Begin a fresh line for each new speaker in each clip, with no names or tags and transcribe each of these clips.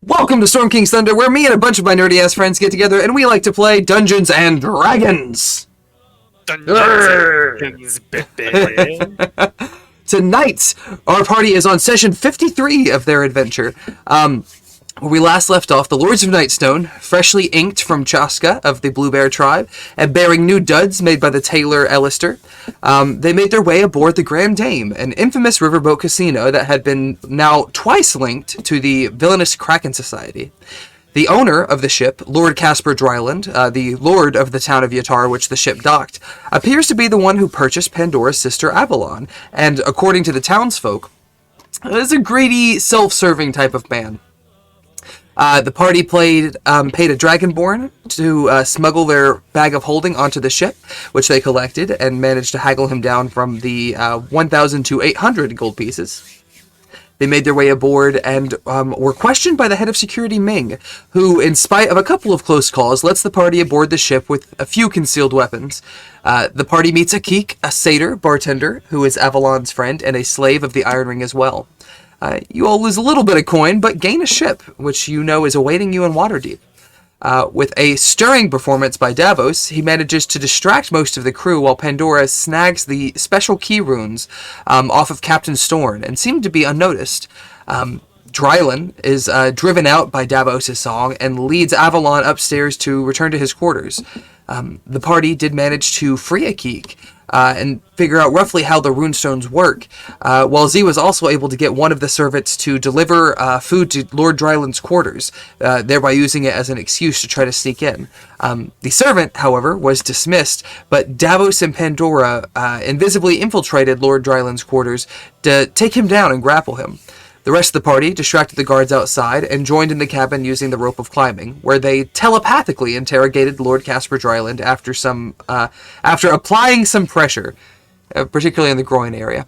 Welcome to Storm King's Thunder, where me and a bunch of my nerdy-ass friends get together and we like to play Dungeons and Dragons.
Dungeons baby.
Tonight, our party is on session 53 of their adventure. Where we last left off, the Lords of Nightstone, freshly inked from Chaska of the Blue Bear tribe, and bearing new duds made by the tailor Ellister, they made their way aboard the Grand Dame, an infamous riverboat casino that had been now twice linked to the villainous Kraken Society. The owner of the ship, Lord Casper Dryland, the lord of the town of Yatar which the ship docked, appears to be the one who purchased Pandora's sister Avalon, and according to the townsfolk, is a greedy, self-serving type of man. The party paid a dragonborn to smuggle their bag of holding onto the ship, which they collected, and managed to haggle him down from the 1,000 to 800 gold pieces. They made their way aboard and were questioned by the head of security, Ming, who, in spite of a couple of close calls, lets the party aboard the ship with a few concealed weapons. The party meets Akik, a satyr bartender, who is Avalon's friend and a slave of the Iron Ring as well. You all lose a little bit of coin, but gain a ship, which you know is awaiting you in Waterdeep. With a stirring performance by Davos, he manages to distract most of the crew while Pandora snags the special key runes off of Captain Storm and seemed to be unnoticed. Drylan is driven out by Davos' song and leads Avalon upstairs to return to his quarters. The party did manage to free Akik and figure out roughly how the runestones work, while Z was also able to get one of the servants to deliver food to Lord Dryland's quarters, thereby using it as an excuse to try to sneak in. The servant, however, was dismissed, but Davos and Pandora invisibly infiltrated Lord Dryland's quarters to take him down and grapple him. The rest of the party distracted the guards outside and joined in the cabin using the rope of climbing, where they telepathically interrogated Lord Casper Dryland after applying some pressure, particularly in the groin area.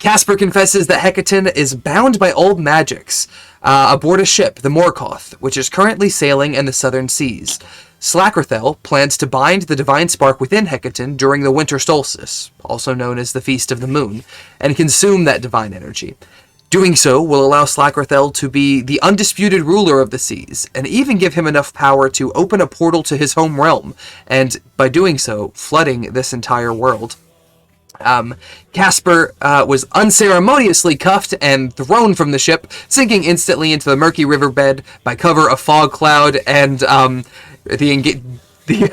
Casper confesses that Hekaton is bound by old magics aboard a ship, the Morkoth, which is currently sailing in the southern seas. Slackerthel plans to bind the divine spark within Hekaton during the winter solstice, also known as the Feast of the Moon, and consume that divine energy. Doing so will allow Slackerthel to be the undisputed ruler of the seas, and even give him enough power to open a portal to his home realm, and by doing so, flooding this entire world. Casper was unceremoniously cuffed and thrown from the ship, sinking instantly into the murky riverbed by cover of fog cloud and the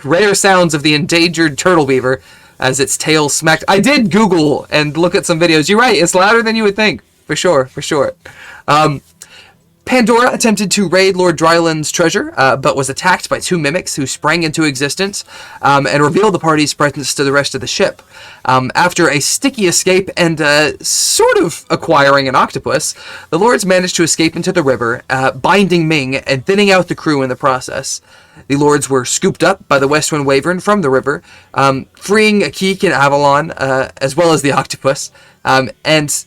rare sounds of the endangered turtle beaver as its tail smacked. I did Google and look at some videos. You're right, it's louder than you would think. For sure. Pandora attempted to raid Lord Dryland's treasure, but was attacked by two mimics who sprang into existence and revealed the party's presence to the rest of the ship. After a sticky escape and sort of acquiring an octopus, the Lords managed to escape into the river, binding Ming and thinning out the crew in the process. The Lords were scooped up by the Westwind Wyvern from the river, freeing Akik and Avalon, as well as the octopus, and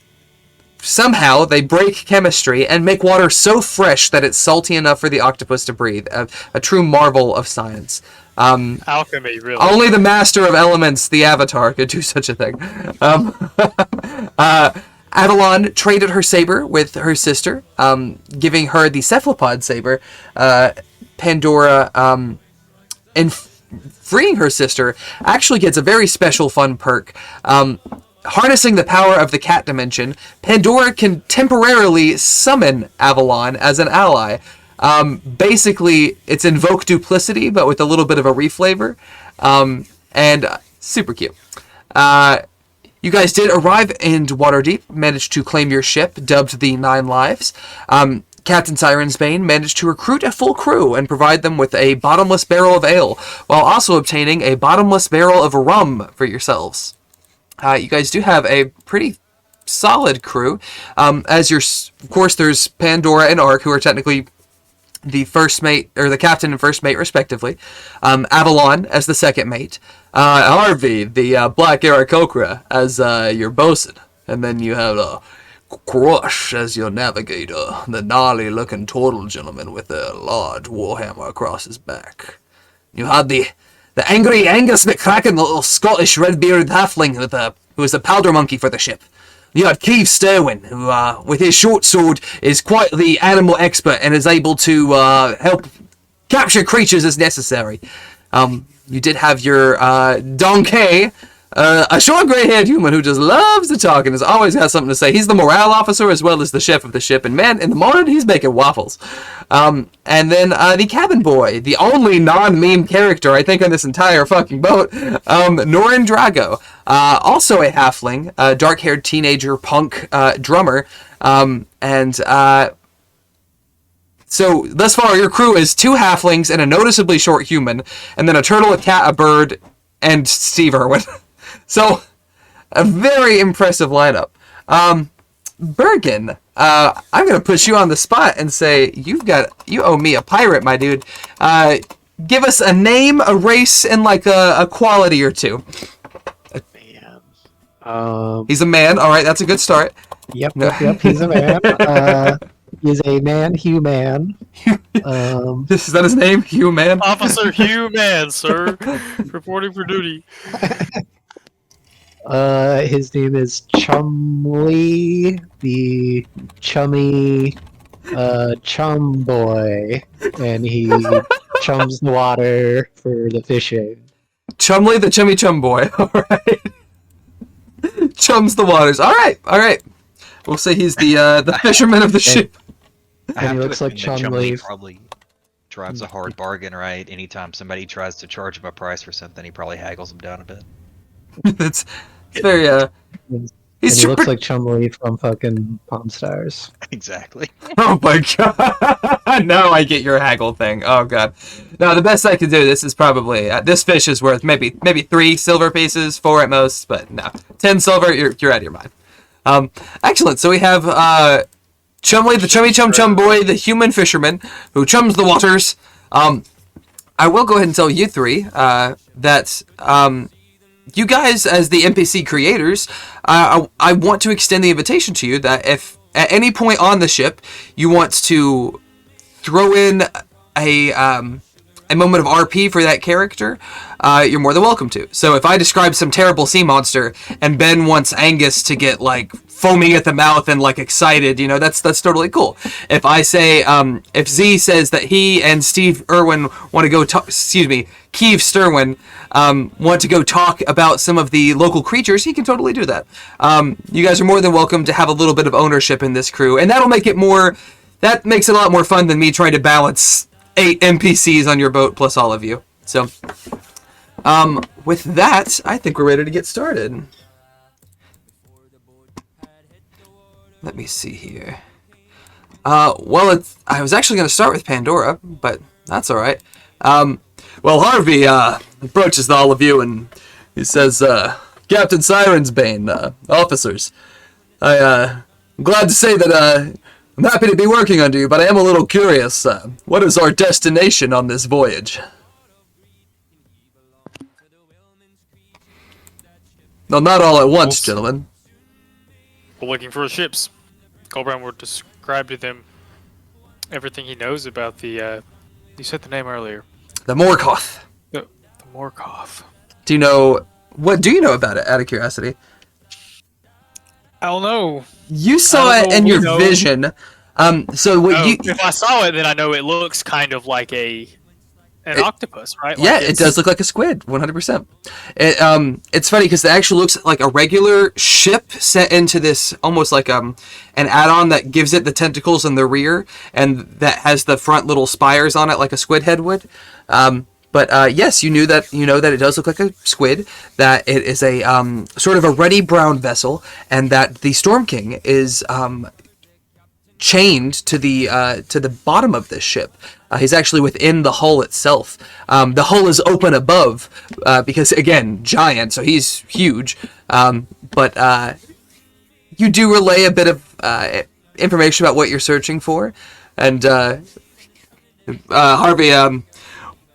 somehow they break chemistry and make water so fresh that it's salty enough for the octopus to breathe. A true marvel of science.
Alchemy, really.
Only the master of elements, the Avatar, could do such a thing. Avalon traded her saber with her sister, giving her the cephalopod saber. Pandora, and freeing her sister, actually gets a very special fun perk. Harnessing the power of the cat dimension, Pandora can temporarily summon Avalon as an ally. Basically, it's invoke duplicity, but with a little bit of a reflavor. And super cute. You guys did arrive in Waterdeep, managed to claim your ship, dubbed the Nine Lives. Captain Sirensbane managed to recruit a full crew and provide them with a bottomless barrel of ale, while also obtaining a bottomless barrel of rum for yourselves. You guys do have a pretty solid crew. Of course, there's Pandora and Ark, who are technically the first mate, or the captain and first mate, respectively. Avalon as the second mate. Harvey, the Black Aarakocra, as your bosun. And then you have Crush as your navigator, the gnarly-looking turtle gentleman with a large warhammer across his back. You had the angry Angus McCracken, the little Scottish red-bearded halfling who was a powder monkey for the ship. You got Keith Sterwin, who, with his short sword, is quite the animal expert and is able to help capture creatures as necessary. You did have your Donkey, a short gray-haired human who just loves to talk and has always got something to say. He's the morale officer as well as the chef of the ship, and man, in the morning he's making waffles. And then the cabin boy, the only non-meme character I think on this entire fucking boat, Norin Drago, also a halfling, dark-haired teenager punk drummer, so, thus far, your crew is 2 halflings and a noticeably short human, and then a turtle, a cat, a bird, and Steve Irwin. So, a very impressive lineup. Bergen, I'm going to put you on the spot and say, you owe me a pirate, my dude. Give us a name, a race, and like a quality or two.
Man.
He's a man, alright, that's a good start.
Yep, he's a man. He's a man-human.
Is that his name? Hugh Man?
Officer Hugh Man, sir. Reporting for duty.
His name is Chumley, the chummy chum boy, and he chums the water for the fishing.
Chumley, the chummy chum boy. Alright. Chums the waters. Alright. We'll say he's the fisherman of the ship.
And he looks like
Chumley probably drives a hard bargain, right? Anytime somebody tries to charge him a price for something, he probably haggles them down a bit.
It's very
he looks like Chumley from fucking Palm Stars.
Exactly.
Oh my god! Now I get your haggle thing. Oh god. No, the best I can do. This is probably this fish is worth maybe 3 silver pieces, 4 at most, but no, 10 silver. You're out of your mind. Excellent. So we have Chumley, the chummy chum boy, the human fisherman who chums the waters. I will go ahead and tell you 3 that you guys, as the NPC creators, I want to extend the invitation to you that if at any point on the ship you want to throw in a moment of RP for that character, you're more than welcome to. So if I describe some terrible sea monster and Ben wants Angus to get like foaming at the mouth and like excited, that's totally cool. If I say, if Z says that he and Steve Irwin want to go talk, Keith Sterwin, want to go talk about some of the local creatures, he can totally do that. You guys are more than welcome to have a little bit of ownership in this crew, and that makes it a lot more fun than me trying to balance 8 NPCs on your boat plus all of you. So, with that, I think we're ready to get started. Let me see here. I was actually going to start with Pandora, but that's all right. Harvey approaches all of you and he says, Captain Sirensbane, officers, I'm glad to say that I'm happy to be working under you, but I am a little curious. What is our destination on this voyage? No, not all at once, gentlemen.
We're looking for ships. Colbrand will describe to them everything he knows about the, you said the name earlier.
The Morkoth.
The Morkoth.
What do you know about it, out of curiosity?
I don't know.
You saw it in your vision.
If I saw it, then I know it looks kind of like an octopus, right?
Yeah, it does look like a squid, 100%. It's funny because it actually looks like a regular ship set into this almost like an add-on that gives it the tentacles in the rear and that has the front little spires on it like a squid head would. Yes, you know that it does look like a squid, that it is a sort of a ruddy brown vessel, and that the Storm King is chained to the bottom of this ship. He's actually within the hull itself. The hull is open above because, again, giant, so he's huge. But you do relay a bit of information about what you're searching for. And Harvey,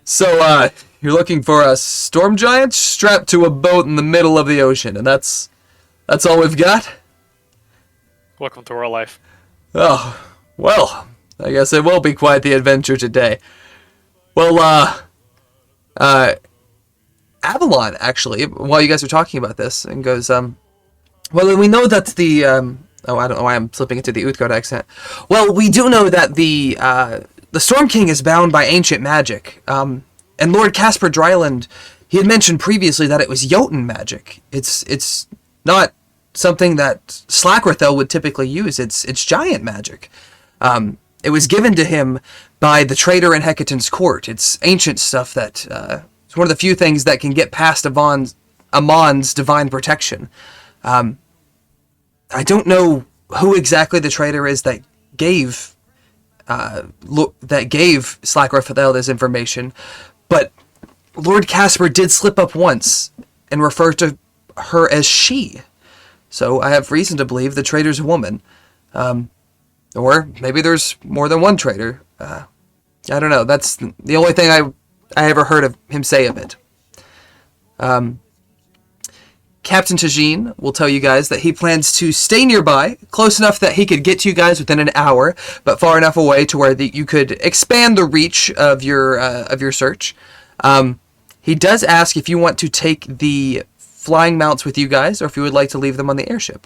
so you're looking for a storm giant strapped to a boat in the middle of the ocean, and that's all we've got?
Welcome to our life.
Oh, well, I guess it will be quite the adventure today. Well, Avalon, actually, while you guys are talking about this, and goes, Well, we know that the I don't know why I'm slipping into the Uthgard accent. Well, we do know that the Storm King is bound by ancient magic. And Lord Caspar Dryland, he had mentioned previously that it was Jotun magic. It's not something that Slackrathel would typically use. It's giant magic. It was given to him by the traitor in Hekaton's court. It's ancient stuff that it's one of the few things that can get past Amon's divine protection. I don't know who exactly the traitor is that gave Slackrathel this information, but Lord Caspar did slip up once and refer to her as she. So I have reason to believe the traitor's a woman. Or maybe there's more than one traitor. I don't know. That's the only thing I ever heard of him say of it. Captain Tajin will tell you guys that he plans to stay nearby, close enough that he could get to you guys within an hour, but far enough away to where you could expand the reach of your search. He does ask if you want to take the flying mounts with you guys, or if you would like to leave them on the airship.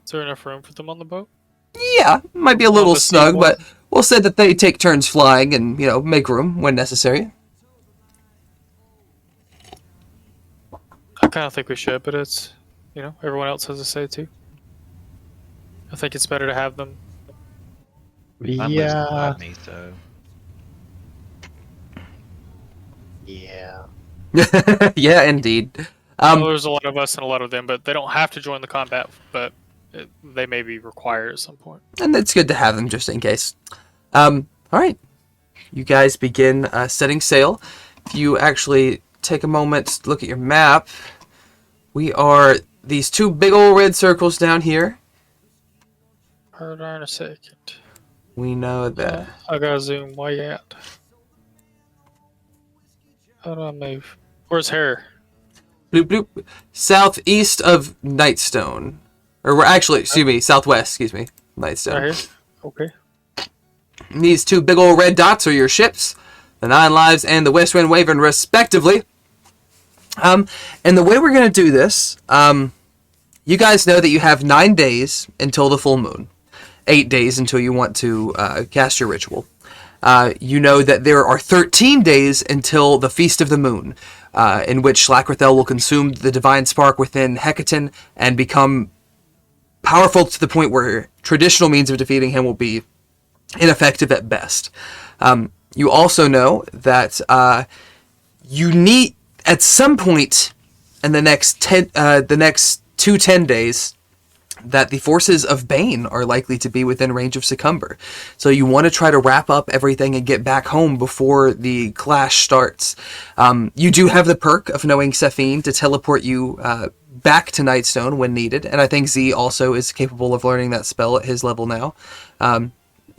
Is there enough room for them on the boat?
Yeah, might be a little
the
snug,
C1.
but we'll say that they take turns flying and make room when necessary.
I kind of think we should, but it's, everyone else has a say too. I think it's better to have them.
I'm losing behind me, so
Yeah.
Yeah, indeed.
Well, there's a lot of us and a lot of them, but they don't have to join the combat, but they may be required at some point.
And it's good to have them just in case. All right. You guys begin setting sail. If you actually take a moment to look at your map, we are these two big old red circles down here.
Hold on a second.
We know that.
I gotta zoom way out. How do I move? Where's her?
Bloop, bloop. Southeast of Nightstone. Or actually, southwest, Nightstone.
Right here? Okay.
These two big old red dots are your ships, the Nine Lives and the West Wind Wyvern, respectively. And the way we're going to do this, you guys know that you have 9 days until the full moon. 8 days until you want to cast your ritual. You know that there are 13 days until the Feast of the Moon, in which Slackrathel will consume the divine spark within Hekaton and become powerful to the point where traditional means of defeating him will be ineffective at best. You also know that you need, at some point in the next 10 days, that the forces of Bane are likely to be within range of Succumber. So you want to try to wrap up everything and get back home before the clash starts. You do have the perk of knowing Sephine to teleport you back to Nightstone when needed, and I think Z also is capable of learning that spell at his level now.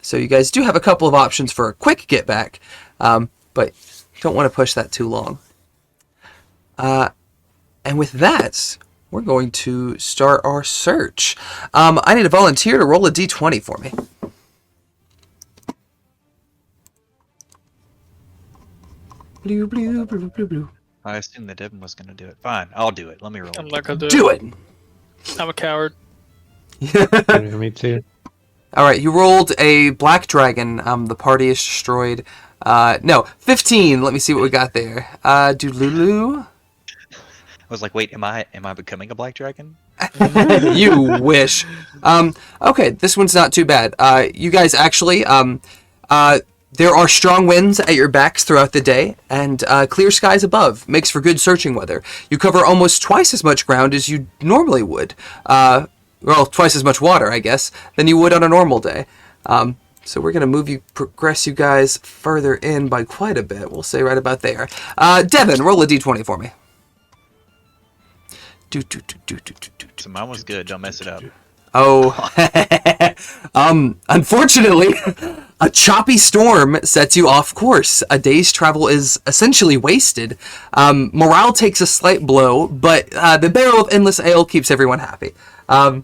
So you guys do have a couple of options for a quick get back, but you don't want to push that too long. And with that, we're going to start our search. I need a volunteer to roll a d20 for me. Blue, blue, blue, blue, blue.
I assumed that Devin was going to do it. Fine, I'll do it. Let me roll.
I'm not gonna
Do it!
I'm a coward.
Me too.
All right, you rolled a black dragon. The party is destroyed. No, 15. Let me see what we got there. Doodaloo.
I was like, wait, am I becoming a black dragon?
You wish. Okay, this one's not too bad. You guys actually, there are strong winds at your backs throughout the day, and clear skies above. Makes for good searching weather. You cover almost twice as much ground as you normally would. Well, twice as much water, I guess, than you would on a normal day. So we're going to progress you guys further in by quite a bit. We'll say right about there. Devin, roll a d20 for me.
So mine was good. Don't mess it up.
Oh, unfortunately, a choppy storm sets you off course. A day's travel is essentially wasted. Morale takes a slight blow, but the barrel of endless ale keeps everyone happy. All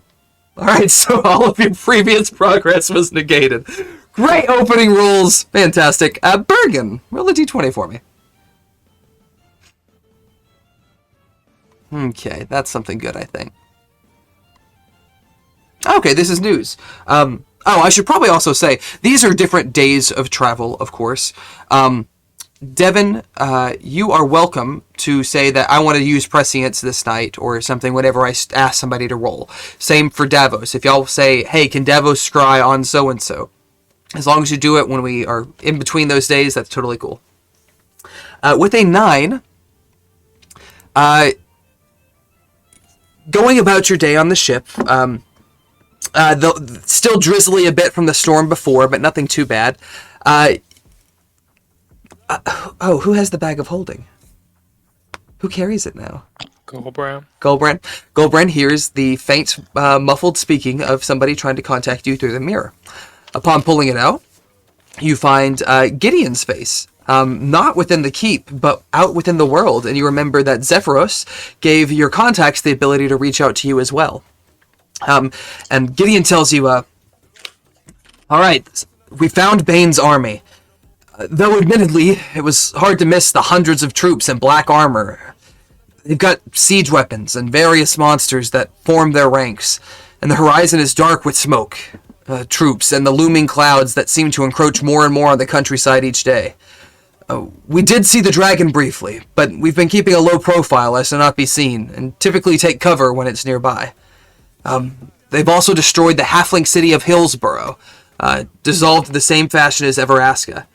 right, so all of your previous progress was negated. Great opening rolls. Fantastic. Bergen, roll a d20 for me. Okay, that's something good, I think. Okay, this is news. I should probably also say, these are different days of travel, of course. Devin, you are welcome to say that I want to use prescience this night or something whenever I ask somebody to roll. Same for Davos. If y'all say, hey, can Davos scry on so-and-so? As long as you do it when we are in between those days, that's totally cool. With a 9, going about your day on the ship, still drizzly a bit from the storm before, but nothing too bad. Who has the bag of holding? Who carries it now?
Goldbrand.
Goldbrand hears the faint, muffled speaking of somebody trying to contact you through the mirror. Upon pulling it out, you find Gideon's face. Not within the keep, but out within the world. And you remember that Zephyros gave your contacts the ability to reach out to you as well. And Gideon tells you, all right, we found Bane's army. Though admittedly, it was hard to miss the hundreds of troops in black armor. They've got siege weapons and various monsters that form their ranks. And the horizon is dark with smoke, troops, and the looming clouds that seem to encroach more and more on the countryside each day. We did see the dragon briefly, but we've been keeping a low profile as to not be seen, and typically take cover when it's nearby. They've also destroyed the halfling city of Hillsborough, dissolved in the same fashion as Everaska.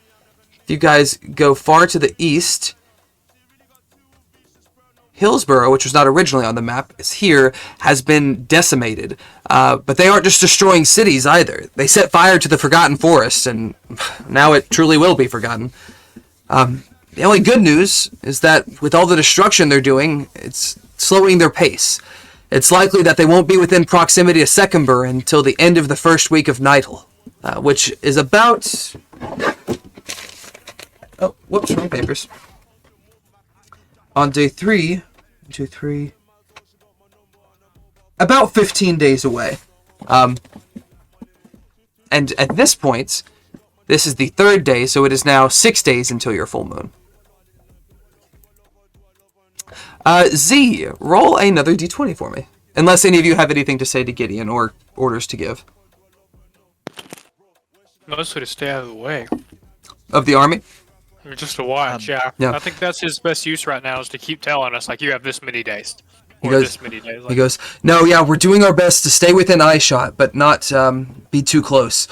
If you guys go far to the east, Hillsborough, which was not originally on the map, is here, has been decimated. But they aren't just destroying cities either. They set fire to the Forgotten Forest, and now it truly will be forgotten. The only good news is that with all the destruction they're doing, it's slowing their pace. It's likely that they won't be within proximity to Secumber until the end of the first week of Nightle, which is about... Oh, whoops, wrong papers. On day 3, about 15 days away. And at this point, this is the 3rd day, so it is now 6 days until your full moon. Z, roll another d20 for me. Unless any of you have anything to say to Gideon or orders to give.
Mostly to stay out of the way.
Of the army?
Just to watch, yeah. I think that's his best use right now is to keep telling us, like, you have this many days. Or this many days. Like,
he goes, no, yeah, we're doing our best to stay within eyeshot, but not be too close.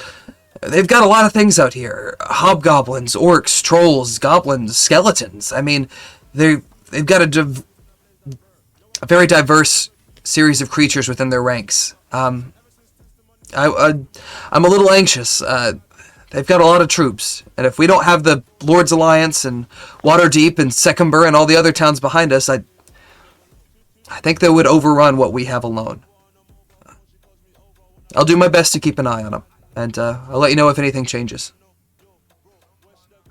They've got a lot of things out here. Hobgoblins, orcs, trolls, goblins, skeletons. I mean, they've got a very diverse series of creatures within their ranks. I'm a little anxious. They've got a lot of troops, and if we don't have the Lords Alliance and Waterdeep and Secumber and all the other towns behind us, I think they would overrun what we have alone. I'll do my best to keep an eye on them, and I'll let you know if anything changes.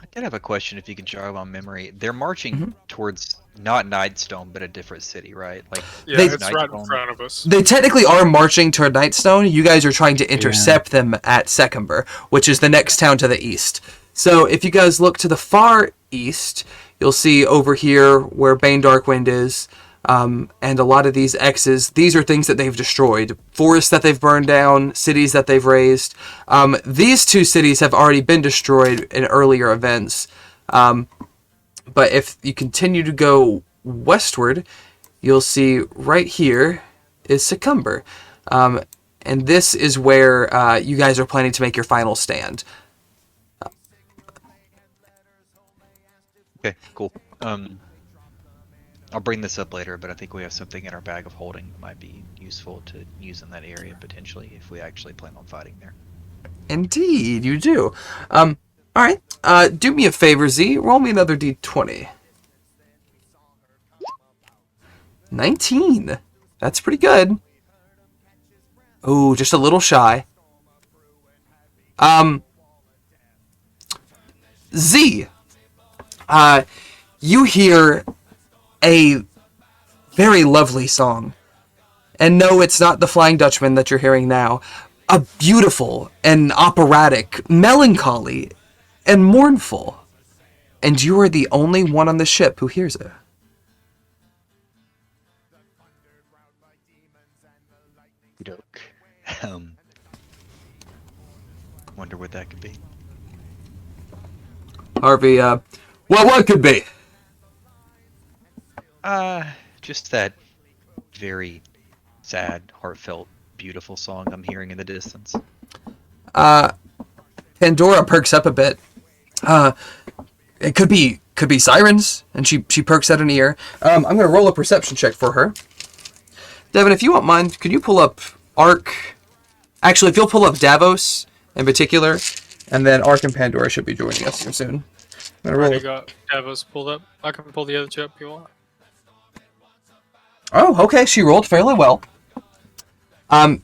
I did have a question if you can jog on memory. They're marching towards not Nightstone, but a different city, right? Like
yeah, it's right in front of us.
They technically are marching toward Nightstone. You guys are trying to intercept them at Secumber, which is the next town to the east. So if you guys look to the far east, you'll see over here where Bane Darkwind is, and a lot of these X's, these are things that they've destroyed. Forests that they've burned down, cities that they've razed. These 2 cities have already been destroyed in earlier events. But if you continue to go westward, you'll see right here is Secumber. And this is where you guys are planning to make your final stand.
Okay, cool. I'll bring this up later, but I think we have something in our bag of holding that might be useful to use in that area potentially if we actually plan on fighting there.
Indeed, you do. Alright, do me a favor, Z. Roll me another d20. 19. That's pretty good. Oh, just a little shy. Z. You hear a very lovely song. And no, it's not the Flying Dutchman that you're hearing now. A beautiful and operatic, melancholy and mournful. And you are the only one on the ship who hears it.
Um, wonder what that could be.
Harvey, what could be?
Just that very sad, heartfelt, beautiful song I'm hearing in the distance.
Pandora perks up a bit. It could be sirens, and she perks out an ear. I'm gonna roll a perception check for her. Devin, if you won't mind, could you pull up Ark? Actually, if you'll pull up Davos in particular, and then Ark and Pandora should be joining us here soon. I'm gonna roll.
You got Davos pulled up. I can pull the other two up if you want.
Oh, okay. She rolled fairly well.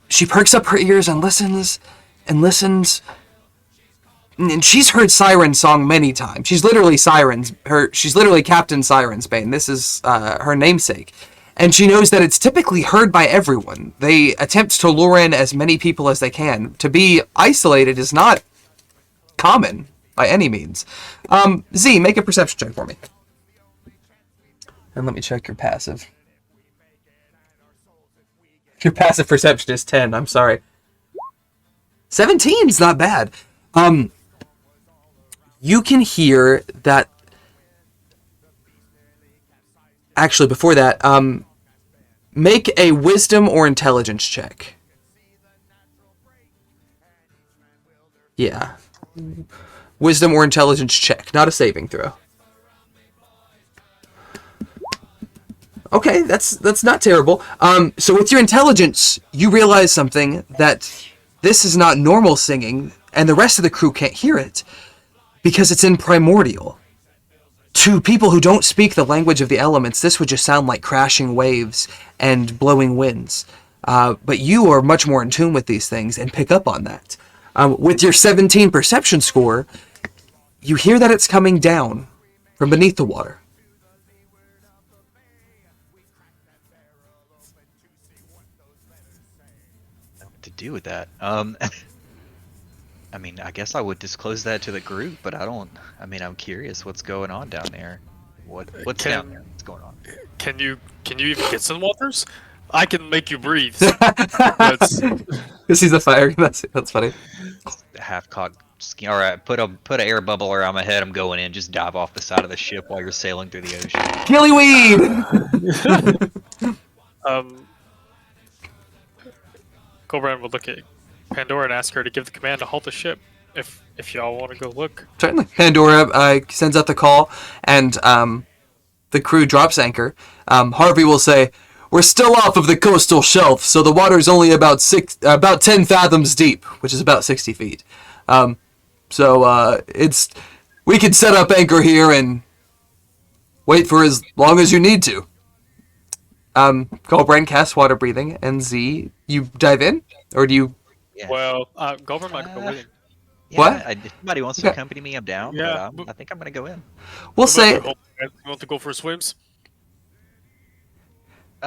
She perks up her ears and listens, and she's heard Siren's song many times. She's literally She's literally Captain Sirensbane. This is her namesake, and she knows that it's typically heard by everyone. They attempt to lure in as many people as they can. To be isolated is not common by any means. Z, make a perception check for me, and let me check your passive. Your passive perception is 10. I'm sorry. 17 is not bad. You can hear that. Actually, before that, make a wisdom or intelligence check. Yeah. Wisdom or intelligence check, not a saving throw. Okay, that's not terrible. So with your intelligence, you realize something, that this is not normal singing, and the rest of the crew can't hear it, because it's in primordial. To people who don't speak the language of the elements, this would just sound like crashing waves and blowing winds. But you are much more in tune with these things and pick up on that. With your 17 perception score, you hear that it's coming down from beneath the water.
To do with that. I mean, I guess I would disclose that to the group, but I'm curious what's going on down there. What's down there? What's going on?
Can you even get some waters? I can make you breathe. That's,
This is the fire. That's funny.
Half-cocked ski. All right, put an air bubble around my head. I'm going in. Just dive off the side of the ship while you're sailing through the ocean.
Gillyweed!
Colbrand will look at Pandora and ask her to give the command to halt the ship. If y'all want to go look.
Certainly. Pandora sends out the call, and the crew drops anchor. Harvey will say, "We're still off of the coastal shelf, so the water's only about 10 fathoms deep, which is about 60 feet. We can set up anchor here and wait for as long as you need to." Colbrand casts water breathing, and Z, you dive in, or do you?
Yeah.
Well, Colbrand might go with him.
Yeah,
What?
if somebody wants to accompany me, I'm down.
Yeah,
but I think I'm gonna go in.
We'll say.
You want to go for swims?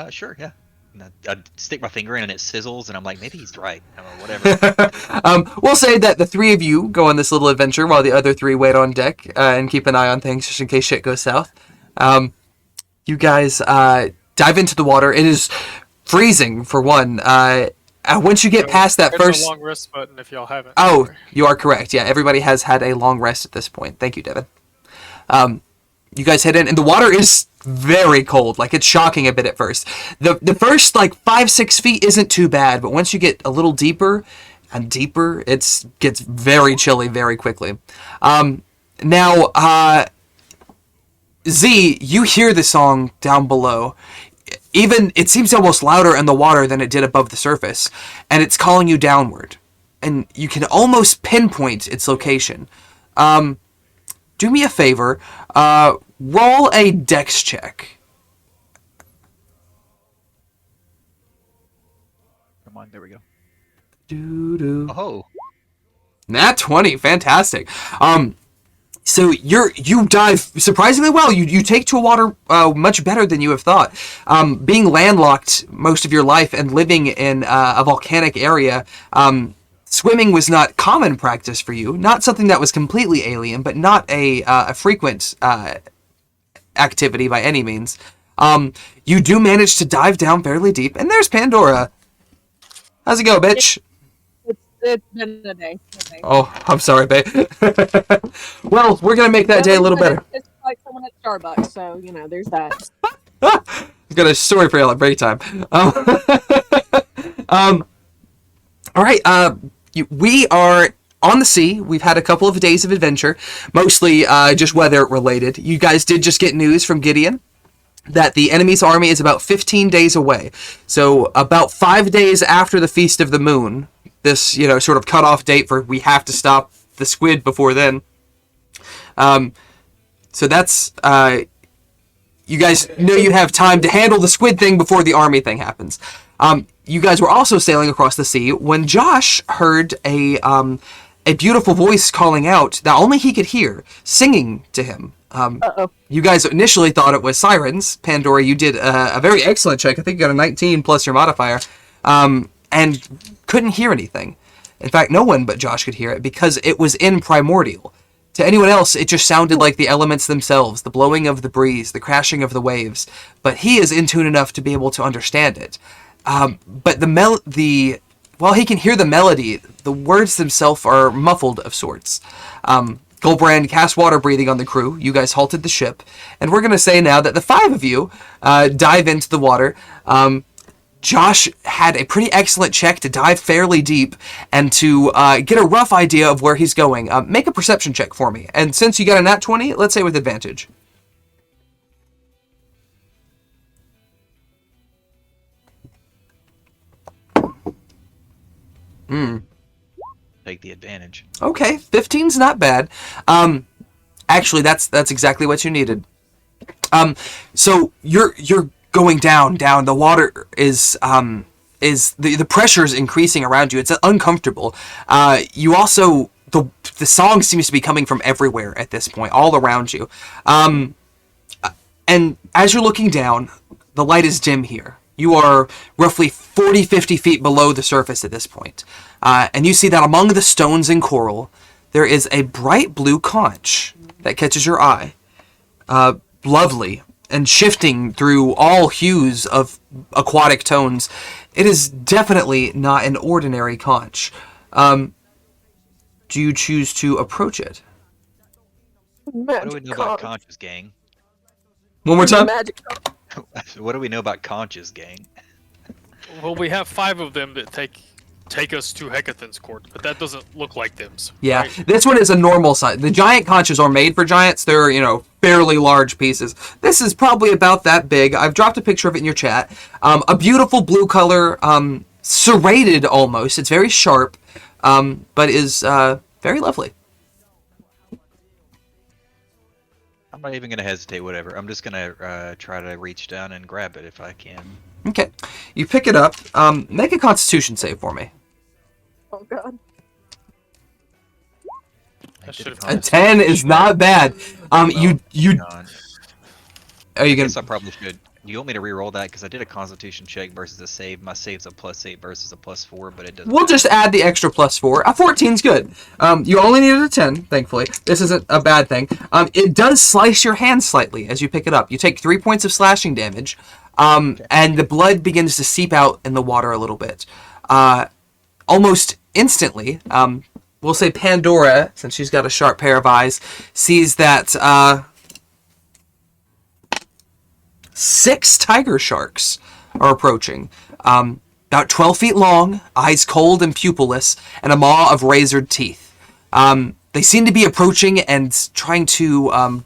Sure, yeah. And I'd stick my finger in and it sizzles, and I'm like, maybe he's right. I don't know, whatever.
We'll say that the three of you go on this little adventure while the other three wait on deck and keep an eye on things just in case shit goes south. You guys dive into the water. It is freezing for one. Once you get past that
There's
first...
a long rest button if y'all haven't.
Oh, you are correct. Yeah, everybody has had a long rest at this point. Thank you, Devin. You guys head in, and the water is very cold. Like, it's shocking a bit at first. The first, 5-6 feet isn't too bad, but once you get a little deeper and deeper, it gets very chilly very quickly. Now, Z, you hear the song down below. Even, it seems almost louder in the water than it did above the surface, and it's calling you downward. And you can almost pinpoint its location. Do me a favor, roll a dex check.
Come on, there we go.
Doo-doo.
Oh,
Nat 20, fantastic. So you dive surprisingly well. You take to water much better than you have thought. Being landlocked most of your life and living in a volcanic area, swimming was not common practice for you. Not something that was completely alien, but not a frequent activity by any means. You do manage to dive down fairly deep, and there's Pandora. How's it go, bitch?
It's been a day.
Oh, I'm sorry, babe. Well, we're gonna make that day a little better.
It's like someone at Starbucks, so there's that.
I've got a story for you at break time. Um, all right. We are on the sea. We've had a couple of days of adventure, mostly just weather related. You guys did just get news from Gideon that the enemy's army is about 15 days away. So about 5 days after the Feast of the Moon, this sort of cutoff date for we have to stop the squid before then. So that's you guys know you have time to handle the squid thing before the army thing happens. You guys were also sailing across the sea when Josh heard a beautiful voice calling out that only he could hear, singing to him. You guys initially thought it was sirens. Pandora, you did a very excellent check. I think you got a 19 plus your modifier, and couldn't hear anything. In fact, no one but Josh could hear it because it was in primordial. To anyone else, it just sounded like the elements themselves, the blowing of the breeze, the crashing of the waves. But he is in tune enough to be able to understand it. But while he can hear the melody, the words themselves are muffled of sorts. Goldbrand cast water breathing on the crew. You guys halted the ship. And we're going to say now that the 5 of you dive into the water. Josh had a pretty excellent check to dive fairly deep and to get a rough idea of where he's going. Make a perception check for me. And since you got a nat 20, let's say with advantage.
Take the advantage.
Okay, 15's not bad. Actually, that's exactly what you needed. So you're going down. The water is the pressure is increasing around you. It's uncomfortable. You also the song seems to be coming from everywhere at this point, all around you. And as you're looking down, the light is dim here. You are roughly 40, 50 feet below the surface at this point. And you see that among the stones and coral, there is a bright blue conch that catches your eye. Lovely, and shifting through all hues of aquatic tones. It is definitely not an ordinary conch. Do you choose to approach it?
What do we know about conches, gang?
One more time?
Magic.
What do we know about conches, gang?
Well, we have 5 of them that take us to Hekaton's court, but that doesn't look like them.
Yeah,
right?
This one is a normal size. The giant conches are made for giants. They're, fairly large pieces. This is probably about that big. I've dropped a picture of it in your chat. A beautiful blue color, serrated almost. It's very sharp, but is very lovely.
I'm not even going to hesitate, whatever. I'm just going to try to reach down and grab it if I can.
Okay. You pick it up. Make a constitution save for me.
Oh god.
A 10 is not bad. You Are you
I
gonna?
guess I probably should. You want me to re-roll that? Because I did a constitution check versus a save. My save's a +8 versus a +4, but it doesn't.
We'll just add the extra +4. A 14's good. You only needed a 10, thankfully. This isn't a bad thing. It does slice your hand slightly as you pick it up. You take 3 points of slashing damage, and the blood begins to seep out in the water a little bit. Almost instantly, we'll say Pandora, since she's got a sharp pair of eyes, sees that 6 tiger sharks are approaching. About 12 feet long, eyes cold and pupilless, and a maw of razored teeth. They seem to be approaching and trying to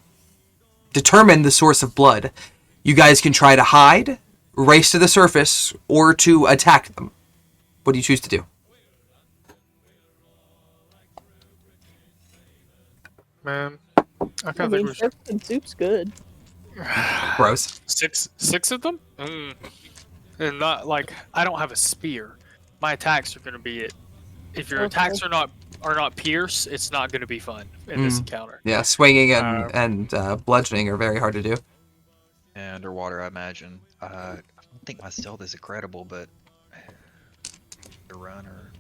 determine the source of blood. You guys can try to hide, race to the surface, or to attack them. What do you choose to do?
Man, I
I
can't
mean,
think we should.
and soup's good.
Gross.
Six of them? And not like I don't have a spear. My attacks are gonna be it. If your attacks are not pierce, it's not gonna be fun in this encounter.
Yeah, swinging and bludgeoning are very hard to do.
And underwater, I imagine. I don't think my stealth is incredible, but the runner.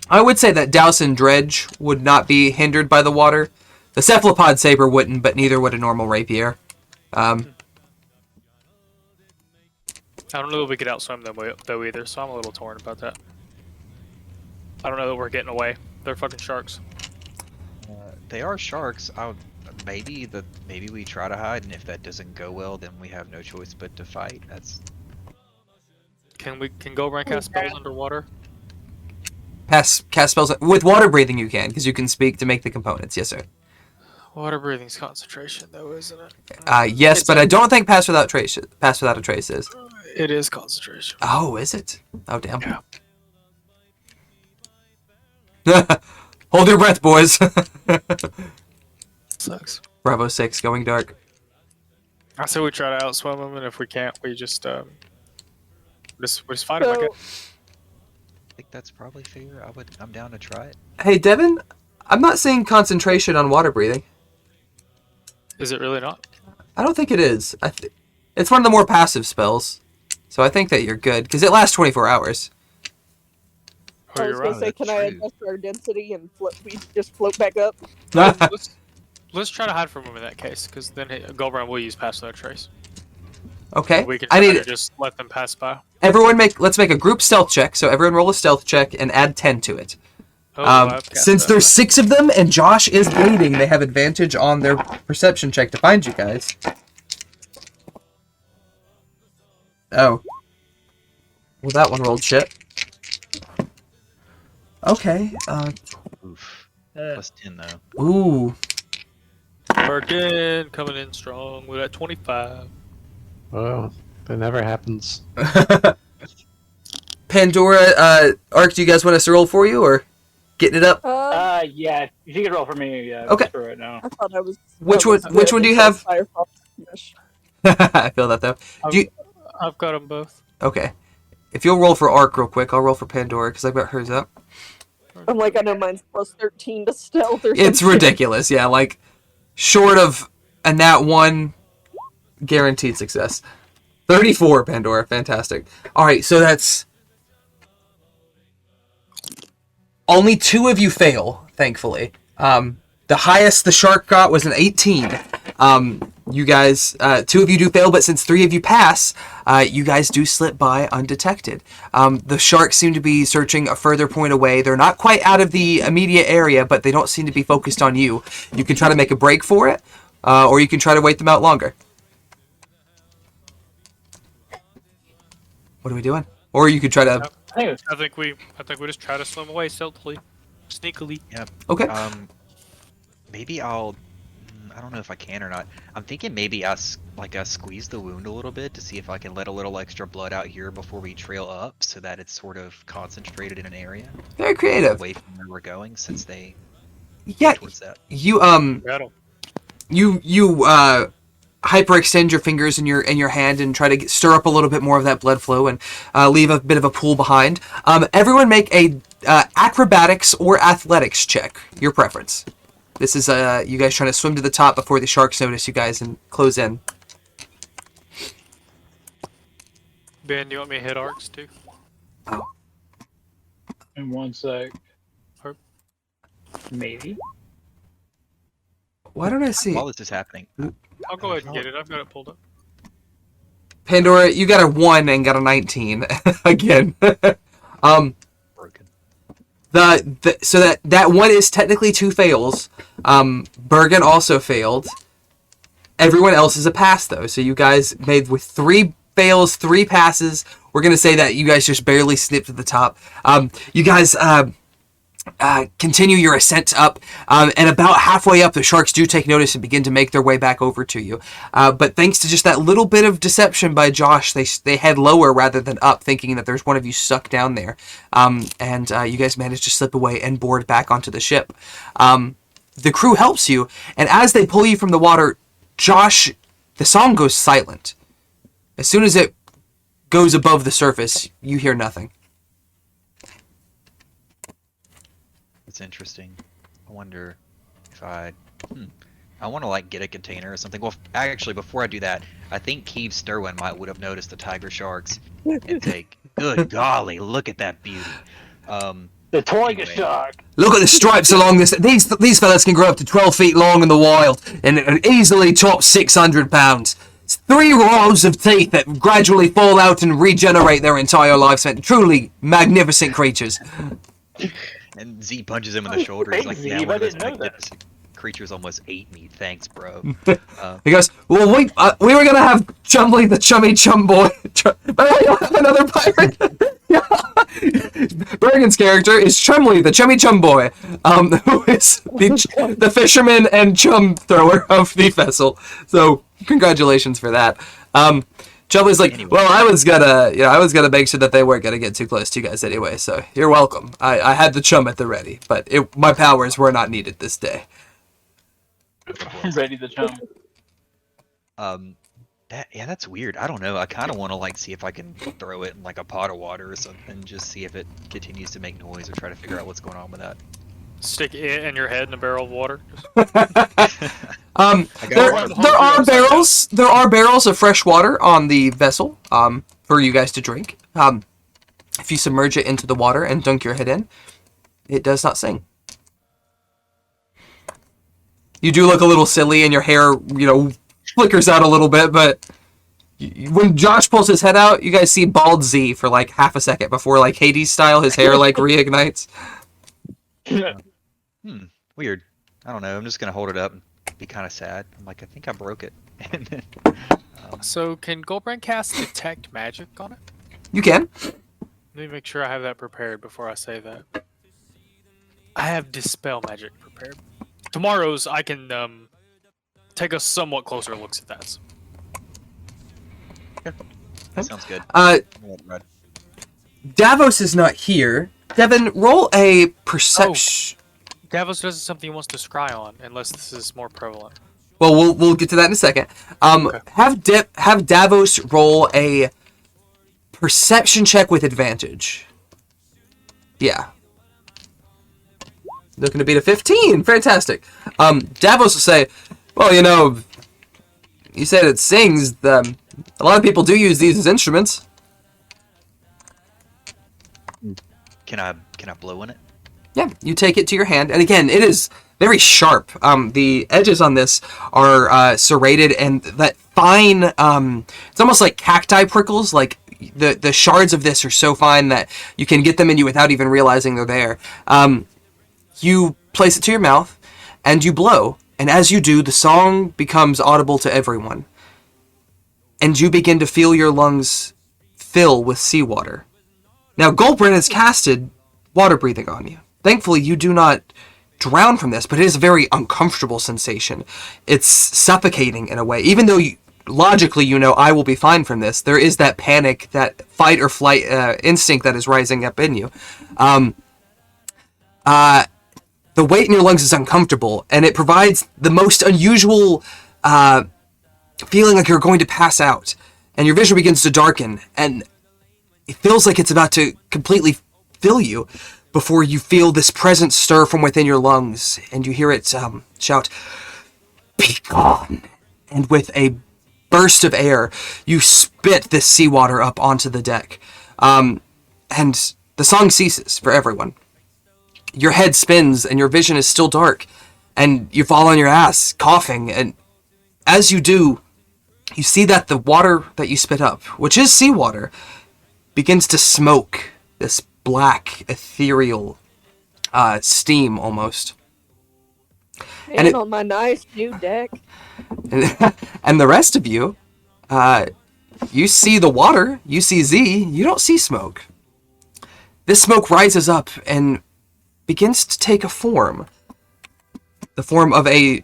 I would say that Douse and Dredge would not be hindered by the water. The Cephalopod Saber wouldn't, but neither would a normal rapier.
I don't know if we could outswim them though either, so I'm a little torn about that. I don't know that we're getting away. They're fucking sharks.
They are sharks. Maybe we try to hide, and if that doesn't go well, then we have no choice but to fight. That's
Can go rank cast spells underwater?
Cast spells with water breathing. You can, because you can speak to make the components. Yes, sir.
Water breathing's concentration, though, isn't it?
Yes, but I don't think pass without a trace is.
It is concentration.
Oh, is it? Oh, damn.
Yeah.
Hold your breath, boys.
Sucks.
Bravo 6 going dark.
I say we try to outswim them, and if we can't, we just fight them.
So,
I think that's probably fair. I'm down to try it.
Hey, Devin, I'm not seeing concentration on water breathing.
Is it really not?
I don't think it is. It's one of the more passive spells. So I think that you're good, because it lasts 24 hours.
Oh,
I was
you're
gonna
right.
say, can I
true.
adjust our density and we just float back up?
Let's try to hide from him in that case, because then Goldbrand will use pass without trace.
Okay.
We can
I
try
need
to just let them pass by.
let's make a group stealth check. So everyone roll a stealth check and add 10 to it.
Oh, I've cast
Since
that.
there's 6 of them and Josh is leading, they have advantage on their perception check to find you guys. Oh. Well, that one rolled shit. Okay.
Oof. Plus 10 though.
Ooh.
Birkin coming in strong. We're at 25.
Oh, that never happens.
Pandora, Ark, do you guys want us to roll for you, or getting it up?
Yeah, you can roll for me.
Okay.
For right now.
I thought I was.
Which
I was
one- which one do you
good
have?
until Firefox finished.
I feel that, though. Do you...
I've got them both.
Okay. If you'll roll for Ark real quick, I'll roll for Pandora, because I've got hers up.
I'm like, I know mine's plus 13 to stealth or something.
It's ridiculous, yeah, like, short of a nat 1, guaranteed success. 34, Pandora, fantastic. Alright, so that's... Only 2 of you fail, thankfully. The highest the shark got was an 18. You guys, 2 of you do fail, but since 3 of you pass, you guys do slip by undetected. The sharks seem to be searching a further point away. They're not quite out of the immediate area, but they don't seem to be focused on you. You can try to make a break for it, or you can try to wait them out longer. What are we doing? Or you could try to...
I think we just try to swim away stealthily, sneakily.
Yep.
Okay.
Maybe I don't know if I can or not. I'm thinking maybe I squeeze the wound a little bit to see if I can let a little extra blood out here before we trail up, so that it's sort of concentrated in an area
Very creative.
away from where we're going, since they
Yeah,
towards that.
Battle.
you hyperextend your fingers in your hand and try to stir up a little bit more of that blood flow and leave a bit of a pool behind. Everyone make a acrobatics or athletics check, your preference. This is you guys trying to swim to the top before the sharks notice you guys and close in.
Ben, you want me to hit arcs too?
In 1 sec.
Or-
Maybe.
Why don't I see?
While this is happening,
I'll go ahead and get it. I've got it pulled up.
Pandora, you got a 1 and got a 19 again.
broken.
So that 1 is technically 2 fails. Bergen also failed. Everyone else is a pass though. So you guys made with 3 fails, 3 passes. We're gonna say that you guys just barely snipped to the top. You guys continue your ascent up, and about halfway up, the sharks do take notice and begin to make their way back over to you. But thanks to just that little bit of deception by Josh, they head lower rather than up, thinking that there's one of you stuck down there. And you guys manage to slip away and board back onto the ship. The crew helps you, and as they pull you from the water, Josh, the song goes silent. As soon as it goes above the surface, you hear nothing.
It's interesting. I wonder if I want to get a container or something. Well, actually, before I do that, I think Keeve Stirwin would have noticed the tiger sharks and take, good golly, look at that beauty.
The tiger
Anyway.
shark.
Look at the stripes along this. These fellas can grow up to 12 feet long in the wild and easily top 600 pounds. It's 3 rows of teeth that gradually fall out and regenerate their entire lifespan. Truly magnificent creatures.
And Z punches him in the shoulder. He's like,
Thanks,
"Yeah,
Zeke,
one
I
of those
didn't know that."
magnificent creatures almost ate me. Thanks, bro."
He goes, well, we were gonna have Chumley, the chummy chum boy, but you'll have another pirate. Bergen's character is Chumley, the chummy chum boy, who is the fisherman and chum thrower of the vessel. So congratulations for that. Chumley's like,
Anyway.
well, I was gonna make sure that they weren't gonna get too close to you guys anyway. So you're welcome. I had the chum at the ready, but my powers were not needed this day.
Ready to chum.
That's weird. I don't know. I kind of want to like see if I can throw it in like a pot of water or something, just see if it continues to make noise, or try to figure out what's going on with that.
Stick it in your head in a barrel of water.
There are barrels of fresh water on the vessel for you guys to drink. If you submerge it into the water and dunk your head in, it does not sing. You do look a little silly, and your hair, flickers out a little bit, but when Josh pulls his head out, you guys see bald Z for like half a second before, like Hades style, his hair like reignites.
Weird. I don't know. I'm just gonna hold it up and be kind of sad. I'm like, I think I broke it. And then,
So can Goldbrand cast detect magic on it?
You can.
Let me make sure I have that prepared before I say that. I have dispel magic prepared. Tomorrow's I can take a somewhat closer looks at that.
that sounds good. Right.
Davos is not here. Devin, roll a perception.
Davos does something he wants to scry on, unless this is more prevalent.
Well, we'll get to that in a second.
Okay.
Have Davos roll a perception check with advantage. Yeah. Looking to beat a 15. Fantastic. Davos will say, well, you said it sings. A lot of people do use these as instruments.
Can I blow in it?
Yeah, you take it to your hand, and again, it is very sharp. The edges on this are serrated, and that fine, it's almost like cacti prickles. Like the shards of this are so fine that you can get them in you without even realizing they're there. You place it to your mouth, and you blow, and as you do, the song becomes audible to everyone, and you begin to feel your lungs fill with seawater. Now, Goldbrand has casted water breathing on you. Thankfully, you do not drown from this, but it is a very uncomfortable sensation. It's suffocating in a way. Even though logically I will be fine from this, there is that panic, that fight or flight instinct that is rising up in you. The weight in your lungs is uncomfortable, and it provides the most unusual feeling like you're going to pass out. And your vision begins to darken, and it feels like it's about to completely fill you before you feel this presence stir from within your lungs, and you hear it shout, "Be gone!" And with a burst of air, you spit this seawater up onto the deck. And the song ceases for everyone. Your head spins, and your vision is still dark, and you fall on your ass, coughing, and as you do, you see that the water that you spit up, which is seawater, begins to smoke, this black, ethereal steam almost.
And on my nice new deck.
And the rest of you, you see the water, you see Z, you don't see smoke. This smoke rises up and begins to take a form. The form of a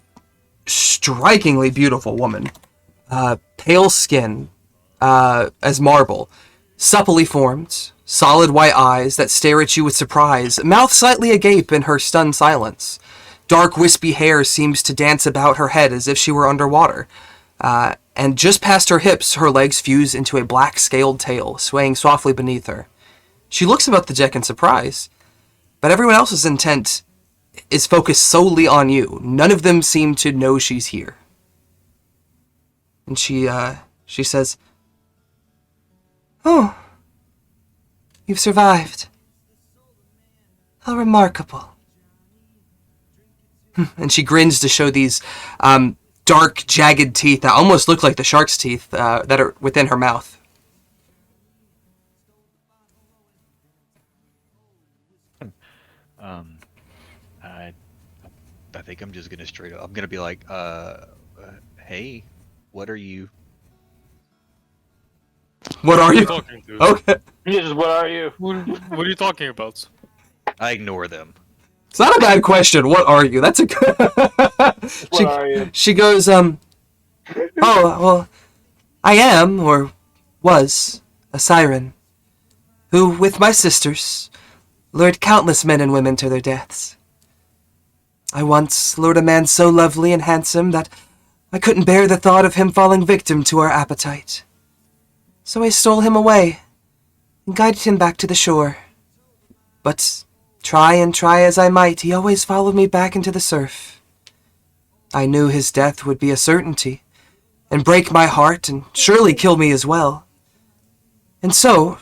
strikingly beautiful woman. Pale skin, as marble, supplely formed, solid white eyes that stare at you with surprise, mouth slightly agape in her stunned silence. Dark wispy hair seems to dance about her head as if she were underwater. And just past her hips, her legs fuse into a black scaled tail, swaying softly beneath her. She looks about the deck in surprise, but everyone else's intent is focused solely on you. None of them seem to know she's here. And she says, "Oh, you've survived. How remarkable." And she grins to show these dark, jagged teeth that almost look like the shark's teeth that are within her mouth.
I I think I'm just gonna straight up. I'm gonna be like, hey, what are you?
What are
What are
you?
you talking to?
Okay.
Just what are you?
What are you talking about?
I ignore them.
It's not a bad question. What are you? That's a good.
What are you?
She goes, oh, well, I am, or was, a siren, who, with my sisters, lured countless men and women to their deaths. I once lured a man so lovely and handsome that I couldn't bear the thought of him falling victim to our appetite. So I stole him away and guided him back to the shore. But try as I might, he always followed me back into the surf. I knew his death would be a certainty, and break my heart and surely kill me as well. And so,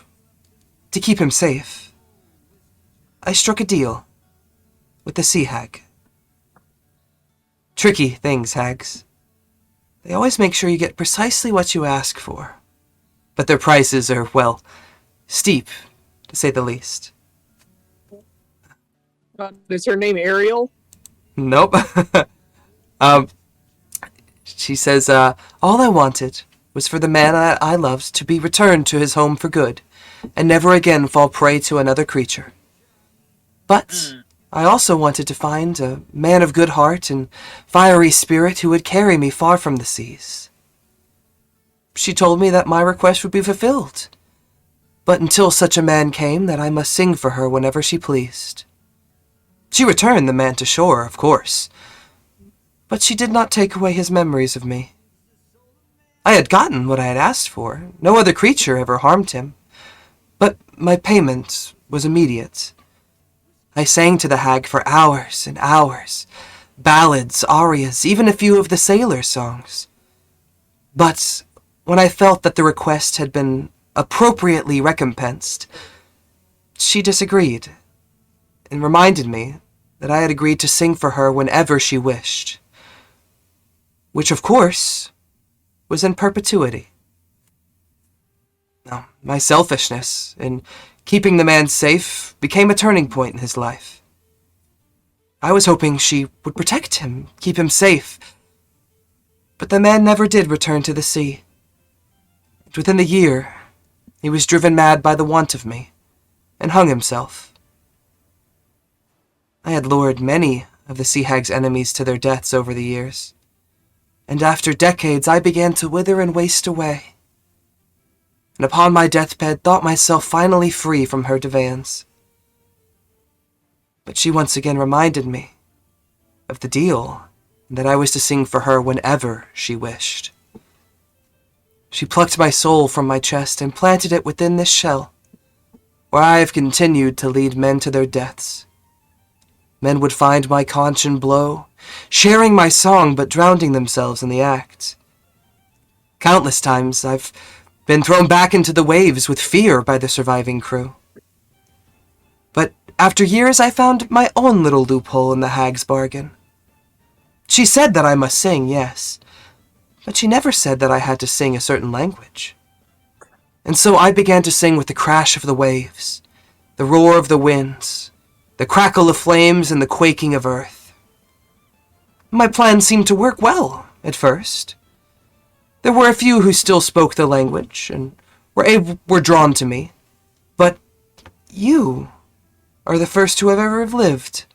to keep him safe, I struck a deal with the sea hag. Tricky things, hags. They always make sure you get precisely what you ask for. But their prices are, well, steep, to say the least.
Is her name Ariel?
Nope. She says, all I wanted was for the man I loved to be returned to his home for good, and never again fall prey to another creature. But I also wanted to find a man of good heart and fiery spirit who would carry me far from the seas. She told me that my request would be fulfilled, but until such a man came, that I must sing for her whenever she pleased. She returned the man to shore, of course, but she did not take away his memories of me. I had gotten what I had asked for. No other creature ever harmed him. But my payment was immediate. I sang to the hag for hours and hours, ballads, arias, even a few of the sailor songs. But when I felt that the request had been appropriately recompensed, she disagreed and reminded me that I had agreed to sing for her whenever she wished, which, of course, was in perpetuity. Now, my selfishness in keeping the man safe became a turning point in his life. I was hoping she would protect him, keep him safe, but the man never did return to the sea. And within the year, he was driven mad by the want of me, and hung himself. I had lured many of the sea hag's enemies to their deaths over the years, and after decades I began to wither and waste away, and upon my deathbed thought myself finally free from her demands. But she once again reminded me of the deal, and that I was to sing for her whenever she wished. She plucked my soul from my chest and planted it within this shell, where I have continued to lead men to their deaths. Men would find my conch and blow, sharing my song but drowning themselves in the act. Countless times I've been thrown back into the waves with fear by the surviving crew. But after years I found my own little loophole in the hag's bargain. She said that I must sing, yes, but she never said that I had to sing a certain language. And so I began to sing with the crash of the waves, the roar of the winds, the crackle of flames, and the quaking of earth. My plan seemed to work well at first. There were a few who still spoke the language and were drawn to me, but you are the first who have ever lived.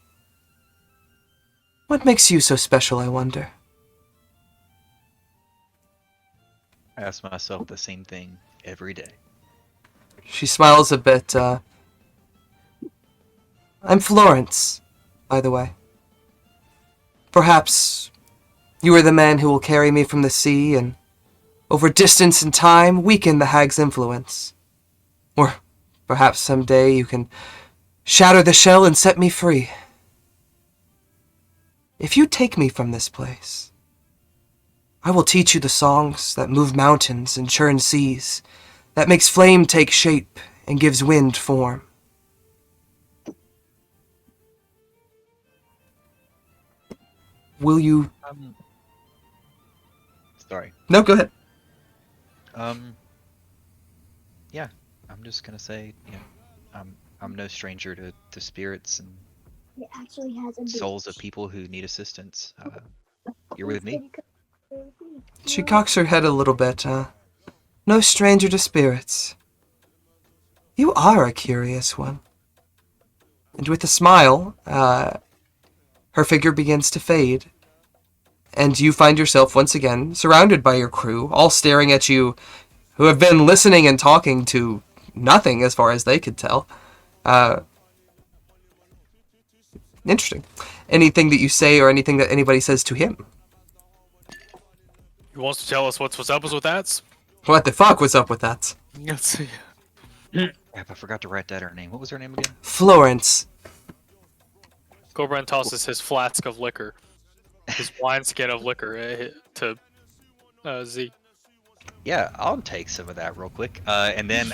What makes you so special, I wonder?
I ask myself the same thing every day.
She smiles a bit. I'm Florence, by the way. Perhaps you are the man who will carry me from the sea and, over distance and time, weaken the hag's influence. Or perhaps someday you can shatter the shell and set me free. If you take me from this place, I will teach you the songs that move mountains and churn seas, that makes flame take shape and gives wind form. Will you...
Sorry.
No, go ahead.
Yeah, I'm just gonna say, I'm no stranger to spirits and
It actually has a
souls of people who need assistance. You're with me?
She cocks her head a little bit. No stranger to spirits. You are a curious one. And with a smile, her figure begins to fade. And you find yourself once again surrounded by your crew, all staring at you, who have been listening and talking to nothing as far as they could tell. Interesting. Anything that you say or anything that anybody says to him?
He wants to tell us what's up with that?
What the fuck was up with that?
Let's see.
Crap, I forgot to write that her name. What was her name again?
Florence.
Gobran tosses his flask of liquor, his wineskin of liquor, to Z.
Yeah, I'll take some of that real quick. And then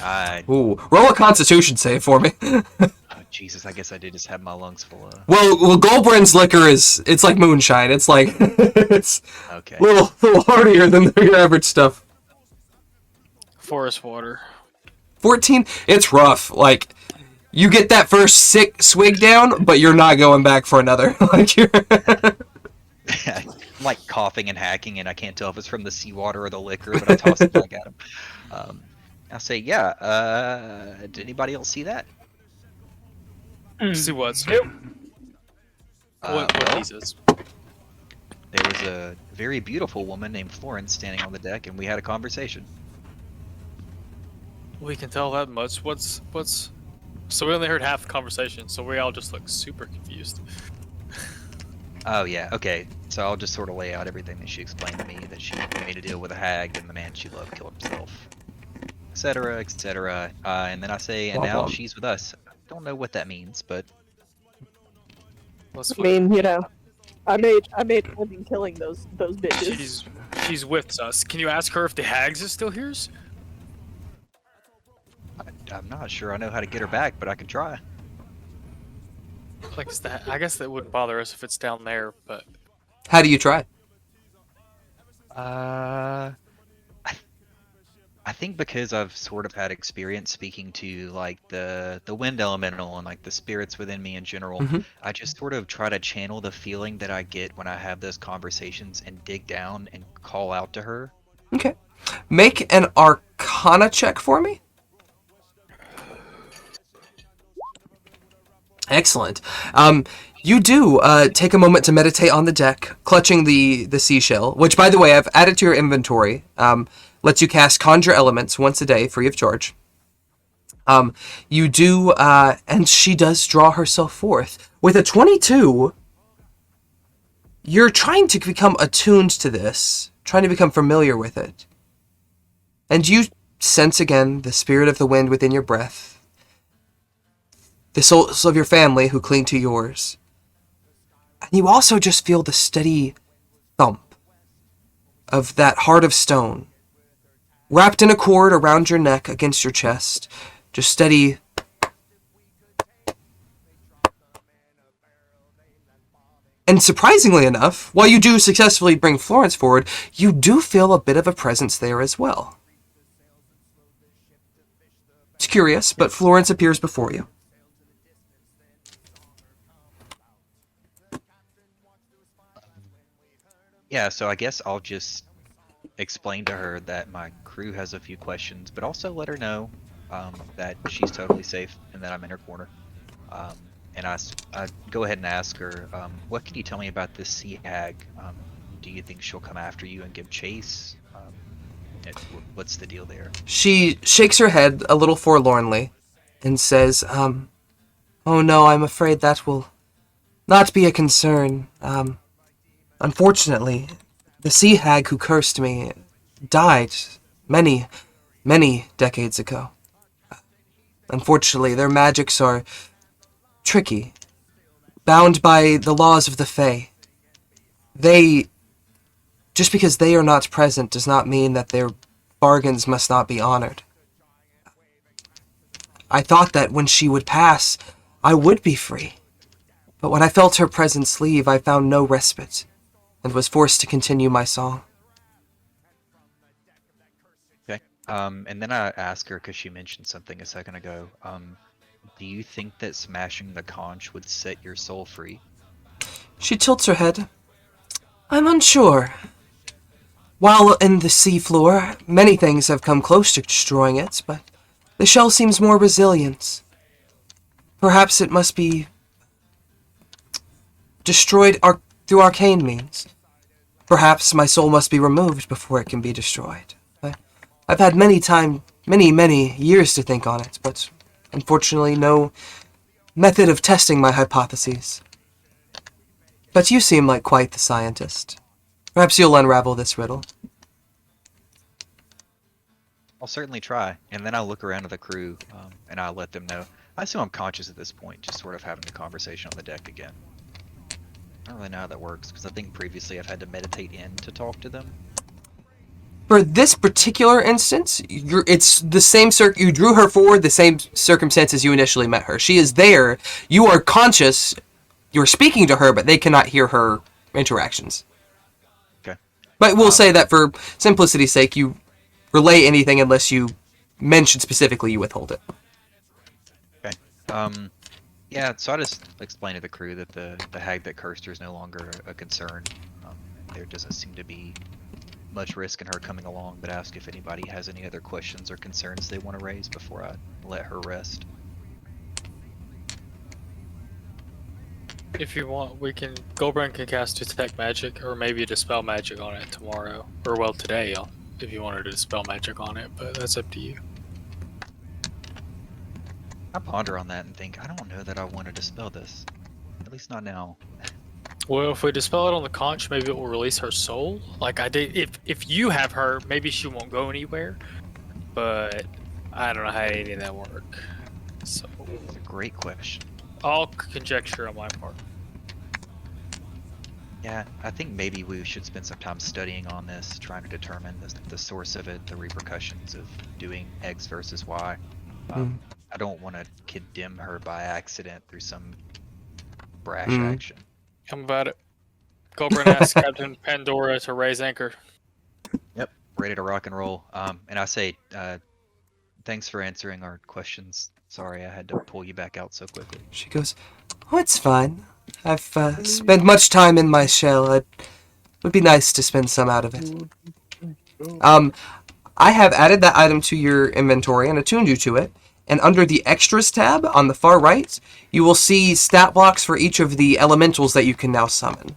Ooh, roll a Constitution save for me.
Oh, Jesus, I guess I did just have my lungs full of...
well, Goldbrand's liquor it's like moonshine. It's like, it's
Okay.
a little hardier than your average stuff.
Forest water.
14, it's rough. Like, you get that first sick swig down, but you're not going back for another. Like, you're...
I'm like coughing and hacking, and I can't tell if it's from the seawater or the liquor, but I toss it back at him. I'll say, yeah, did anybody else see that?
See what's
Yep.
what
Well,
he says.
there was a very beautiful woman named Florence standing on the deck, and we had a conversation.
We can tell that much. What's? So we only heard half the conversation, so we all just look super confused.
Oh, yeah, okay. So I'll just sort of lay out everything that she explained to me, that she made a deal with a hag, and the man she loved killed himself, etc., etc. And then I say, and now she's with us. I don't know what that means, but...
Let's
I mean, I made a living killing those bitches.
she's with us. Can you ask her if the hags is still here?
I'm not sure I know how to get her back, but I can try.
Like, I guess that wouldn't bother us if it's down there, but
How do you try?
I think because I've sort of had experience speaking to like the wind elemental and like the spirits within me in general,
Mhm.
I just sort of try to channel the feeling that I get when I have those conversations and dig down and call out to her.
Okay. Make an Arcana check for me. Excellent. You do take a moment to meditate on the deck, clutching the seashell, which, by the way, I've added to your inventory. Lets you cast Conjure Elements once a day, free of charge. You do, and she does draw herself forth. With a 22, you're trying to become attuned to this, trying to become familiar with it. And you sense again the spirit of the wind within your breath, the souls of your family who cling to yours. And you also just feel the steady thump of that heart of stone, wrapped in a cord around your neck against your chest. Just steady. And surprisingly enough, while you do successfully bring Florence forward, you do feel a bit of a presence there as well. It's curious, but Florence appears before you.
Yeah, so I guess I'll just explain to her that my crew has a few questions, but also let her know that she's totally safe and that I'm in her corner. And I go ahead and ask her, what can you tell me about this sea hag? Do you think she'll come after you and give chase? What's the deal there?
She shakes her head a little forlornly and says, oh no, I'm afraid that will not be a concern. Unfortunately, the sea hag who cursed me died many, many decades ago. Unfortunately, their magics are tricky, bound by the laws of the Fae. Just because they are not present does not mean that their bargains must not be honored. I thought that when she would pass, I would be free. But when I felt her presence leave, I found no respite, and was forced to continue my song.
Okay. And then I ask her, because she mentioned something a second ago, Do you think that smashing the conch would set your soul free?
She tilts her head. I'm unsure. While in the seafloor, many things have come close to destroying it, but the shell seems more resilient. Perhaps it must be destroyed through arcane means. Perhaps my soul must be removed before it can be destroyed. I've had many years to think on it, but unfortunately no method of testing my hypotheses. But you seem like quite the scientist. Perhaps you'll unravel this riddle.
I'll certainly try, and then I'll look around at the crew, and I'll let them know. I assume I'm conscious at this point, just sort of having the conversation on the deck again. I don't really know how that works, because I think previously I've had to meditate in to talk to them.
For this particular instance, it's the same you drew her for the same circumstances you initially met her. She is there. You are conscious. You're speaking to her, but they cannot hear her interactions.
Okay.
But we'll say that for simplicity's sake, you relay anything unless you mention specifically you withhold it.
Okay. Yeah, so I just explained to the crew that the hag that cursed her is no longer a concern. There doesn't seem to be much risk in her coming along, but ask if anybody has any other questions or concerns they want to raise before I let her rest.
If you want, Goldbrand can cast Detect Magic, or maybe Dispel Magic on it tomorrow. Or, well, today, if you wanted to Dispel Magic on it, but that's up to you.
I ponder on that and think, I don't know that I want to dispel this. At least not now.
Well, if we dispel it on the conch, maybe it will release her soul. Like I did, if you have her, maybe she won't go anywhere. But I don't know how any of that work. So
It's a great question.
all conjecture on my part.
Yeah, I think maybe we should spend some time studying on this, trying to determine the source of it, the repercussions of doing X versus Y. I don't want to condemn her by accident through some brash action.
How about it? Goldbrand asks Captain Pandora to raise anchor.
Yep, ready to rock and roll. And I say, thanks for answering our questions. Sorry I had to pull you back out so quickly.
She goes, oh, it's fine. I've spent much time in my shell. It would be nice to spend some out of it. I have added that item to your inventory and attuned you to it. And under the Extras tab on the far right, you will see stat blocks for each of the elementals that you can now summon.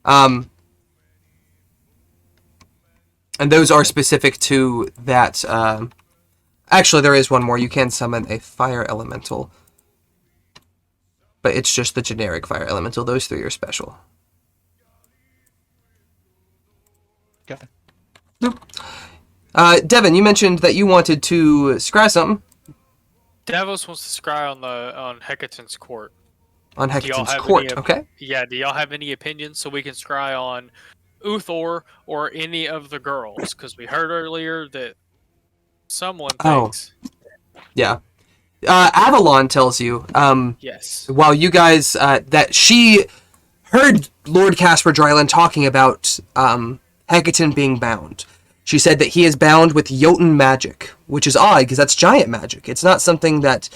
And those are specific to that. Actually, there is one more. You can summon a fire elemental. But it's just the generic fire elemental. Those three are special.
Okay.
Devin, you mentioned that you wanted to scry something.
Davos wants to scry on Hekaton's court.
On
Do y'all
Hekaton's
have
court,
any
okay?
Yeah, do y'all have any opinions so we can scry on Uthor or any of the girls? Because we heard earlier that someone thinks.
Yeah. Avalon tells you,
Yes.
while you guys, that she heard Lord Casper Dryland talking about Hekaton being bound. She said that he is bound with Jotun magic, which is odd because that's giant magic. It's not something that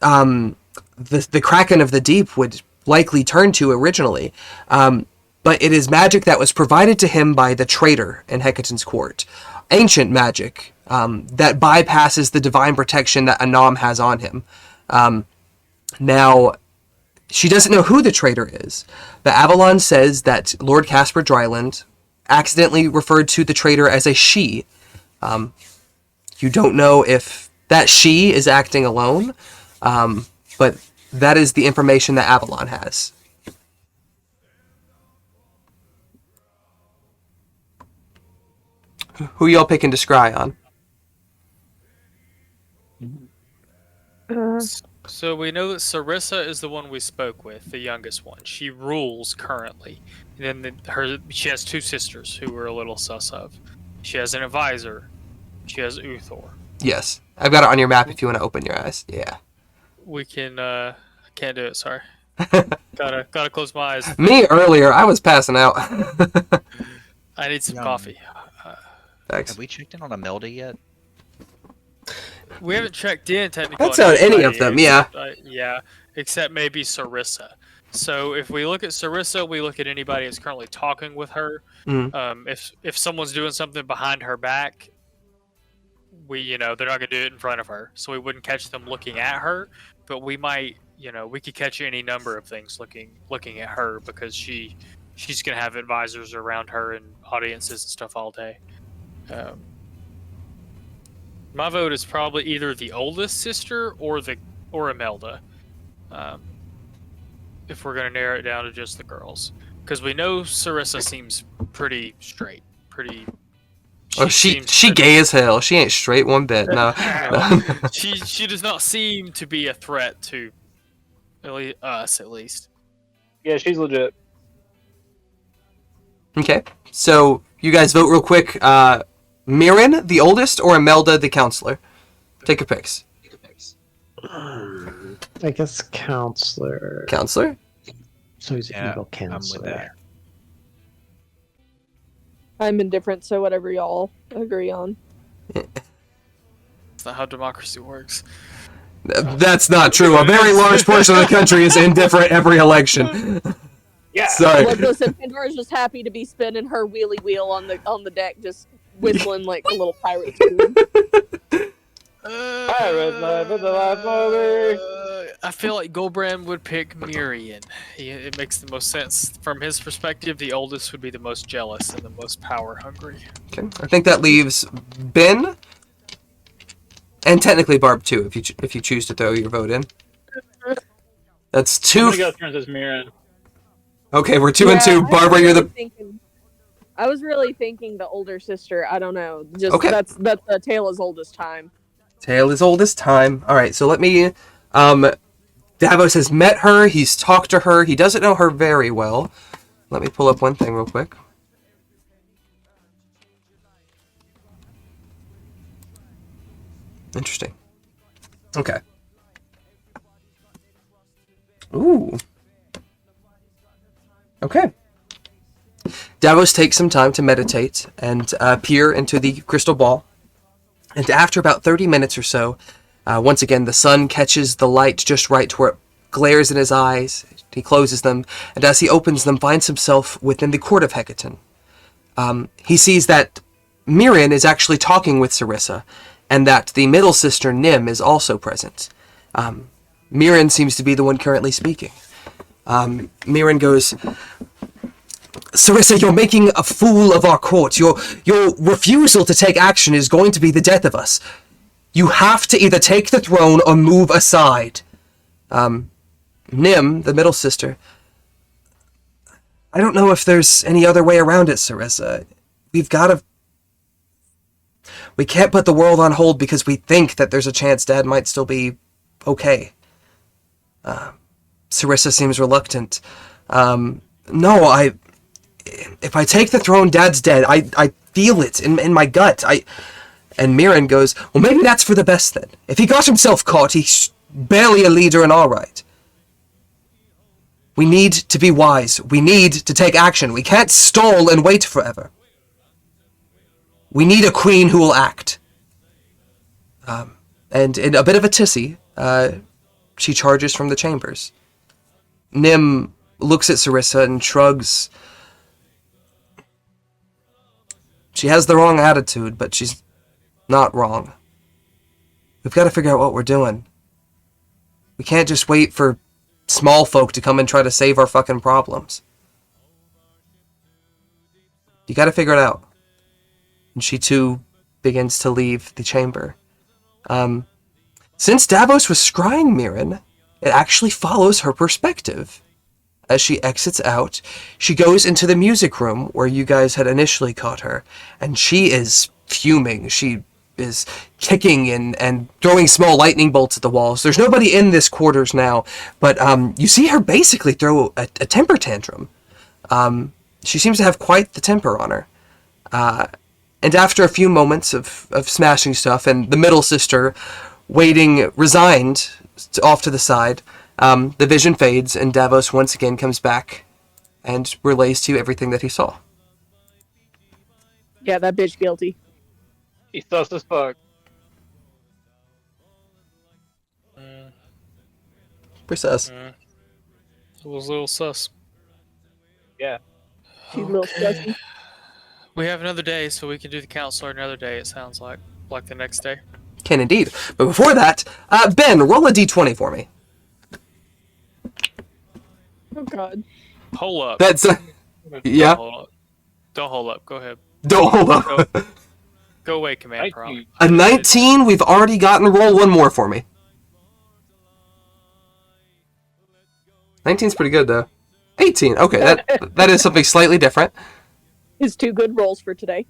the Kraken of the Deep would likely turn to originally. But it is magic that was provided to him by the traitor in Hekaton's court. Ancient magic that bypasses the divine protection that Anam has on him. Now, she doesn't know who the traitor is, but Avalon says that Lord Casper Dryland accidentally referred to the traitor as a she. You don't know if that she is acting alone, but that is the information that Avalon has. Who y'all picking to scry on?
So we know that Sarissa is the one we spoke with, the youngest one. She rules currently. And then she has two sisters who we're a little sus of. She has an advisor. She has Uthor.
Yes. I've got it on your map if you want to open your eyes. Yeah.
We can, can't do it, sorry. Gotta close my eyes.
Me earlier, I was passing out.
I need some coffee.
Thanks.
Have we checked in on Imelda yet?
We haven't checked in technically.
That's not any of
anybody
them, yeah.
except, yeah, except maybe Sarissa. So if we look at Sarissa, we look at anybody that's currently talking with her.
Mm.
If someone's doing something behind her back, they're not gonna do it in front of her, so we wouldn't catch them looking at her. But we might, we could catch any number of things looking at her because she's gonna have advisors around her and audiences and stuff all day. My vote is probably either the oldest sister or Imelda. If we're gonna narrow it down to just the girls, because we know Sarissa seems pretty straight, pretty.
She gay as hell. She ain't straight one bit. No.
She does not seem to be a threat to us, at least.
Yeah, she's legit.
Okay, so you guys vote real quick. Mirren, the oldest, or Imelda, the counselor? Take your picks.
I guess counselor.
Counselor?
So he's an
Yeah,
evil
I'm with
counselor.
that.
I'm indifferent, so whatever y'all agree on.
That's not how democracy works.
That's not true. A very large portion of the country is indifferent every election.
Yeah.
Sorry.
Look, listen, Pandora's just happy to be spinning her wheelie wheel on the deck, just whistling like a little pirate tune.
Pirate life is a life movie.
I feel like Goldbrand would pick Mirian. It makes the most sense. From his perspective, the oldest would be the most jealous and the most power hungry.
Okay. I think that leaves Ben, and technically Barb too, if you choose to throw your vote in. That's
I'm
two.
gonna go Princess Mirren.
Okay, we're 2 and 2. Barbara, you're the.
I was really thinking the older sister. I don't know. Just
Okay.
that's the Taylor's oldest time.
Tale as old as time. All right, so let me. Davos has met her. He's talked to her. He doesn't know her very well. Let me pull up one thing real quick. Interesting. Okay. Ooh. Okay. Davos takes some time to meditate and peer into the crystal ball. And after about 30 minutes or so, once again, the sun catches the light just right to where it glares in his eyes. He closes them, and as he opens them, finds himself within the court of Hekaton. He sees that Mirren is actually talking with Sarissa, and that the middle sister, Nim, is also present. Mirren seems to be the one currently speaking. Mirren goes, Sarissa, you're making a fool of our court. Your refusal to take action is going to be the death of us. You have to either take the throne or move aside. Nim, the middle sister, I don't know if there's any other way around it, Sarissa. We can't put the world on hold because we think that there's a chance Dad might still be okay. Sarissa seems reluctant. No, if I take the throne, Dad's dead. I feel it in my gut. And Mirren goes, well, maybe that's for the best then. If he got himself caught, he's barely a leader and all right. We need to be wise. We need to take action. We can't stall and wait forever. We need a queen who will act. And in a bit of a tissy, she charges from the chambers. Nim looks at Sarissa and shrugs. She has the wrong attitude, but she's not wrong. We've got to figure out what we're doing. We can't just wait for small folk to come and try to save our fucking problems. You got to figure it out. And she too begins to leave the chamber. Since Davos was scrying Mirren, it actually follows her perspective. As she exits out, she goes into the music room where you guys had initially caught her, and she is fuming. She is kicking and throwing small lightning bolts at the walls. There's nobody in this quarters now, but you see her basically throw a temper tantrum. She seems to have quite the temper on her. And after a few moments of smashing stuff, and the middle sister waiting resigned off to the side, the vision fades, and Davos once again comes back and relays to you everything that he saw.
Yeah, that bitch guilty.
He's sus as fuck.
super sus.
It was a little sus.
Yeah.
She's a little sussy.
We have another day, so we can do the counselor another day, it sounds like the next day.
Can indeed. But before that, Ben, roll a d20 for me.
Oh god.
Hold up.
That's yeah.
Don't hold up. Go ahead.
Don't hold up.
Go away, Command Prompt.
A 19. We've already gotten. Roll one more for me. 19's pretty good though. 18. Okay, that is something slightly different.
His 2 good rolls for today.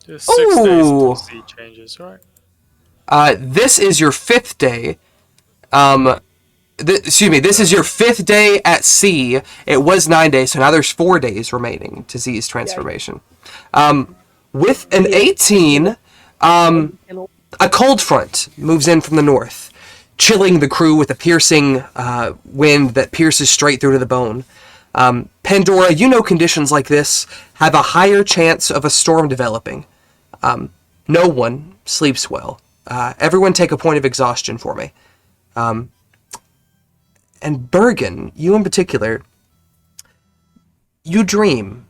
Just 6 days
Ooh.
until sea changes, right?
This is your 5th day. Excuse me. This is your 5th day at sea. It was 9 days, so now there's 4 days remaining to Z's transformation. With an 18, a cold front moves in from the north, chilling the crew with a piercing wind that pierces straight through to the bone. Pandora, you know conditions like this have a higher chance of a storm developing. No one sleeps well. Everyone take a point of exhaustion for me. And Bergen, you in particular, you dream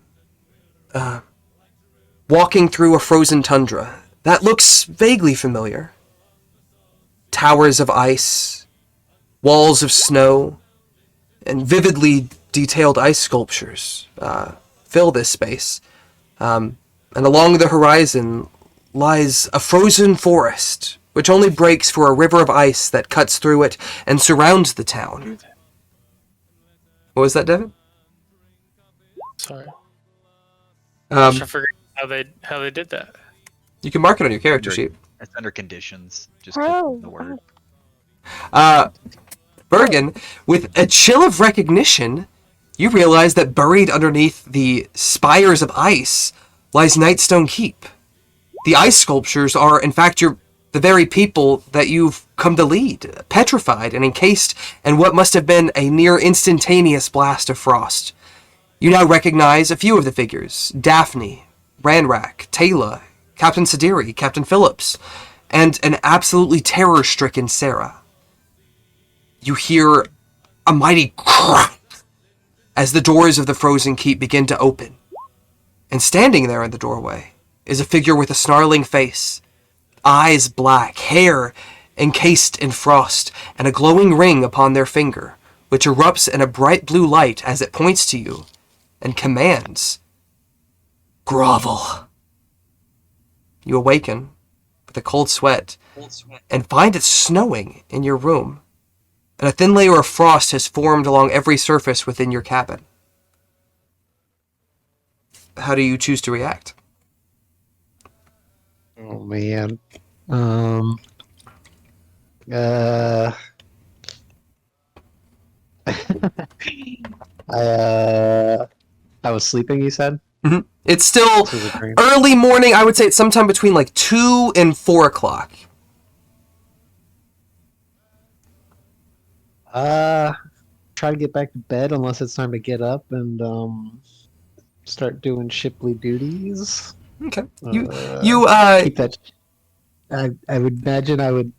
walking through a frozen tundra that looks vaguely familiar. Towers of ice, walls of snow, and vividly detailed ice sculptures fill this space. And along the horizon lies a frozen forest, which only breaks for a river of ice that cuts through it and surrounds the town. What was that, Devin?
Sorry.
Um,
I'm trying to figure out how they did that.
you can mark it on your character sheet.
It's under conditions. Just
Oh,
click the word.
Bergen, with a chill of recognition, you realize that buried underneath the spires of ice lies Nightstone Keep. The ice sculptures are, in fact, the very people that you've come to lead, petrified and encased in what must have been a near instantaneous blast of frost. You now recognize a few of the figures: Daphne, Ranrak, Taylor, Captain Sidiri, Captain Phillips, and an absolutely terror-stricken Sarah. You hear a mighty crack as the doors of the frozen keep begin to open. And standing there in the doorway is a figure with a snarling face, eyes black, hair encased in frost, and a glowing ring upon their finger, which erupts in a bright blue light as it points to you and commands, "Grovel." You awaken with a cold sweat and find it snowing in your room, and a thin layer of frost has formed along every surface within your cabin. How do you choose to react?
Oh man. I was sleeping, you said?
It's still
This was a dream.
early morning. I would say it's sometime between like 2 and 4 o'clock.
Try to get back to bed unless it's time to get up and start doing Shipley duties.
Okay.
Uh,
You
Keep that. I would imagine I would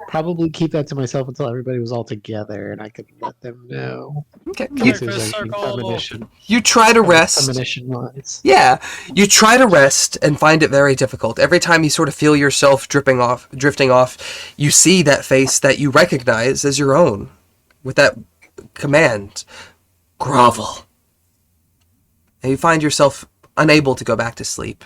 probably keep that to myself until everybody was all together and I could let them know.
okay.
Come
You,
here,
If there's
Chris,
anything
circle.
premonition.
you try to rest.
Premonition-wise.
Yeah, you try to rest and find it very difficult. Every time you sort of feel yourself drifting off, you see that face that you recognize as your own, with that command, "Grovel." And you find yourself unable to go back to sleep.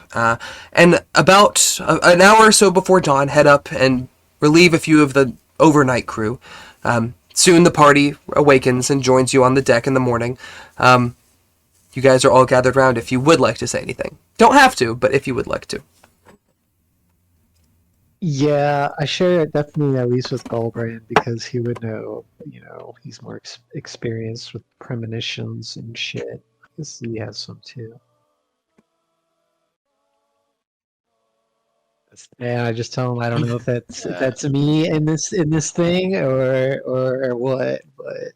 And about an hour or so before dawn, head up and relieve a few of the overnight crew. Soon the party awakens and joins you on the deck in the morning. You guys are all gathered round if you would like to say anything. Don't have to, but if you would like to.
Yeah, I share it definitely at least with Goldbrand because he would know, he's more experienced with premonitions and shit. I guess he has some too. And I just tell him I don't know if that's me in this thing or what, but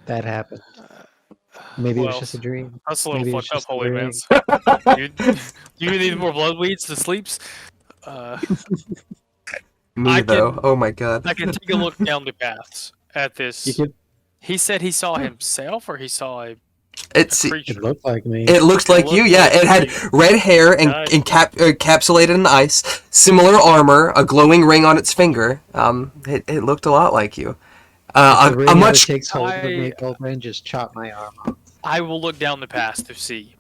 that happened. Maybe it was
Well,
just a dream.
That's a little
Maybe it's
fucked up,
just a
holy
dream.
man. you need more blood weeds to sleeps?
me, though. Oh my god.
I can take a look down the paths at this.
You could.
He said he saw himself, or he saw a
It's
creature.
It looked like me.
It looked like you, yeah. It had red hair and
Nice.
encapsulated in ice, similar armor, a glowing ring on its finger. It looked a lot like you.
If the ring
A
ever
much
takes hold of me, Goldman, just chop my arm off.
I will look down the paths to see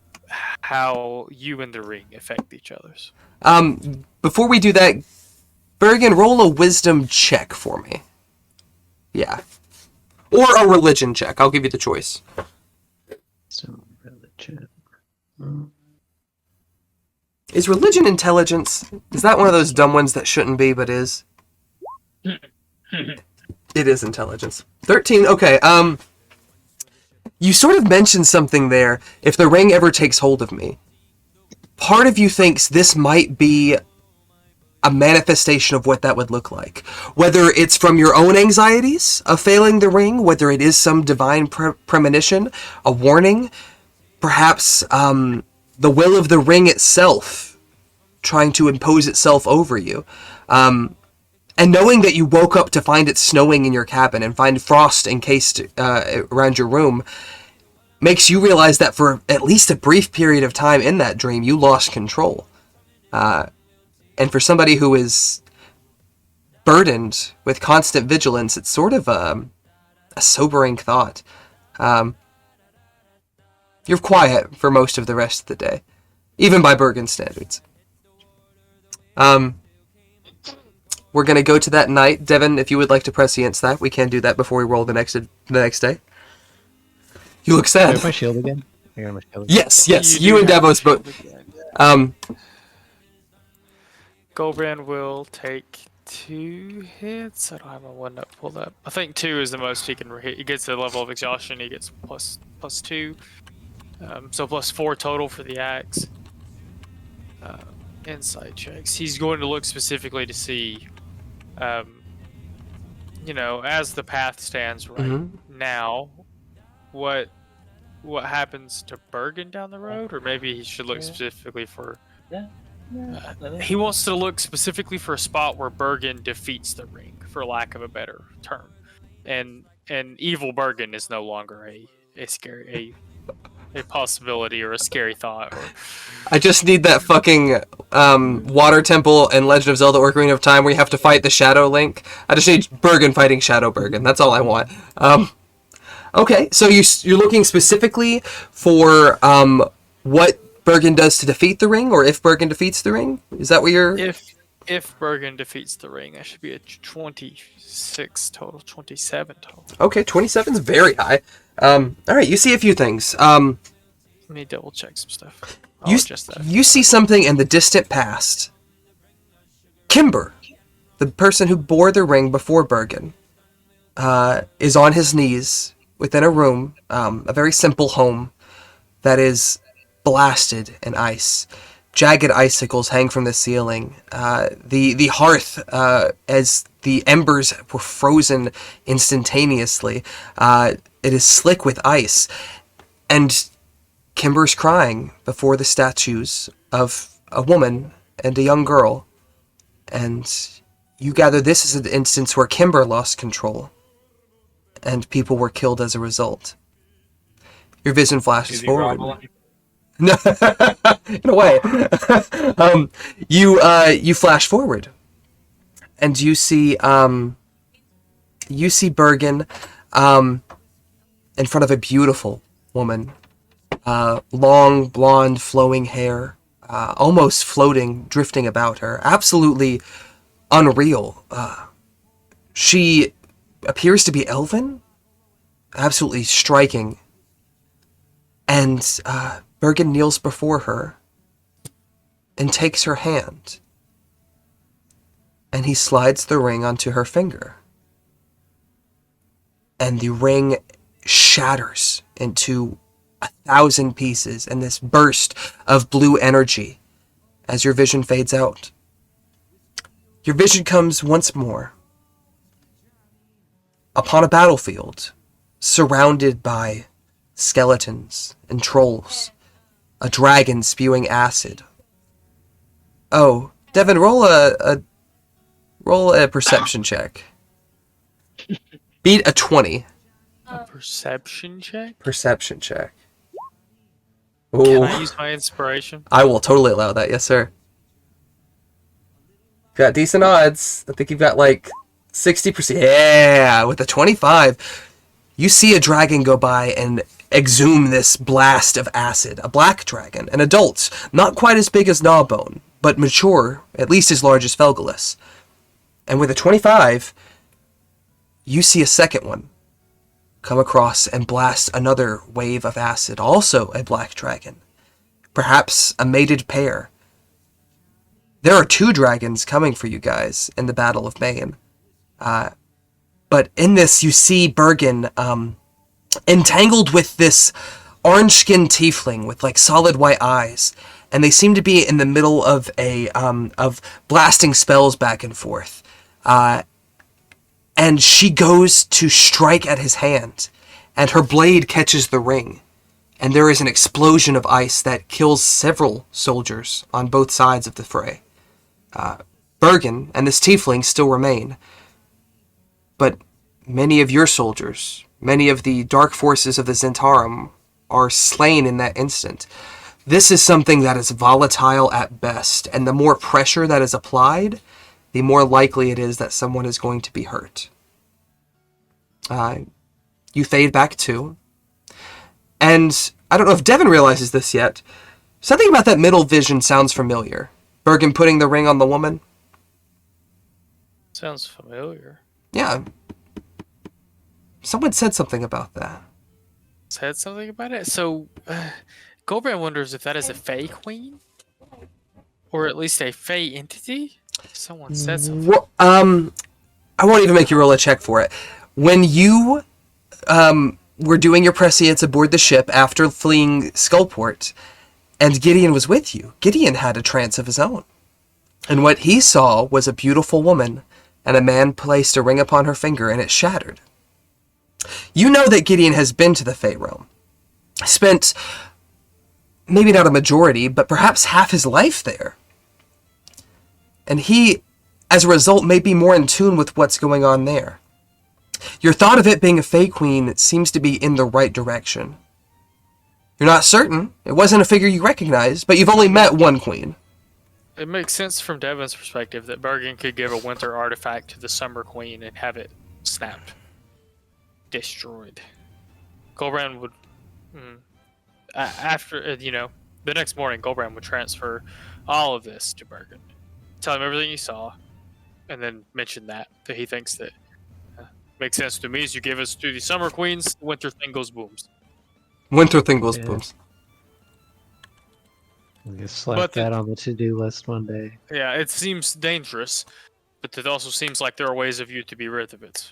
how you and the ring affect each other's.
Before we do that, Bergen, roll a wisdom check for me. Yeah, or a religion check. I'll give you the choice.
So religion.
Is religion intelligence? Is that one of those dumb ones that shouldn't be but is? It is intelligence. 13. Okay. You sort of mentioned something there. If the ring ever takes hold of me, part of you thinks this might be a manifestation of what that would look like. Whether it's from your own anxieties of failing the ring, whether it is some divine premonition, a warning, perhaps the will of the ring itself trying to impose itself over you. And knowing that you woke up to find it snowing in your cabin and find frost encased around your room makes you realize that for at least a brief period of time in that dream, you lost control. And for somebody who is burdened with constant vigilance, it's sort of a sobering thought. You're quiet for most of the rest of the day, even by Bergen standards. We're going to go to that night. Devin, if you would like to prescience that, we can do that before we roll the next day. You look
Do I
sad.
have my shield again? I got my shield again.
Yes, you and
do have
Devos
your
both.
shield again. Goldbrand will take 2 hits. I don't have my one up pulled up. I think 2 is the most he can hit. He gets a level of exhaustion. He gets plus 2. So plus 4 total for the axe. Insight checks. He's going to look specifically to see, as the path stands right now, what happens to Bergen down the road, or maybe he should look specifically for. He wants to look specifically for a spot where Bergen defeats the ring, for lack of a better term, and evil Bergen is no longer a scary a possibility or a scary thought.
I just need that fucking water temple in Legend of Zelda Ocarina of Time where you have to fight the Shadow Link. I just need Bergen fighting Shadow Bergen. That's all I want. Okay, so you're looking specifically for what Bergen does to defeat the ring, or if Bergen defeats the ring? Is that what you're...
If Bergen defeats the ring, that should be a 26 total, 27 total.
Okay, 27's very high. Alright, you see a few things.
Let me double check some stuff. I'll adjust that.
You see something in the distant past. Kimber, the person who bore the ring before Bergen, is on his knees within a room, a very simple home that is blasted in ice. Jagged icicles hang from the ceiling. The hearth, as the embers were frozen instantaneously, it is slick with ice. And Kimber's crying before the statues of a woman and a young girl. And you gather this is an instance where Kimber lost control. And people were killed as a result. Your vision flashes forward. No, in a way. You flash forward, and you see Bergen in front of a beautiful woman, long blonde flowing hair, almost floating, drifting about her, absolutely unreal. She appears to be elven, absolutely striking, and Bergen kneels before her and takes her hand, and he slides the ring onto her finger, and the ring shatters into 1,000 pieces in this burst of blue energy as your vision fades out. Your vision comes once more upon a battlefield surrounded by skeletons and trolls, a dragon spewing acid. Oh, Devin, roll Roll a perception check. Beat a 20.
A perception check?
Perception check.
Can I
Ooh.
use my inspiration?
I will totally allow that, yes sir. Got decent odds. I think you've got like 60%. Yeah, with a 25. You see a dragon go by and exhume this blast of acid. A black dragon, an adult, not quite as big as Gnawbone, but mature, at least as large as Felgulus. And with a 25, you see a second one come across and blast another wave of acid, also a black dragon. Perhaps a mated pair. There are 2 dragons coming for you guys in the Battle of Maine. But in this, you see Bergen entangled with this orange-skinned tiefling with like solid white eyes, and they seem to be in the middle of of blasting spells back and forth. And she goes to strike at his hand, and her blade catches the ring, and there is an explosion of ice that kills several soldiers on both sides of the fray. Bergen and this tiefling still remain, but many of your soldiers, many of the dark forces of the Zentarum, are slain in that instant. This is something that is volatile at best, and the more pressure that is applied, the more likely it is that someone is going to be hurt. You fade back too. And I don't know if Devin realizes this yet. Something about that middle vision sounds familiar. Bergen putting the ring on the woman.
Sounds familiar.
Yeah. Someone said something about that.
Said something about it? So, Goldbrand wonders if that is a Fey Queen? Or at least a Fey entity? Someone said something.
Well, I won't even make you roll a check for it. When you were doing your prescience aboard the ship after fleeing Skullport, and Gideon was with you, Gideon had a trance of his own. And what he saw was a beautiful woman, and a man placed a ring upon her finger, and it shattered. You know that Gideon has been to the Fey realm. Spent, maybe not a majority, but perhaps half his life there. And he, as a result, may be more in tune with what's going on there. Your thought of it being a Fey Queen seems to be in the right direction. You're not certain. It wasn't a figure you recognized, but you've only met one queen.
It makes sense from Devin's perspective that Bergen could give a winter artifact to the Summer Queen and have it snapped. Destroyed. Goldbrand would... after, the next morning, Goldbrand would transfer all of this to Bergen. Tell him everything he saw, and then mention that he thinks that makes sense to me as you give us to the Summer Queens, the winter thing goes booms.
Winter thing goes booms.
I guess slap that on the to-do list one day.
Yeah, it seems dangerous, but it also seems like there are ways of you to be rid of it.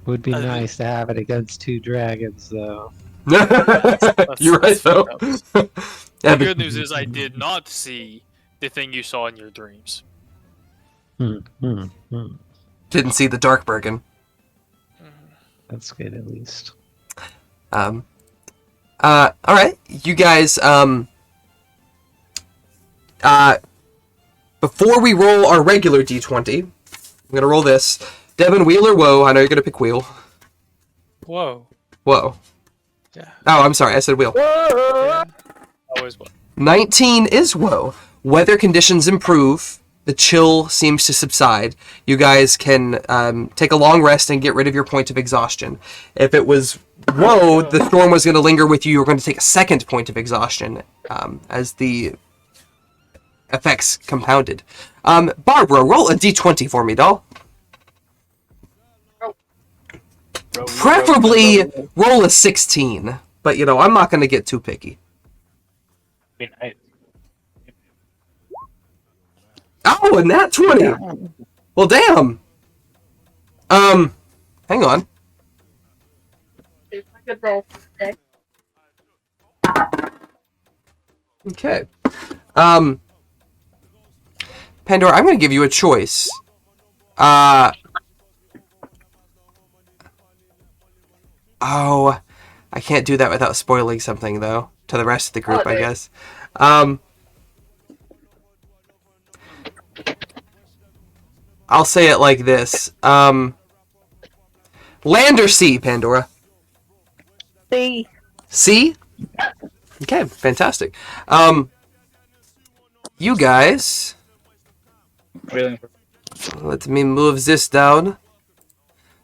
Would be nice to have it against 2 dragons, though.
You're right, though.
The good news is I did not see the thing you saw in your dreams.
Didn't see the Dark Bergen.
That's good, at least.
Alright, you guys, before we roll our regular D20, I'm gonna roll this. Devin, wheel or woe? I know you're gonna pick wheel.
Whoa.
Whoa.
Yeah.
Oh, I'm sorry, I said wheel.
Yeah. Always whoa.
19 is woe. Weather conditions improve. The chill seems to subside. You guys can take a long rest and get rid of your point of exhaustion. If it was woe, the storm was going to linger with you. You're going to take a second point of exhaustion as the effects compounded. Barbara, roll a d20 for me, doll. Preferably roll a 16, but I'm not going to get too picky. Oh, and that 20. Well, damn. Hang on. Okay. Pandora, I'm going to give you a choice. Oh, I can't do that without spoiling something, though, to the rest of the group, I guess. I'll say it like this. Land or sea, Pandora?
See.
Sea? Okay, fantastic. You guys,
Really?
let me move this down.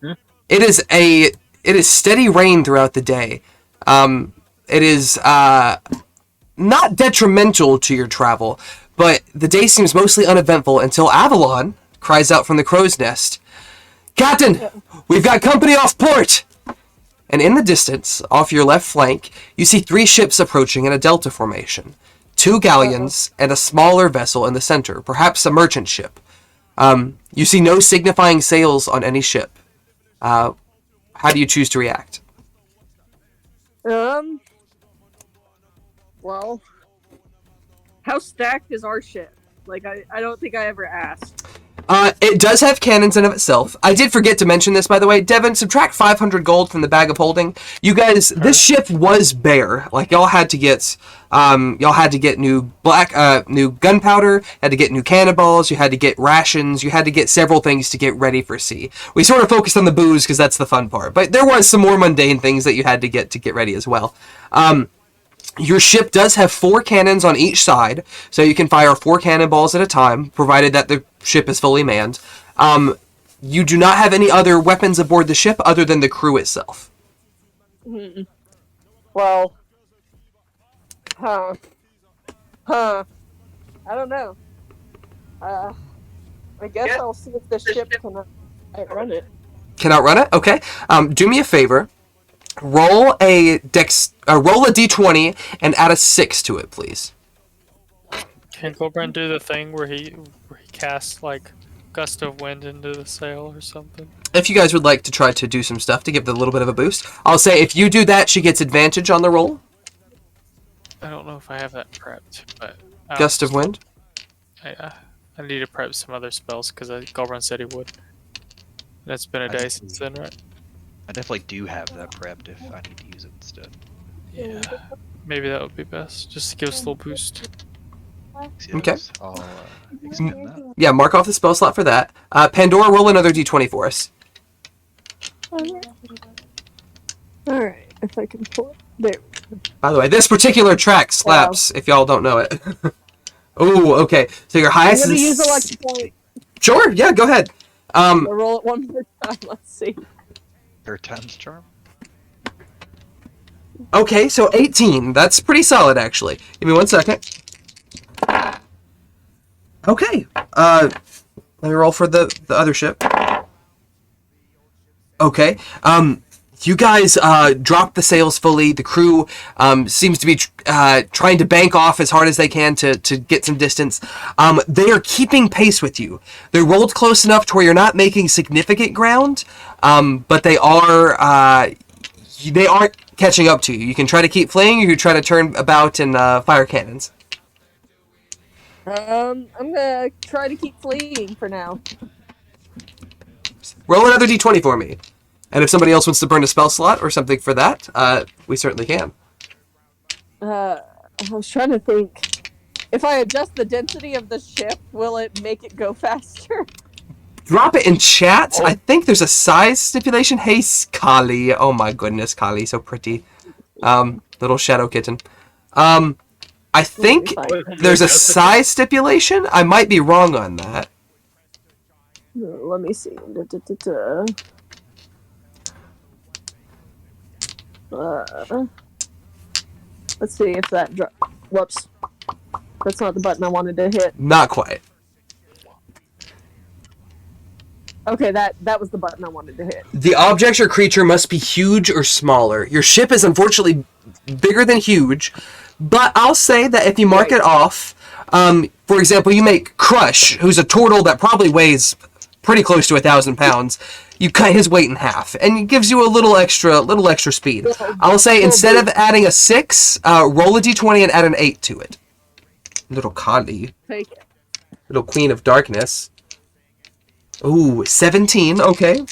Hmm?
It is steady rain throughout the day. It is not detrimental to your travel, but the day seems mostly uneventful until Avalon cries out from the crow's nest, "Captain, we've got company off port!" And in the distance, off your left flank, you see 3 ships approaching in a delta formation. 2 galleons and a smaller vessel in the center, perhaps a merchant ship. You see no signifying sails on any ship. How do you choose to react?
Well, how stacked is our ship? Like, I don't think I ever asked.
It does have cannons in of itself. I did forget to mention this, by the way. Devin, subtract 500 gold from the bag of holding. You guys, this ship was bare. Like, y'all had to get new new gunpowder, had to get new cannonballs, you had to get rations, you had to get several things to get ready for sea. We sort of focused on the booze because that's the fun part, but there was some more mundane things that you had to get ready as well. Your ship does have 4 cannons on each side, so you can fire 4 cannonballs at a time, provided that the ship is fully manned. You do not have any other weapons aboard the ship other than the crew itself.
Well, I don't know. I guess I'll see if the ship can outrun it.
Can outrun it? Okay. Do me a favor. Roll a d20 and add a 6 to it, please.
Can Goldbrand do the thing where he casts like gust of wind into the sail or something?
If you guys would like to try to do some stuff to give it a little bit of a boost, I'll say if you do that, she gets advantage on the roll.
I don't know if I have that prepped, but
Gust of wind.
I need to prep some other spells because Goldbrand said he would. That's been a day since then, right?
I definitely do have that prepped if I need to use it instead.
Yeah, maybe that would be best. Just to give us a little boost.
Okay.
I'll extend that.
Yeah, mark off the spell slot for that. Pandora, roll another d20 for us.
Alright, if I can pull it. There.
By the way, this particular track slaps, if y'all don't know it. Oh, okay. So your
I'm
highest
gonna
is...
use a lucky point.
Sure, yeah, go ahead.
I'll roll it one more time, let's see.
3rd time's charm?
Okay, so 18. That's pretty solid, actually. Give me 1 second. Okay. Let me roll for the other ship. Okay. You guys drop the sails fully. The crew seems to be trying to bank off as hard as they can to get some distance. They are keeping pace with you. They're rolled close enough to where you're not making significant ground, but they aren't catching up to you. You can try to keep fleeing, or you can try to turn about and fire cannons.
I'm gonna try to keep fleeing for now.
Roll another d20 for me. And if somebody else wants to burn a spell slot or something for that, we certainly can.
I was trying to think. If I adjust the density of the ship, will it make it go faster?
Drop it in chat. I think there's a size stipulation. Hey, Kali. Oh my goodness, Kali, so pretty. Little shadow kitten. I think there's a size stipulation. I might be wrong on that.
Let me see. Let's see if that whoops. That's not the button I wanted to hit.
Not quite.
Okay, that was the button I wanted to hit.
The object or creature must be huge or smaller. Your ship is unfortunately bigger than huge, but I'll say that if you mark it off, for example, you make Crush, who's a turtle that probably weighs pretty close to 1,000 pounds. You cut his weight in half, and it gives you a little extra speed. I'll say instead of adding a 6, roll a d20 and add an 8 to it. Little Kali.
Take it.
Little Queen of Darkness. Ooh, 17, okay.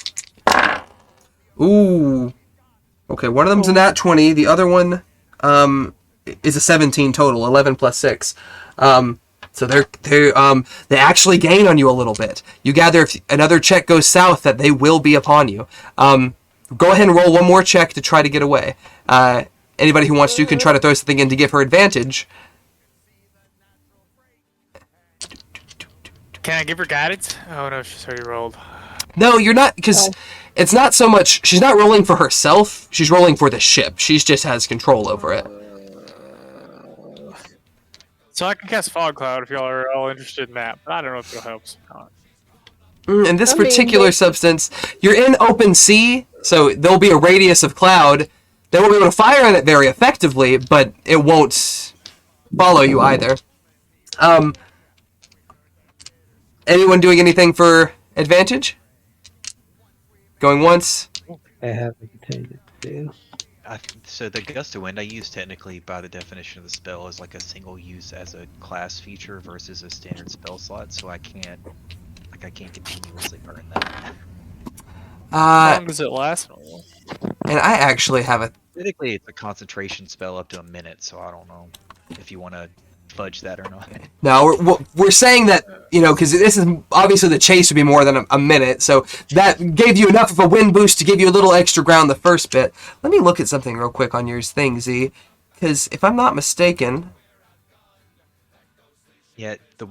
Ooh. Okay, one of them's a nat 20, the other one is a 17 total, 11 plus 6. So they actually gain on you a little bit. You gather if another check goes south that they will be upon you. Go ahead and roll one more check to try to get away. Anybody who wants to can try to throw something in to give her advantage.
Can I give her guidance? Oh no, she's already rolled.
No, you're not, because it's not so much, she's not rolling for herself, she's rolling for the ship. She just has control over it.
So I can cast Fog Cloud if y'all are all interested in that, but I don't know if it'll help.
In this particular substance, you're in open sea, so there'll be a radius of cloud. They won't be able to fire on it very effectively, but it won't follow you either. Anyone doing anything for advantage? Going once?
I have a container too.
So the gust of wind I use technically by the definition of the spell is like a single use as a class feature versus a standard spell slot, so I can't continuously burn that.
How long does it last?
And I actually have a...
Technically it's a concentration spell up to a minute, so I don't know if you want to fudge that or not.
No, we're saying that, because this is obviously the chase would be more than a minute, so that gave you enough of a wind boost to give you a little extra ground the first bit. Let me look at something real quick on your thing, Z, because if I'm not mistaken...
Yeah, the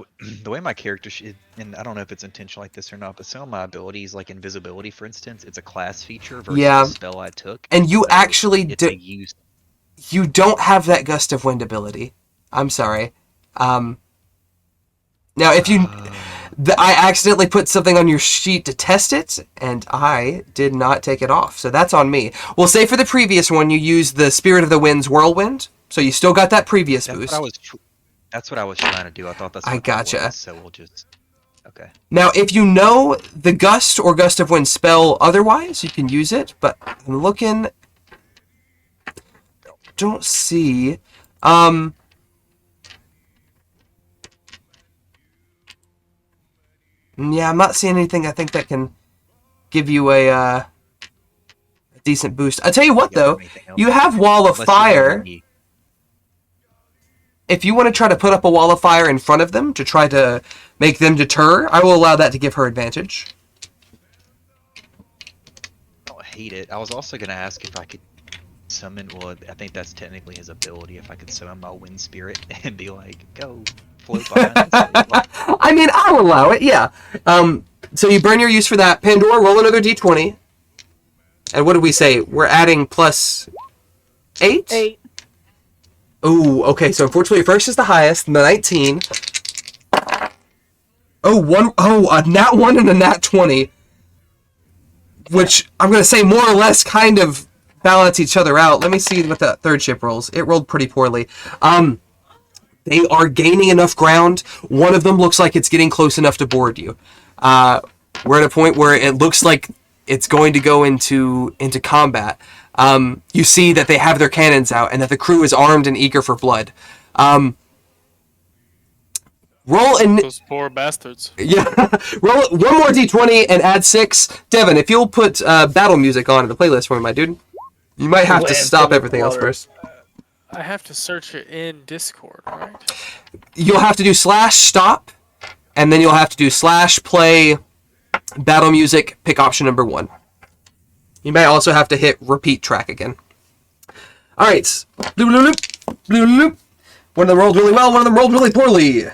way my character, and I don't know if it's intentional like this or not, but some of my abilities, like invisibility, for instance, it's a class feature versus a spell I took.
And you actually you don't have that gust of wind ability. I'm sorry. Now, if you... I accidentally put something on your sheet to test it, and I did not take it off, so that's on me. We'll say for the previous one, you used the Spirit of the Wind's Whirlwind, so you still got that previous boost.
That's what I was trying to do. I thought that's what
I gotcha.
That was, so we'll just... Okay.
Now, if you know the Gust or Gust of Wind spell otherwise, you can use it, but I'm looking... Don't see... Yeah, I'm not seeing anything I think that can give you a decent boost. I'll tell you what, though. You have Wall of Fire. If you want to try to put up a Wall of Fire in front of them to try to make them deter, I will allow that to give her advantage.
I don't hate it. I was also going to ask if I could summon... Well, I think that's technically his ability. If I could summon my Wind Spirit and be like, go...
I mean, I'll allow it, yeah. So you burn your use for that. Pandora, roll another d20. And what did we say? We're adding plus 8?
8.
Ooh, okay, so unfortunately first is the highest, 19. A nat 1 and a nat 20. Which, I'm going to say more or less kind of balance each other out. Let me see what that third ship rolls. It rolled pretty poorly. They are gaining enough ground. One of them looks like it's getting close enough to board you. We're at a point where it looks like it's going to go into combat. You see that they have their cannons out and that the crew is armed and eager for blood. Roll and
Those poor bastards.
yeah, roll one more d20 and add 6. Devin, if you'll put battle music on in the playlist for me, my dude, you might have to stop everything else first.
I have to search it in Discord, right?
You'll have to do /stop, and then you'll have to do /play battle music, pick option number 1. You may also have to hit repeat track again. Alright. One of them rolled really well, one of them rolled really poorly.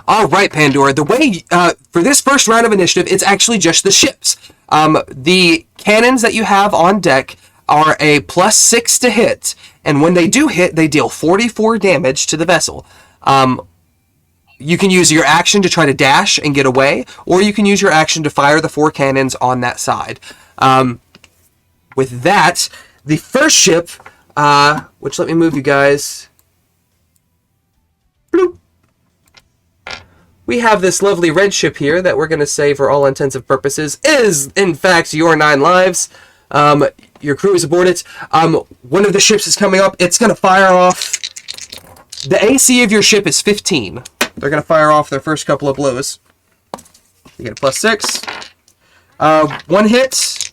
Alright, Pandora. The way, for this first round of initiative, it's actually just the ships. The cannons that you have on deck are a +6 to hit, and when they do hit, they deal 44 damage to the vessel. You can use your action to try to dash and get away, or you can use your action to fire the 4 cannons on that side. With that, the first ship, which let me move you guys. Bloop. We have this lovely red ship here that we're going to say, for all intents and purposes, is, in fact, your 9 lives. Your crew is aboard it. One of the ships is coming up. It's going to fire off. The AC of your ship is 15. They're going to fire off their first couple of blows. You get a +6. 1 hit.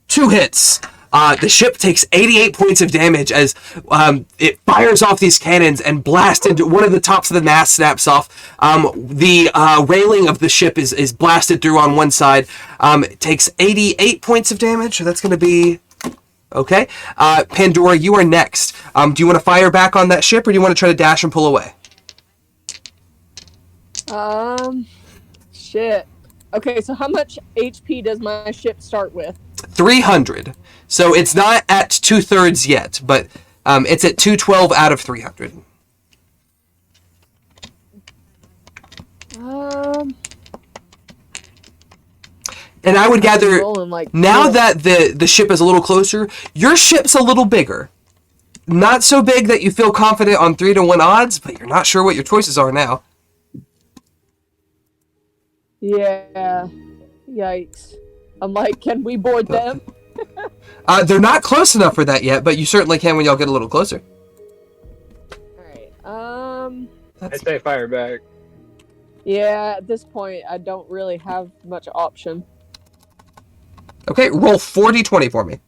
2 hits. The ship takes 88 points of damage as it fires off these cannons and blasts into one of the tops of the mast, snaps off. The railing of the ship is blasted through on one side. It takes 88 points of damage, so that's going to be... Okay. Pandora, you are next. Do you want to fire back on that ship, or do you want to try to dash and pull away?
Shit. Okay, so how much HP does my ship start with?
300. So it's not at 2/3 yet, but it's at 212 out of 300. And I would gather, now that the ship is a little closer, your ship's a little bigger. Not so big that you feel confident on 3-to-1 odds, but you're not sure what your choices are now.
Yeah. Yikes. I'm like, can we board them?
They're not close enough for that yet, but you certainly can when y'all get a little closer.
Alright,
I say fire back.
yeah, at this point, I don't really have much option.
Okay, roll 40-20 for me.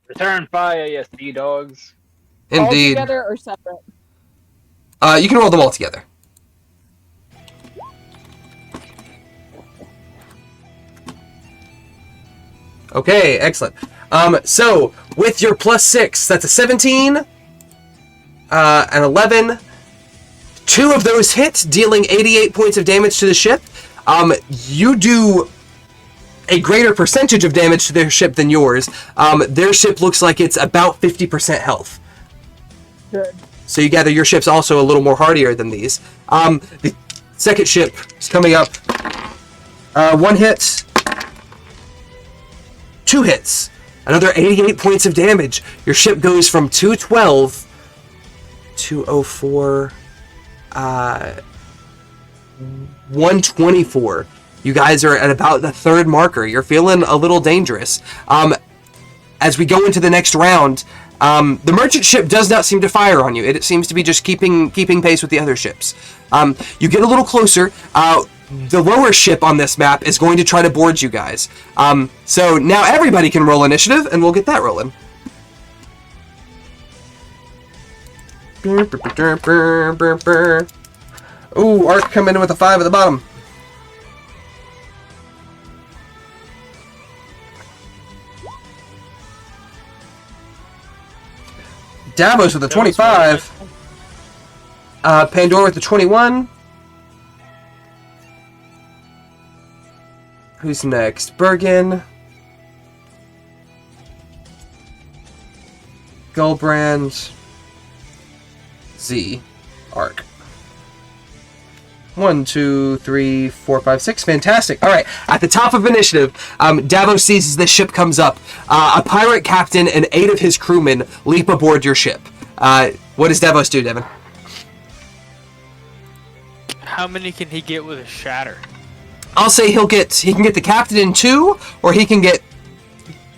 Return fire, yes, dogs.
All
Indeed.
together or separate?
You can roll them all together. Okay, excellent. So, with your +6, that's a 17, an 11. 2 of those hit, dealing 88 points of damage to the ship. You do a greater percentage of damage to their ship than yours. Their ship looks like it's about 50% health.
Good.
So you gather your ship's also a little more hardier than these. The second ship is coming up. 1 hit. 2 hits. Another 88 points of damage. Your ship goes from 212 to 04. 124. You guys are at about the 3rd marker. You're feeling a little dangerous. As we go into the next round, the merchant ship does not seem to fire on you. It seems to be just keeping pace with the other ships. You get a little closer. The lower ship on this map is going to try to board you guys. So now everybody can roll initiative, and we'll get that rolling. Ooh, Ark coming in with a 5 at the bottom. Davos with a 25. Pandora with the 21. Who's next? Bergen. Gullbrand. Z. Ark. 1, 2, 3, 4, 5, 6. Fantastic. All right. At the top of initiative, Davos sees as this ship comes up. A pirate captain and 8 of his crewmen leap aboard your ship. What does Davos do, Devin?
How many can he get with a shatter?
I'll say he can get the captain in 2, or he can get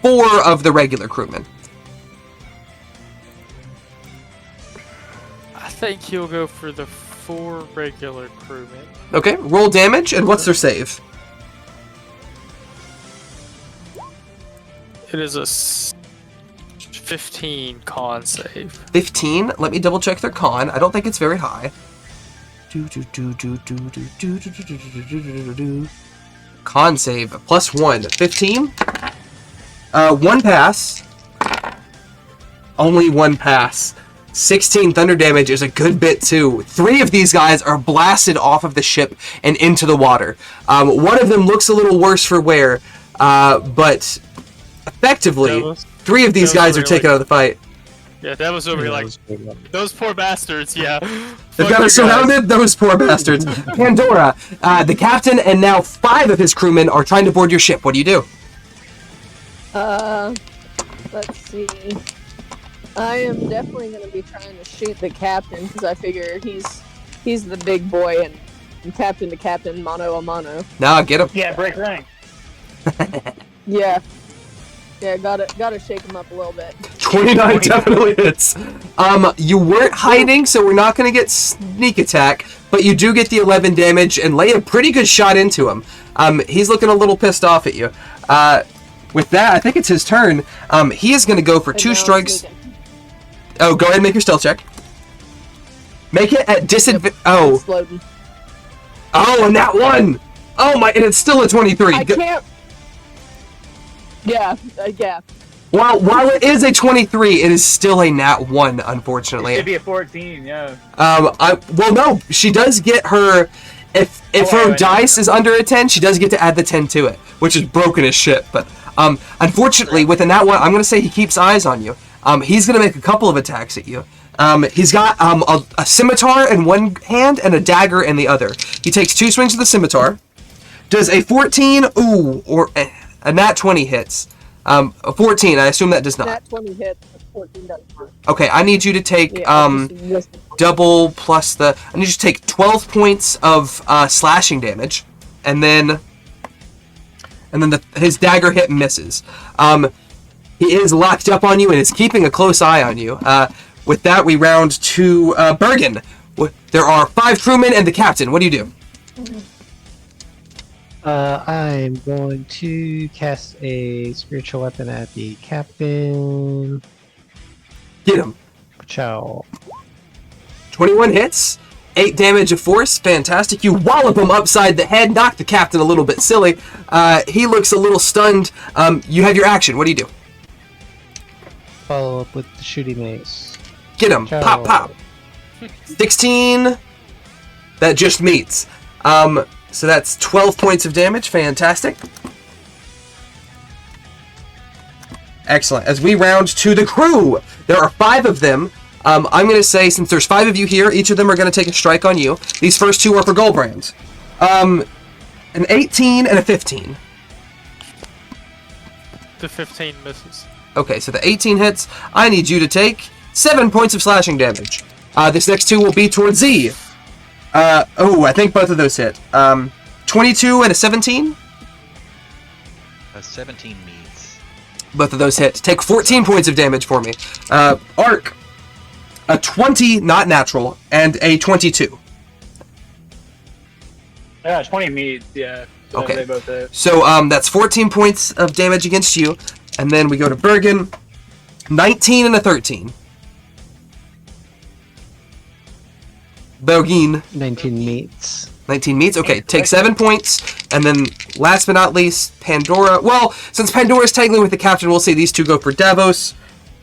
4 of the regular crewmen.
I think he'll go for the 4 regular crewmen.
Okay, roll damage, and what's their save?
It is a 15 con save.
15. Let me double check their con. I don't think it's very high. Con save +1. 15. 1 pass. Only 1 pass. 16 thunder damage is a good bit too. 3 of these guys are blasted off of the ship and into the water. One of them looks a little worse for wear, but effectively, 3 of these guys are taken out of the fight.
Yeah, that was over here like, those poor bastards, yeah.
They've got us surrounded, those poor bastards. Pandora, the captain and now 5 of his crewmen are trying to board your ship. What do you do?
Let's see. I am definitely going to be trying to shoot the captain because I figure he's the big boy and captain to captain, mano a mano.
Nah, get him.
Yeah, break rank.
Yeah, gotta shake him up a little bit.
29 definitely hits. You weren't hiding, so we're not going to get sneak attack, but you do get the 11 damage and lay a pretty good shot into him. He's looking a little pissed off at you. with that, I think it's his turn. He is going to go for
And
2
now I'm
strikes.
sneaking.
Oh, go ahead and make your stealth check. Make it at disadvantage.
It's loading.
Oh, and that one! Oh my, and it's still a 23.
I can't. Yeah, yeah.
While it is a 23, it is still a nat 1, unfortunately.
It should be a 14, yeah.
Well, no, she does get her. If her dice is under a 10, she does get to add the 10 to it, which is broken as shit. But unfortunately, with a nat 1, I'm gonna say he keeps eyes on you. He's gonna make a couple of attacks at you. He's got a scimitar in one hand and a dagger in the other. He takes 2 swings with the scimitar. Does a 14, or a nat 20 hits. A 14, I assume that does not.
Nat 20 hits, 14 does not.
Okay, I need you to take
Yeah, just
double plus I need you to take 12 points of slashing damage, and then his dagger hit misses. He is locked up on you and is keeping a close eye on you. With that, we round to Bergen. There are 5 crewmen and the captain. What do you do?
I'm going to cast a spiritual weapon at the captain.
Get him.
Ciao.
21 hits, 8 damage of force. Fantastic. You wallop him upside the head, knock the captain a little bit silly. He looks a little stunned. You have your action. What do you do?
Follow up with the shooting mace.
Get him.
Ciao.
Pop, pop. 16. That just meets. So that's 12 points of damage. Fantastic. Excellent. As we round to the crew, there are 5 of them. I'm going to say, since there's 5 of you here, each of them are going to take a strike on you. These first 2 are for Goldbrand. An 18 and a 15.
The 15 misses.
Okay, so the 18 hits. I need you to take 7 points of slashing damage. This next 2 will be towards Z. I think both of those hit. 22 and a 17.
A 17 meets.
Both of those hit. Take 14 points of damage for me. Arc. A 20, not natural, and a 22.
Yeah, 20 meets, yeah. So
Okay.
They both hit.
So that's 14 points of damage against you. And then we go to Bergen. 19 and a 13. Bergen.
19 meets.
19 meets. Okay, take 7 points. And then, last but not least, Pandora. Well, since Pandora's technically with the captain, we'll say these 2 go for Davos.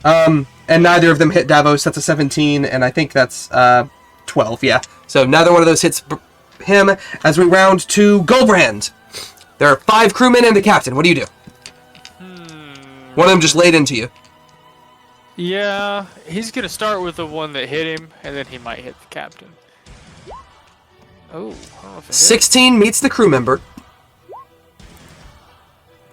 And neither of them hit Davos. That's a 17, and I think that's 12, yeah. So neither one of those hits him. As we round to Goldbrand. There are 5 crewmen and the captain. What do you do? One of them just laid into you.
Yeah, he's gonna start with the one that hit him, and then he might hit the captain. Oh, I don't know if it hit.
16 meets the crew member.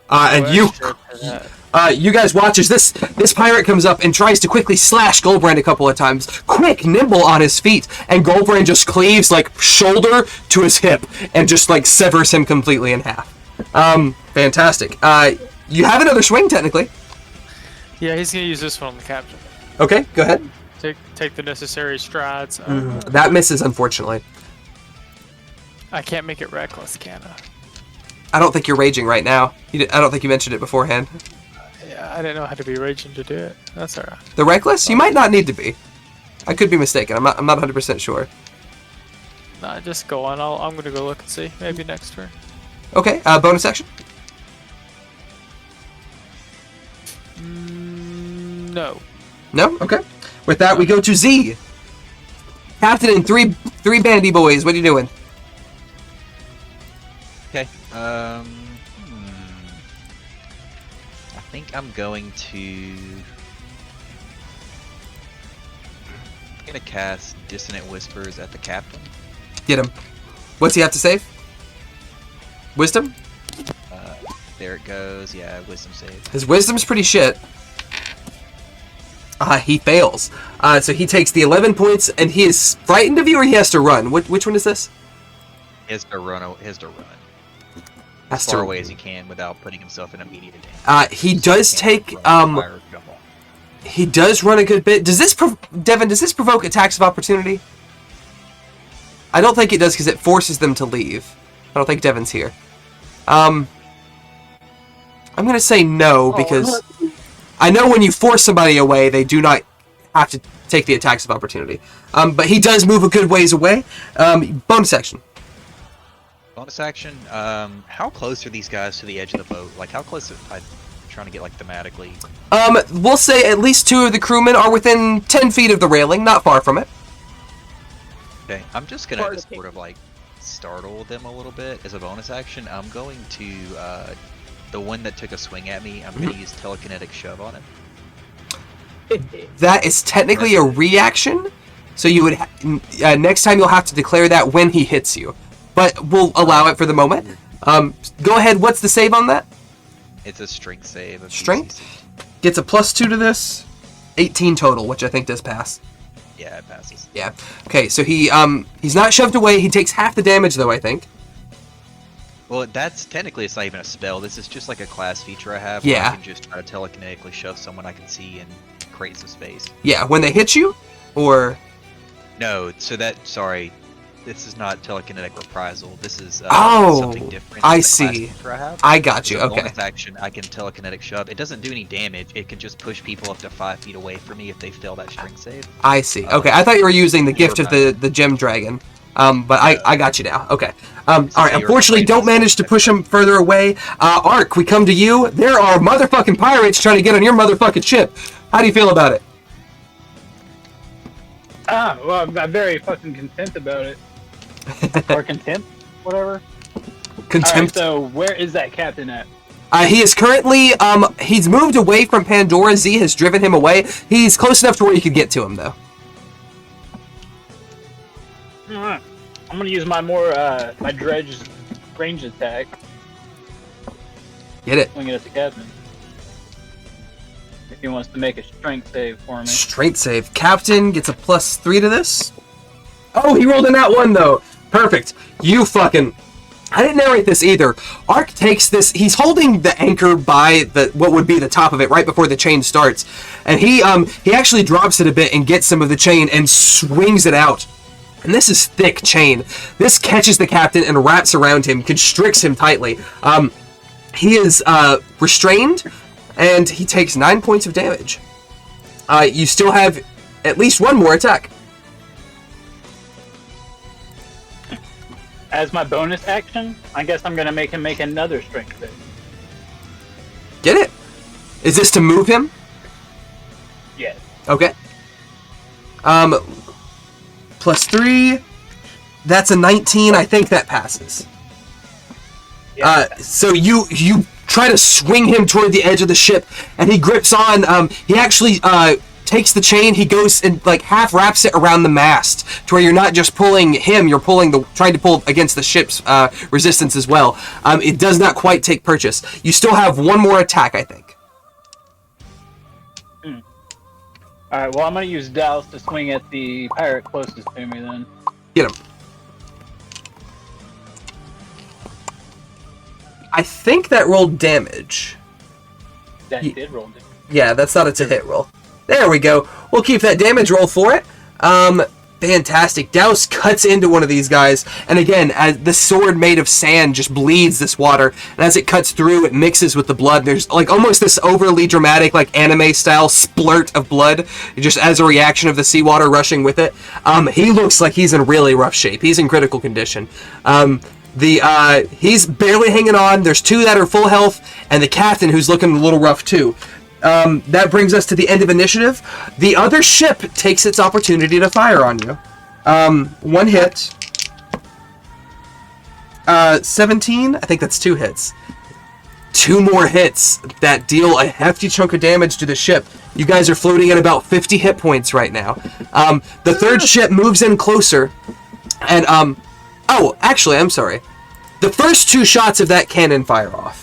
And you guys watch as this pirate comes up and tries to quickly slash Goldbrand a couple of times. Quick, nimble on his feet, and Goldbrand just cleaves like shoulder to his hip and just like severs him completely in half. Fantastic. You have another swing technically.
Yeah, he's gonna use this one on the captain.
Okay, go ahead.
Take the necessary strides.
That misses, unfortunately.
I can't make it reckless, can I?
I don't think you're raging right now. I don't think you mentioned it beforehand.
Yeah, I didn't know how to be raging to do it. That's alright.
The reckless? You might not need to be. I could be mistaken. I'm not 100% sure.
Nah, just go on. I'm gonna go look and see. Maybe next turn.
Okay, bonus action.
No.
No? Okay. With that, we go to Z. Captain and three bandy boys. What are you doing?
Okay. I think I'm going to. I'm gonna cast Dissonant Whispers at the captain.
Get him. What's he have to save? Wisdom?
There it goes. Yeah, wisdom save.
His wisdom's pretty shit. He fails. So he takes the 11 points, and he is frightened of you, or he has to run? Which one is this?
He has to run. As
Has
far
to.
away as he can without putting himself in immediate danger.
He does take.
Fire, jump off.
He does run a good bit. Does this, Devin? Does this provoke attacks of opportunity? I don't think it does because it forces them to leave. I don't think Devin's here. I'm going to say no, because I know when you force somebody away, they do not have to take the attacks of opportunity. But he does move a good ways away. Bonus action.
Bonus action. How close are these guys to the edge of the boat? Like, how close? I'm trying to get like thematically.
We'll say at least 2 of the crewmen are within 10 feet of the railing, not far from it.
Okay, I'm just gonna sort of like startle them a little bit as a bonus action. I'm going to the one that took a swing at me. I'm gonna use telekinetic shove on him.
That is technically a reaction, so you would next time you'll have to declare that when he hits you. But we'll allow it for the moment. Go ahead. What's the save on that?
It's a strength save.
Strength? Gets a +2 to this. 18 total, which I think does pass.
Yeah, it passes.
Yeah. Okay, so he's not shoved away. He takes half the damage, though, I think.
Well, that's technically, it's not even a spell. This is just like a class feature I have.
Yeah.
Where I can just try to telekinetically shove someone I can see and create some space.
Yeah, when they hit you? Or...
No, so sorry. This is not telekinetic reprisal. This is something different.
I
It's a class
see.
feature I have.
I got you,
As a
okay.
bonus action, I can telekinetic shove. It doesn't do any damage. It can just push people up to 5 feet away from me if they fail that strength save.
I see. Okay, I thought you were using the gift of the gem dragon. But I got you now. Okay. Alright, unfortunately, don't manage to push him further away. Ark, we come to you. There are motherfucking pirates trying to get on your motherfucking ship. How do you feel about it?
Well, I'm very fucking content about it. Or contempt, whatever.
Contempt.
Alright, so where is that captain at?
He is currently, he's moved away from Pandora. Z has driven him away. He's close enough to where you could get to him, though.
Alright. I'm gonna use my my dredge range attack.
Get it.
Swing it at the captain. If he wants to make a strength save for me.
Strength save. Captain gets a +3 to this. Oh, he rolled in that one, though. Perfect. You fucking... I didn't narrate this either. Ark takes this... He's holding the anchor by what would be the top of it right before the chain starts. And he actually drops it a bit and gets some of the chain and swings it out. And this is thick chain. This catches the captain and wraps around him, constricts him tightly. He is restrained, and he takes 9 points of damage. You still have at least one more attack.
As my bonus action, I guess I'm gonna make him make another strength save.
Get it? Is this to move him?
Yes.
Okay. +3. That's a 19. I think that passes.
Yeah.
So you try to swing him toward the edge of the ship, and he grips on. He actually takes the chain. He goes and like half wraps it around the mast, to where you're not just pulling him. You're trying to pull against the ship's resistance as well. It does not quite take purchase. You still have one more attack, I think.
Alright, well I'm gonna use Dallas to swing at the pirate closest to me then.
Get him. I think that rolled damage.
That did roll damage.
Yeah, that's not a to-hit roll. There we go. We'll keep that damage roll for it. Fantastic. Douse cuts into one of these guys, and again, as the sword made of sand just bleeds this water, and as it cuts through, it mixes with the blood. There's like almost this overly dramatic, like anime-style splurt of blood, just as a reaction of the seawater rushing with it. He looks like he's in really rough shape. He's in critical condition. He's barely hanging on. There's 2 that are full health, and the captain who's looking a little rough too. That brings us to the end of initiative. The other ship takes its opportunity to fire on you. 1 hit. 17? I think that's 2 hits. 2 more hits that deal a hefty chunk of damage to the ship. You guys are floating at about 50 hit points right now. The third ship moves in closer. And, oh, actually, I'm sorry. The first 2 shots of that cannon fire off.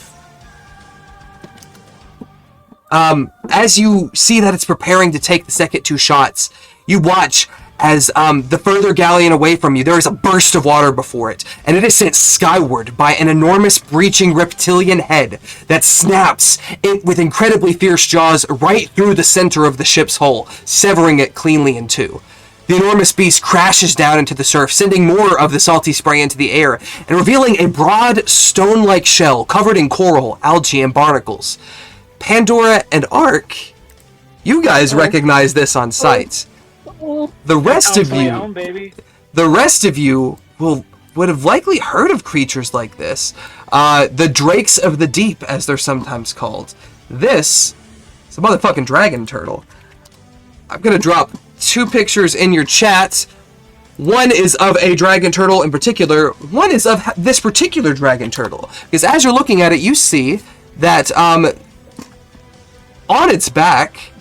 As you see that it's preparing to take the second 2 shots, you watch as the further galleon away from you, there is a burst of water before it, and it is sent skyward by an enormous breaching reptilian head that snaps it with incredibly fierce jaws right through the center of the ship's hull, severing it cleanly in 2. The enormous beast crashes down into the surf, sending more of the salty spray into the air, and revealing a broad, stone-like shell covered in coral, algae, and barnacles. Pandora and Ark, you guys recognize this on sight. The rest of you would have likely heard of creatures like this. The drakes of the deep, as they're sometimes called. This is a motherfucking dragon turtle. I'm gonna drop 2 pictures in your chat. One is of a dragon turtle in particular. One is of this particular dragon turtle. Because as you're looking at it, you see that on its back,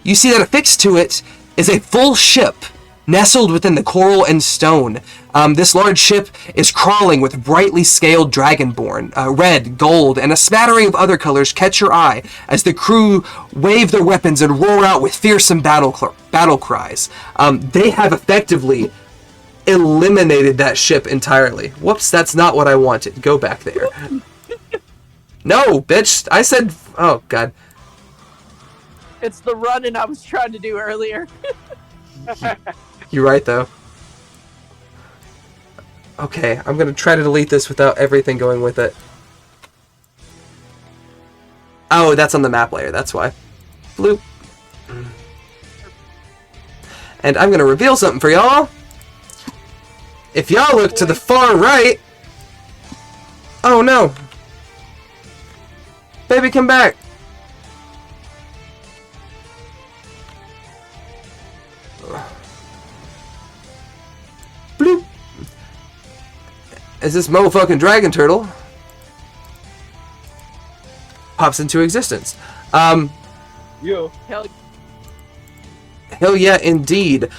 you see that affixed to it is a full ship nestled within the coral and stone. This large ship is crawling with brightly scaled dragonborn. Red, gold, and a smattering of other colors catch your eye as the crew wave their weapons and roar out with fearsome battle cries. They have effectively eliminated that ship entirely. Whoops, that's not what I wanted. Go back there. No, bitch. I said... Oh, God.
It's the running I was trying to do earlier.
You're right, though. Okay, I'm gonna try to delete this without everything going with it. Oh, that's on the map layer, that's why. Bloop. And I'm gonna reveal something for y'all. If y'all look to the far right... Oh no. Baby, come back. Bloop. As this motherfucking dragon turtle pops into existence.
Yo.
Hell yeah, indeed.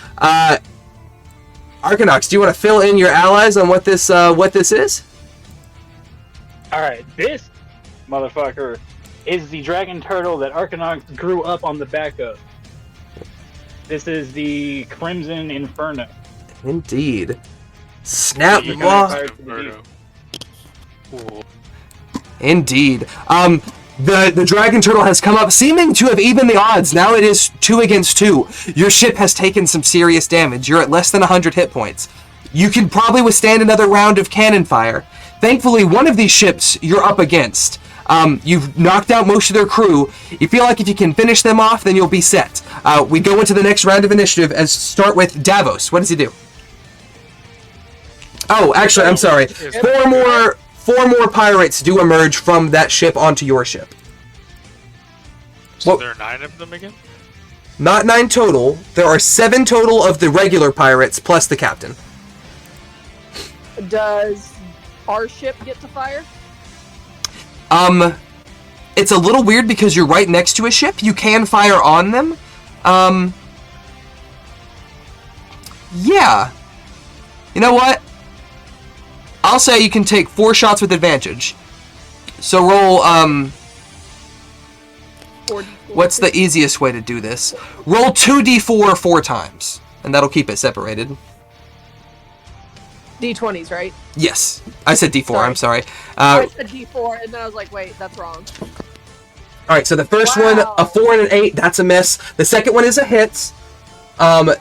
Arcanox, do you want to fill in your allies on what this is?
Alright, this motherfucker is the dragon turtle that Arcanox grew up on the back of. This is the Crimson Inferno.
Indeed. Snap. Indeed. The dragon turtle has come up, seeming to have evened the odds. Now it is 2 against 2. Your ship has taken some serious damage. You're at less than 100 hit points. You can probably withstand another round of cannon fire. Thankfully, one of these ships you're up against. You've knocked out most of their crew. You feel like if you can finish them off, then you'll be set. We go into the next round of initiative and start with Davos. What does he do? Oh, actually, I'm sorry. 4 more pirates do emerge from that ship onto your ship.
So there are 9 of them again?
Not 9 total. There are 7 total of the regular pirates, plus the captain.
Does our ship get to fire?
It's a little weird because you're right next to a ship. You can fire on them. Yeah. You know what? I'll say you can take 4 shots with advantage. So roll,
4d4.
what's the easiest way to do this? Roll 2d4 4 times, and that'll keep it separated.
D20s, right?
Yes. I said d4, I'm sorry.
I said D4, and then I was like, wait, that's wrong.
Alright, so the first one, a 4 and an 8, that's a miss. The second one is a hit. The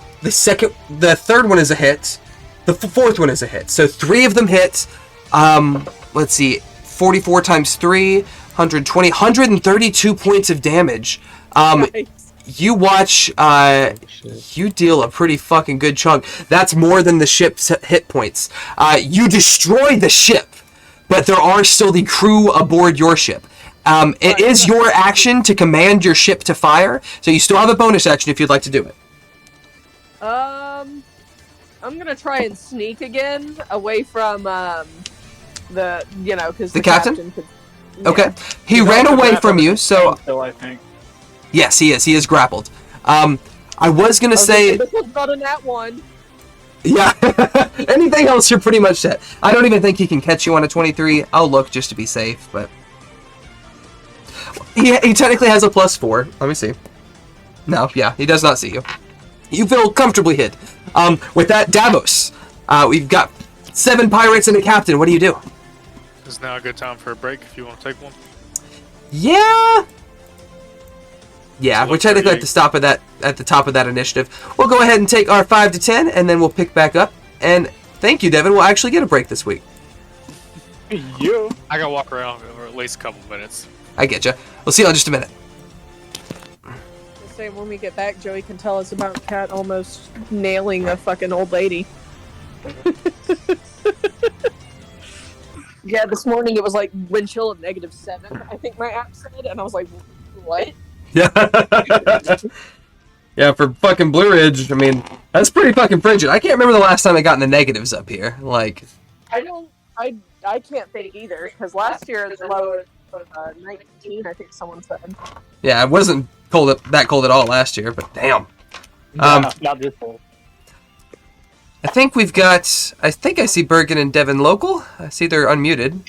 third one is a hit. The fourth one is a hit. So 3 of them hit. Let's see. 44 times 3, 120, 132 points of damage.
Nice.
You watch, you deal a pretty fucking good chunk. That's more than the ship's hit points. You destroy the ship, but there are still the crew aboard your ship. It is your action to command your ship to fire, so you still have a bonus action if you'd like to do it.
I'm gonna try and sneak again away from because the
captain
could,
Okay. He ran away from you, so
Still, I think.
yes, he is. He is grappled. I was gonna say,
this was not in that one.
yeah. Anything else, you're pretty much set. I don't even think he can catch you on a 23. I'll look just to be safe, but he technically has a +4. Let me see. No, yeah, he does not see you. You feel comfortably hid. With that, Davos, we've got 7 pirates and a captain. What do you do?
Is now a good time for a break if you want to take one?
Yeah. Yeah,
So
we're technically
pretty-
at the top of that initiative. We'll go ahead and take our 5 to 10, and then we'll pick back up. And thank you, Devin. We'll actually get a break this week.
You.
I gotta walk around for at least a couple minutes.
I get you. We'll see you in just a minute.
Just say when we get back, Joey can tell us about Cat almost nailing a fucking old lady. Yeah, this morning it was like wind chill of -7, I think my app said, and I was like, what?
Yeah. Yeah, for fucking Blue Ridge, I mean, that's pretty fucking frigid. I can't remember the last time I got in the negatives up here. Like,
I can't think either, because last year the low was 19, I think someone said.
yeah, it wasn't that cold at all last year, but damn.
Not this cold.
I think I see Bergen and Devin local. I see they're unmuted.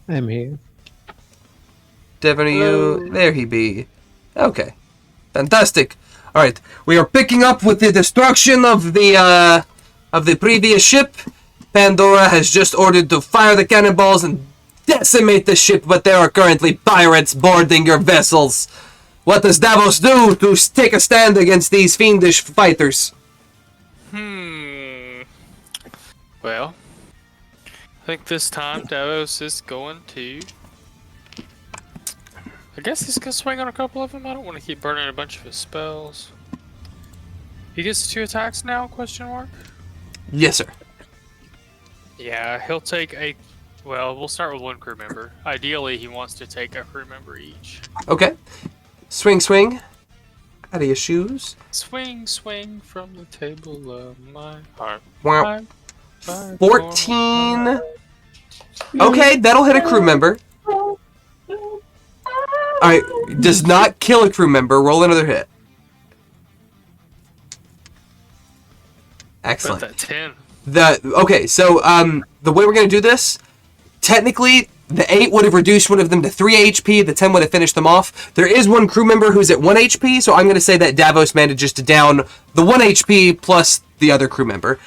I'm here.
Devin, are you? There he be. Okay. Fantastic. Alright, we are picking up with the destruction of the previous ship. Pandora has just ordered to fire the cannonballs and decimate the ship, but there are currently pirates boarding your vessels. What does Davos do to take a stand against these fiendish fighters?
Well, I think this time Davos is going to. I guess he's gonna swing on a couple of them. I don't want to keep burning a bunch of his spells. He gets 2 attacks now? Question mark.
Yes, sir.
Yeah, he'll take a. Well, we'll start with 1 crew member. Ideally, he wants to take a crew member each.
Okay. Swing, swing. Out of your shoes.
Swing, swing from the table of my heart.
Wow. 14. Okay, that'll hit a crew member. Alright, does not kill a crew member. Roll another hit. Excellent.
That 10.
Okay, so the way we're gonna do this, technically, the 8 would have reduced one of them to 3 HP, the 10 would have finished them off. There is one crew member who's at 1 HP, so I'm going to say that Davos manages to down the 1 HP plus the other crew member.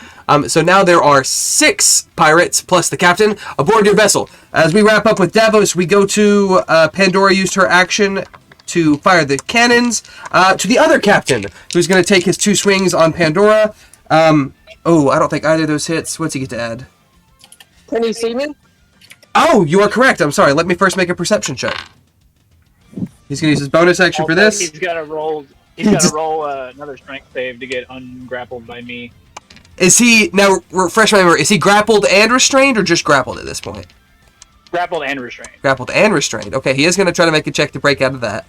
So now there are 6 pirates plus the captain aboard your vessel. As we wrap up with Davos, we go to Pandora used her action to fire the cannons to the other captain, who's going to take his 2 swings on Pandora. I don't think either of those hits. What's he get to add?
Can you see me?
Oh, you are correct. I'm sorry. Let me first make a perception check. He's going to use his bonus action for this.
He's got to roll. He's got to roll another strength save to get ungrappled by me.
Is he, now refresh my memory, is he grappled and restrained or just grappled at this point?
Grappled and restrained.
Grappled and restrained. Okay, he is going to try to make a check to break out of that.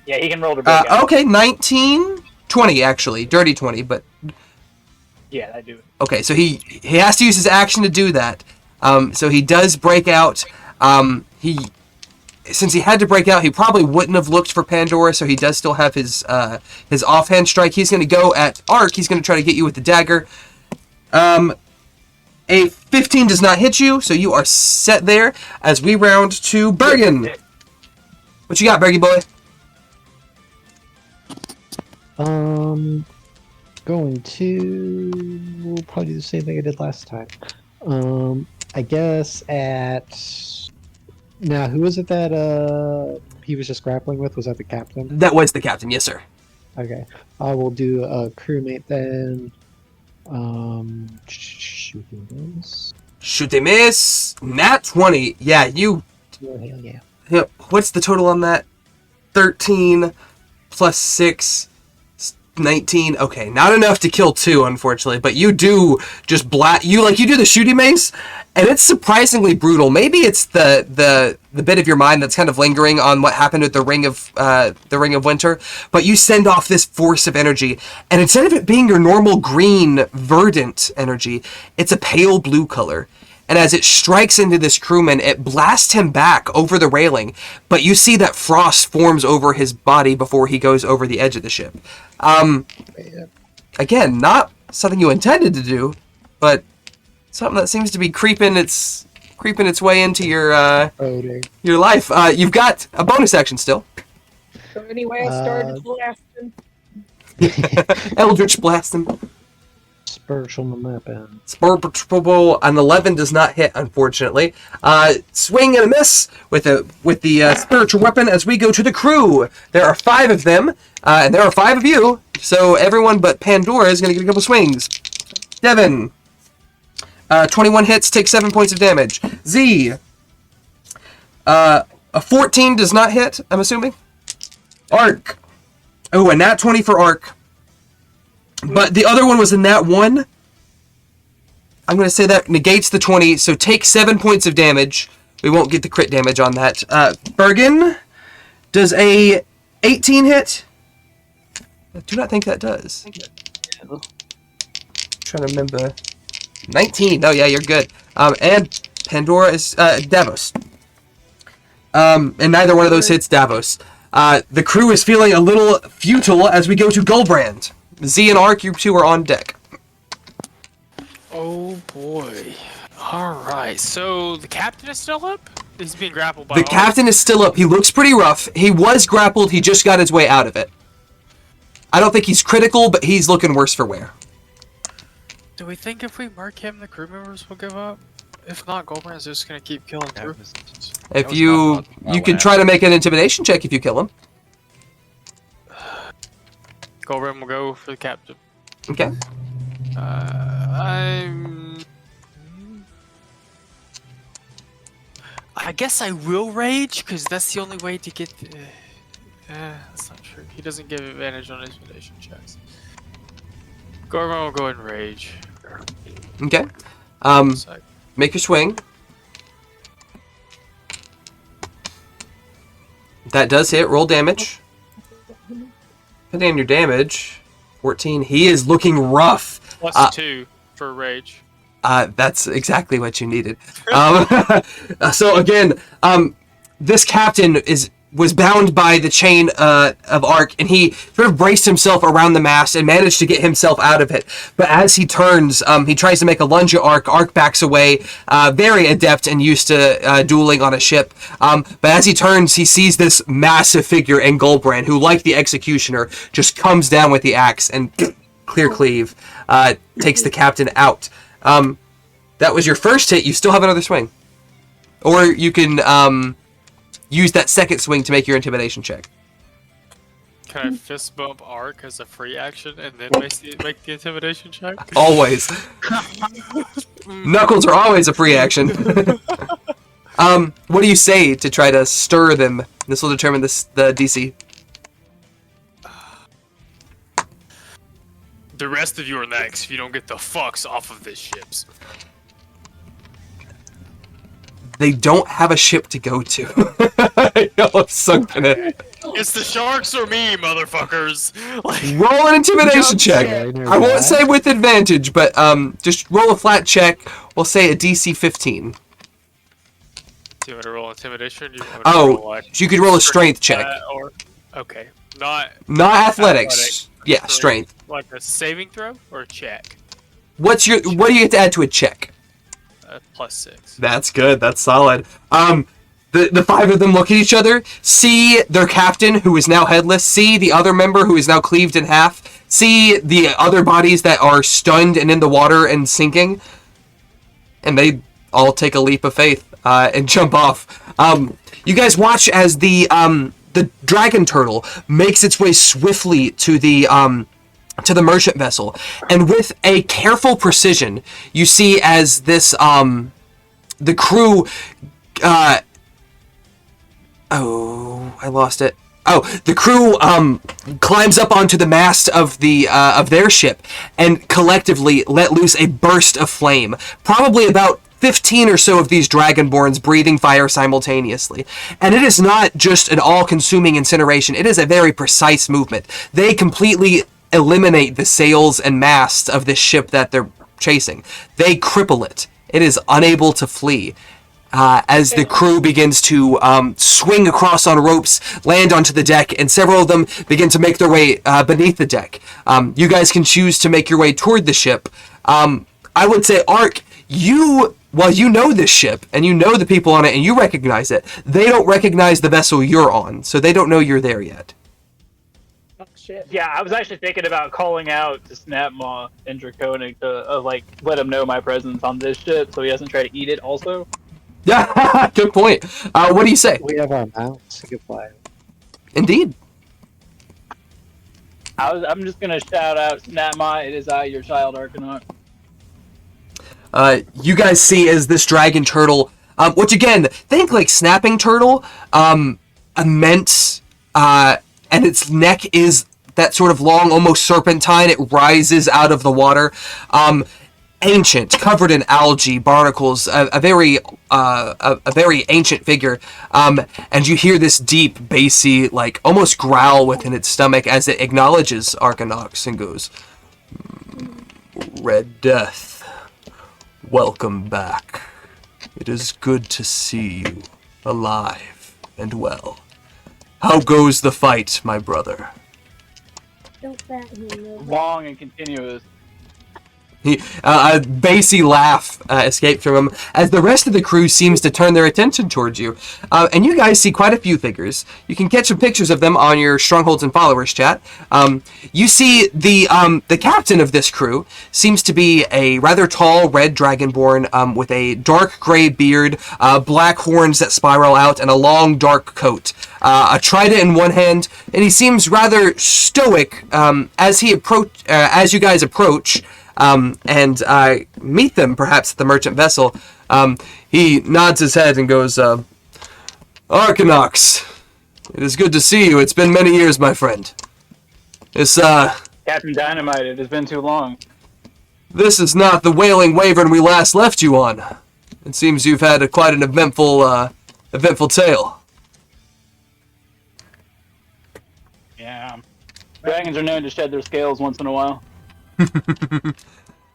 Yeah, he can roll to break out.
Okay, 19, 20 actually. Dirty 20, but...
Yeah, I do it.
Okay, so he has to use his action to do that. So he does break out. Since he had to break out, he probably wouldn't have looked for Pandora, so he does still have his offhand strike. He's going to go at Ark. He's going to try to get you with the dagger. A 15 does not hit you, so you are set there as we round to Bergen. What you got, Bergie boy?
Going to... We'll probably do the same thing I did last time. I guess at... Now, who was it that he was just grappling with? Was that the captain?
That was the captain, yes, sir.
Okay. I will do a crewmate then. Shooting miss.
Shoot a miss. Nat 20. Yeah, you...
Oh, hell yeah.
Yep. What's the total on that? 13 plus 6... 19. Okay, not enough to kill 2, unfortunately, but you do just you do the shooting mace, and it's surprisingly brutal. Maybe it's the bit of your mind that's kind of lingering on what happened with the Ring of Winter, but you send off this force of energy, and instead of it being your normal green verdant energy, it's a pale blue color. And as it strikes into this crewman, it blasts him back over the railing. But you see that frost forms over his body before he goes over the edge of the ship. Again, not something you intended to do, but something that seems to be creeping its way into your life. You've got a bonus action still.
So anyway, I started blasting.
Eldritch blast him.
Spiritual weapon.
Spiritual, an 11 does not hit, unfortunately. Swing and a miss with the spiritual weapon as we go to the crew. There are 5 of them, and there are 5 of you, so everyone but Pandora is going to get a couple swings. Devin, 21 hits, takes 7 points of damage. Z, a 14 does not hit, I'm assuming. Arc. Oh, a nat 20 for Arc. But the other one was a nat 1. I'm going to say that negates the 20, so take 7 points of damage. We won't get the crit damage on that. Bergen, does a 18 hit? I do not think that does. Trying to remember. 19. Oh, yeah, you're good. And Pandora is Davos. And neither one of those hits Davos. The crew is feeling a little futile as we go to Gulbrand. Z and Ark, you two are on deck.
Oh boy. Alright, so the captain is still up? He's being grappled by
The captain is still up. He looks pretty rough. He was grappled. He just got his way out of it. I don't think he's critical, but he's looking worse for wear.
Do we think if we mark him, the crew members will give up? If not, Goldbrand's just gonna keep killing crew.
If you can try to make an intimidation check if you kill him.
Goldbrand will go for the captain.
Okay.
I guess I will rage, because that's the only way to get... that's not true. He doesn't give advantage on intimidation checks. Goldbrand will go and rage.
Okay. Make your swing. That does hit. Roll damage. Put in your damage. 14. He is looking rough.
Plus 2 for rage.
That's exactly what you needed. So again, this captain was bound by the chain of Arc, and he sort of braced himself around the mast and managed to get himself out of it. But as he turns, he tries to make a lunge at Arc. Arc backs away, very adept and used to dueling on a ship. But as he turns, he sees this massive figure in Gulbrand, who, like the Executioner, just comes down with the axe and clear cleave, takes the captain out. That was your first hit. You still have another swing. Or you can... use that second swing to make your intimidation check.
Can I fist bump Ark as a free action and then make the intimidation check?
Always. Knuckles are always a free action. What do you say to try to stir them? This will determine the DC.
The rest of you are next if you don't get the fucks off of this ships.
They don't have a ship to go to. Y'all have sunk in it.
It's the sharks or me, motherfuckers. Like,
Roll an intimidation check. I won't say with advantage, but just roll a flat check. We'll say a DC 15.
do you want to roll intimidation? Do you want to roll,
so you could roll a strength check.
Okay, not
athletics. Yeah, strength.
Like a saving throw or a check?
What do you get to add to a check?
+6.
That's good. That's solid. The 5 of them look at each other, see their captain, who is now headless, see the other member, who is now cleaved in half, see the other bodies that are stunned and in the water and sinking, and they all take a leap of faith and jump off. You guys watch as the dragon turtle makes its way swiftly to the merchant vessel, and with a careful precision, you see as this the crew I lost it. The crew climbs up onto the mast of their ship and collectively let loose a burst of flame. Probably about 15 or so of these dragonborns breathing fire simultaneously. And it is not just an all-consuming incineration, it is a very precise movement. They completely eliminate the sails and masts of this ship that they're chasing. They cripple it. It is unable to flee. As the crew begins to swing across on ropes, land onto the deck, and several of them begin to make their way beneath the deck. You guys can choose to make your way toward the ship. I would say, Ark, while you know this ship, and you know the people on it, and you recognize it, they don't recognize the vessel you're on, so they don't know you're there yet.
shit.
Yeah, I was actually thinking about calling out to Snapmaw and Draconic to let him know my presence on this shit, so he doesn't try to eat it. Also,
Yeah, good point. What do you say?
We have our mounts. You can fly.
Indeed.
I'm just gonna shout out Snapmaw. It is I, your child Arcanaut.
You guys see as this dragon turtle, which again, think like snapping turtle, immense, and its neck is that sort of long, almost serpentine. It rises out of the water. Ancient, covered in algae, barnacles, a very ancient figure. And you hear this deep, bassy, like almost growl within its stomach as it acknowledges Arcanox and goes, "Red Death, welcome back. It is good to see you, alive and well. How goes the fight, my brother?"
Long and continuous.
A bassy laugh escaped from him as the rest of the crew seems to turn their attention towards you. And you guys see quite a few figures. You can catch some pictures of them on your Strongholds and Followers chat. You see the captain of this crew seems to be a rather tall red dragonborn with a dark gray beard, black horns that spiral out, and a long dark coat. A trident in one hand, and he seems rather stoic as you guys approach. And meet them, perhaps, at the merchant vessel. He nods his head and goes, "Arcanox, it is good to see you. It's been many years, my friend.
Captain Dynamite, it has been too long.
This is not the Wailing Wyvern we last left you on. It seems you've had quite an eventful tale."
Yeah. Dragons are known to shed their scales once in a while.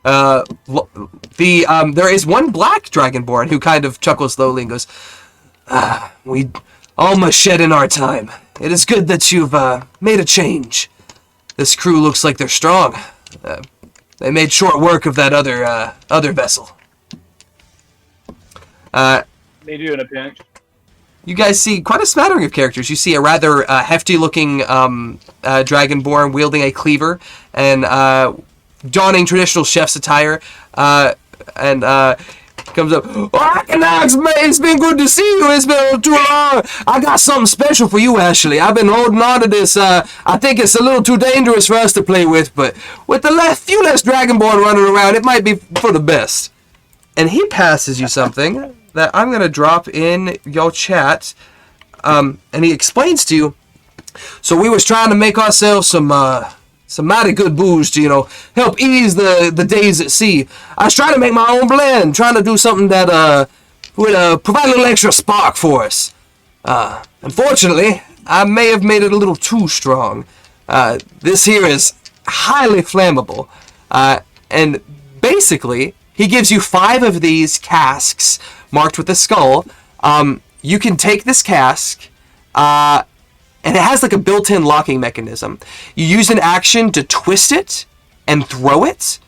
There is one black dragonborn who kind of chuckles slowly and goes, "We all must shed in our time. It is good that you've made a change. This crew looks like they're strong. They made short work of that other vessel."
They do in a pinch.
You guys see quite a smattering of characters. You see a rather hefty-looking dragonborn wielding a cleaver and donning traditional chef's attire, and comes up. "Arcanox, man, it's been good to see you. It's been too long. I got something special for you, Ashley. I've been holding on to this. I think it's a little too dangerous for us to play with, but with the few less dragonborn running around, it might be for the best." And he passes you something that I'm going to drop in your chat, and he explains to you, "So we was trying to make ourselves some mighty good booze to, help ease the days at sea. I was trying to make my own blend, trying to do something that would provide a little extra spark for us. Unfortunately, I may have made it a little too strong. This here is highly flammable." And basically, he gives you 5 of these casks marked with a skull. You can take this cask, and it has like a built-in locking mechanism. You use an action to twist it and throw it.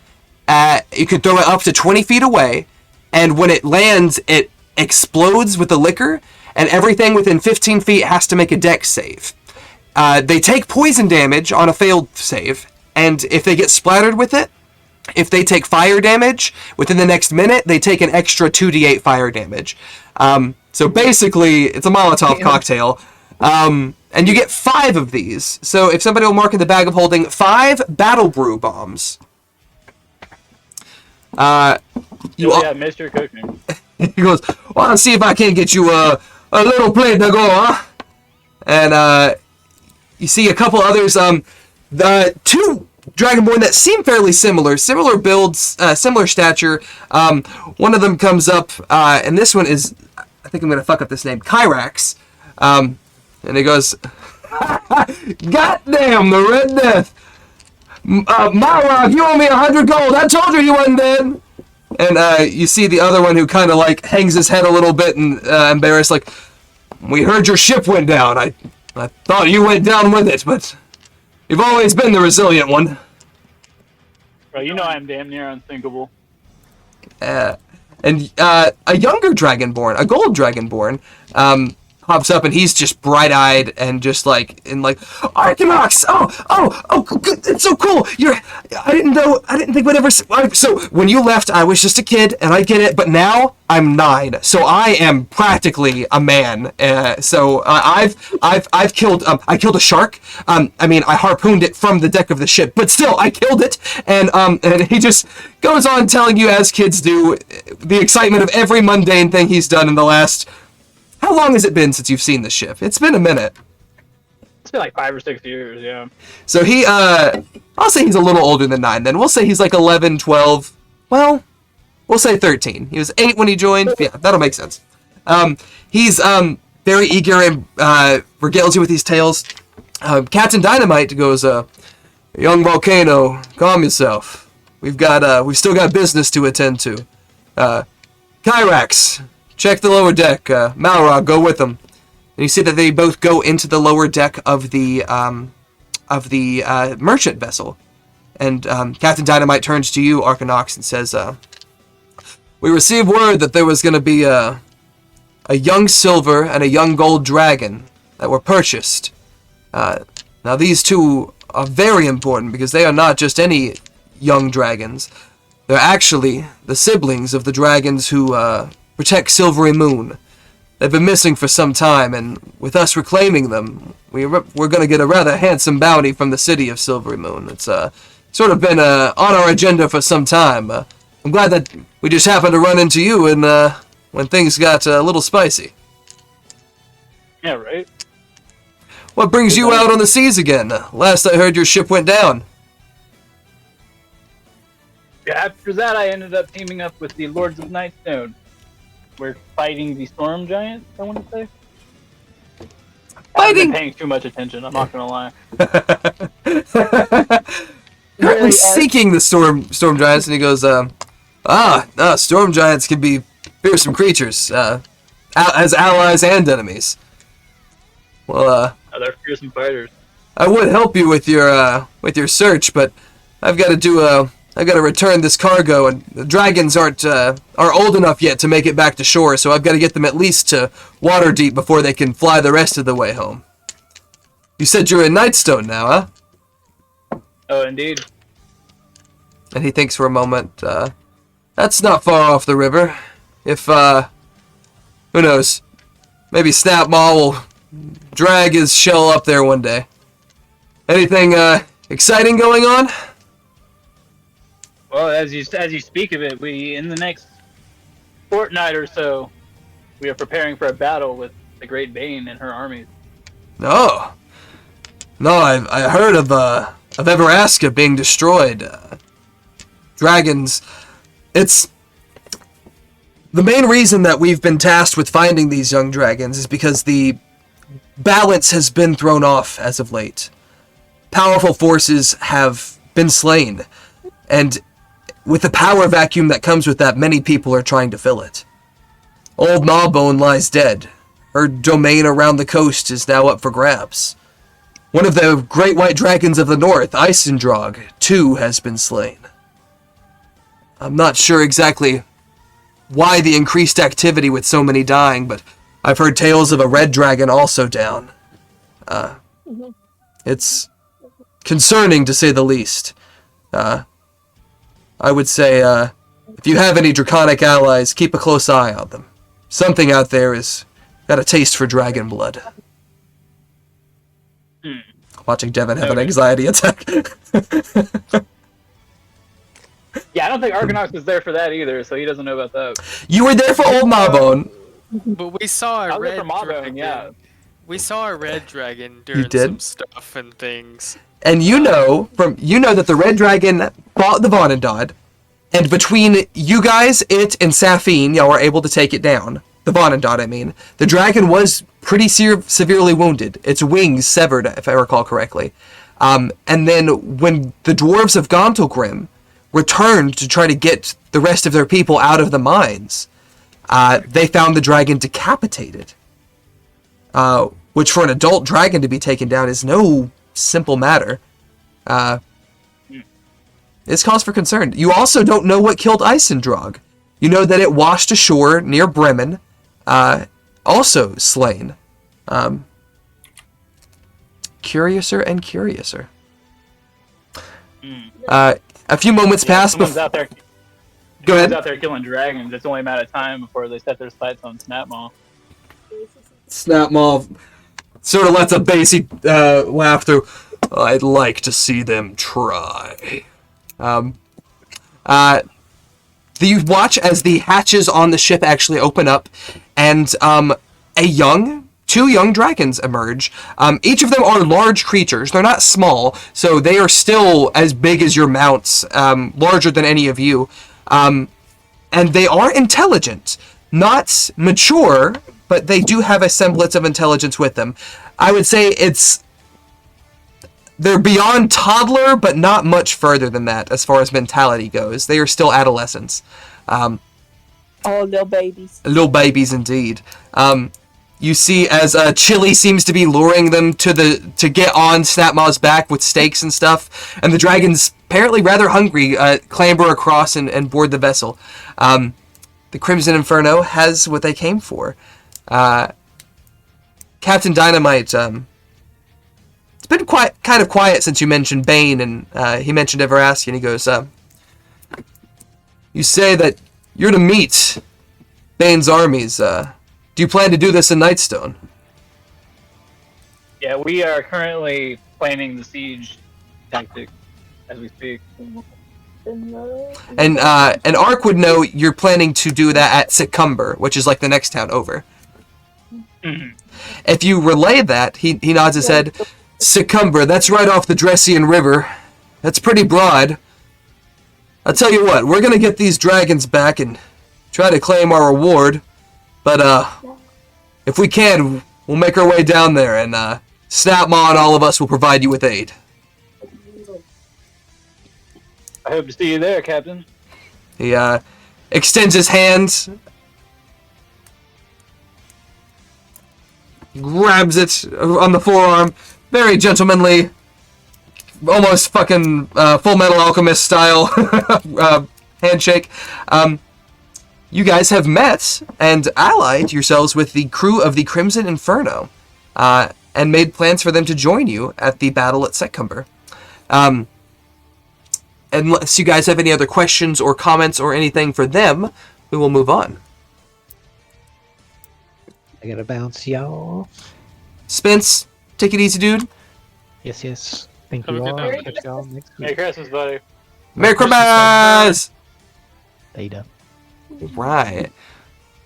You can throw it up to 20 feet away, and when it lands, it explodes with the liquor, and everything within 15 feet has to make a dex save. They take poison damage on a failed save, and if they get splattered with it, if they take fire damage within the next minute, they take an extra 2d8 fire damage. So basically, it's a Molotov cocktail. And you get 5 of these. So if somebody will mark in the bag of holding 5 battle brew bombs.
Yeah, Mr. Cooking.
He goes, "Well, I'll see if I can get you a little plate to go, huh?" And you see a couple others. The 2 dragonborn that seem fairly similar builds, similar stature. One of them comes up, and this one is, I think I'm going to fuck up this name, Kyrax. And he goes, "Goddamn, the Red Death! Malrock, you owe me 100 gold. I told you he wasn't dead." And you see the other one who kind of like hangs his head a little bit and embarrassed, like, "We heard your ship went down. I thought you went down with it, but you've always been the resilient one."
Bro, you know I'm damn near unthinkable.
And a younger dragonborn, a gold dragonborn, pops up, and he's just bright-eyed and just like Archinox. Oh, good. It's so cool. I didn't think we'd ever. So when you left, I was just a kid, and I get it. But now I'm 9, so I am practically a man. So I've killed. I killed a shark. I harpooned it from the deck of the ship, but still, I killed it. And he just goes on telling you, as kids do, the excitement of every mundane thing he's done in the last. How long has it been since you've seen the ship? It's been a minute.
It's been like 5 or 6 years, yeah.
So I'll say he's a little older than 9 then. We'll say he's like 11, 12, well, we'll say 13. He was 8 when he joined. Yeah, that'll make sense. He's very eager and regales you with these tales. Captain Dynamite goes, young Volcano, calm yourself. We've still got business to attend to. Kyrax, check the lower deck. Malrog, go with them. And you see that they both go into the lower deck of the merchant vessel. And Captain Dynamite turns to you, Archinox, and says, we received word that there was going to be a young silver and a young gold dragon that were purchased. Now these two are very important because they are not just any young dragons. They're actually the siblings of the dragons who protect Silvery Moon. They've been missing for some time, and with us reclaiming them, we're going to get a rather handsome bounty from the city of Silvery Moon. It's sort of been on our agenda for some time. I'm glad that we just happened to run into you when things got a little spicy.
Yeah, right?
What brings you out on the seas again? Last I heard, your ship went down.
Yeah, after that, I ended up teaming up with the Lords of Nightstone. We're fighting the Storm Giants, I want to say. I haven't been paying too much attention, I'm not going to lie.
Currently seeking the Storm Giants, and he goes, Storm Giants can be fearsome creatures, as allies and enemies. Well,
they're fearsome fighters.
I would help you with your search, but I've got to return this cargo, and the dragons are old enough yet to make it back to shore, so I've got to get them at least to Waterdeep before they can fly the rest of the way home. You said you're in Nightstone now, huh?
Oh, indeed.
And he thinks for a moment. That's not far off the river. If, who knows, maybe Snapmaw will drag his shell up there one day. Anything exciting going on?
Well, as you speak of it, in the next fortnight or so, we are preparing for a battle with the Great Bane and her armies.
No, I heard of Everaska being destroyed. Dragons. It's the main reason that we've been tasked with finding these young dragons is because the balance has been thrown off as of late. Powerful forces have been slain, and with the power vacuum that comes with that, many people are trying to fill it. Old Mawbone lies dead. Her domain around the coast is now up for grabs. One of the great white dragons of the north, Isendrog, too, has been slain. I'm not sure exactly why the increased activity with so many dying, but I've heard tales of a red dragon also down. It's concerning, to say the least. I would say, if you have any draconic allies, keep a close eye on them. Something out there has got a taste for dragon blood. Watching Devin have an anxiety attack.
Yeah, I don't think Argonox was there for that either, so he doesn't know about that.
You were there for Old Mawbone.
But we saw a red dragon.
Yeah.
We saw a red dragon during some stuff and things.
And you know that the red dragon fought the Vonendod, and between you guys, it, and Safine, y'all were able to take it down. The Vonendod, I mean. The dragon was pretty severely wounded. Its wings severed, if I recall correctly. And then when the dwarves of Gauntlgrim returned to try to get the rest of their people out of the mines, they found the dragon decapitated. Which for an adult dragon to be taken down is no simple matter. It's cause for concern. You also don't know what killed Isendrog. You know that it washed ashore near Bremen, also slain. Curiouser and curiouser.
Mm.
A few moments pass
Someone's out there.
Go ahead.
Someone's out there killing dragons. It's only a matter of time before they set their sights on Snapmaw.
Snapmaw sort of lets a bassy laugh through. I'd like to see them try. You watch as the hatches on the ship actually open up, and two young dragons emerge. Each of them are large creatures. They're not small, so they are still as big as your mounts, larger than any of you. And they are intelligent. Not mature, but they do have a semblance of intelligence with them. I would say they're beyond toddler, but not much further than that as far as mentality goes. They are still adolescents.
Oh, little babies.
Little babies indeed. You see as Chili seems to be luring them to get on Snapmaw's back with stakes and stuff, and the dragons, apparently rather hungry, clamber across and board the vessel. The Crimson Inferno has what they came for. Captain Dynamite, it's been kind of quiet since you mentioned Bane, and he mentioned Everasky, and he goes, you say that you're to meet Bane's armies. Do you plan to do this in Nightstone?
Yeah, we are currently planning the siege tactic as we speak.
And Ark would know you're planning to do that at Succumber, which is like the next town over.
Mhm.
If you relay that, he nods his head. Succumber, that's right off the Dressian River. That's pretty broad. I'll tell you what, we're gonna get these dragons back and try to claim our reward. But, if we can, we'll make our way down there, and, Snapmaw and all of us will provide you with aid.
I hope to see you there, Captain.
He, extends his hands, grabs it on the forearm, very gentlemanly, almost fucking Full Metal Alchemist style handshake. You guys have met and allied yourselves with the crew of the Crimson Inferno, and made plans for them to join you at the battle at Succumber. Unless you guys have any other questions or comments or anything for them, we will move on.
I gotta bounce, y'all.
Spence, take it easy, dude.
Yes. Thank
Have
you
a
all.
good
I'll
night.
catch y'all next
Merry
week.
Christmas, buddy.
Merry Christmas!
Later.
Right.
I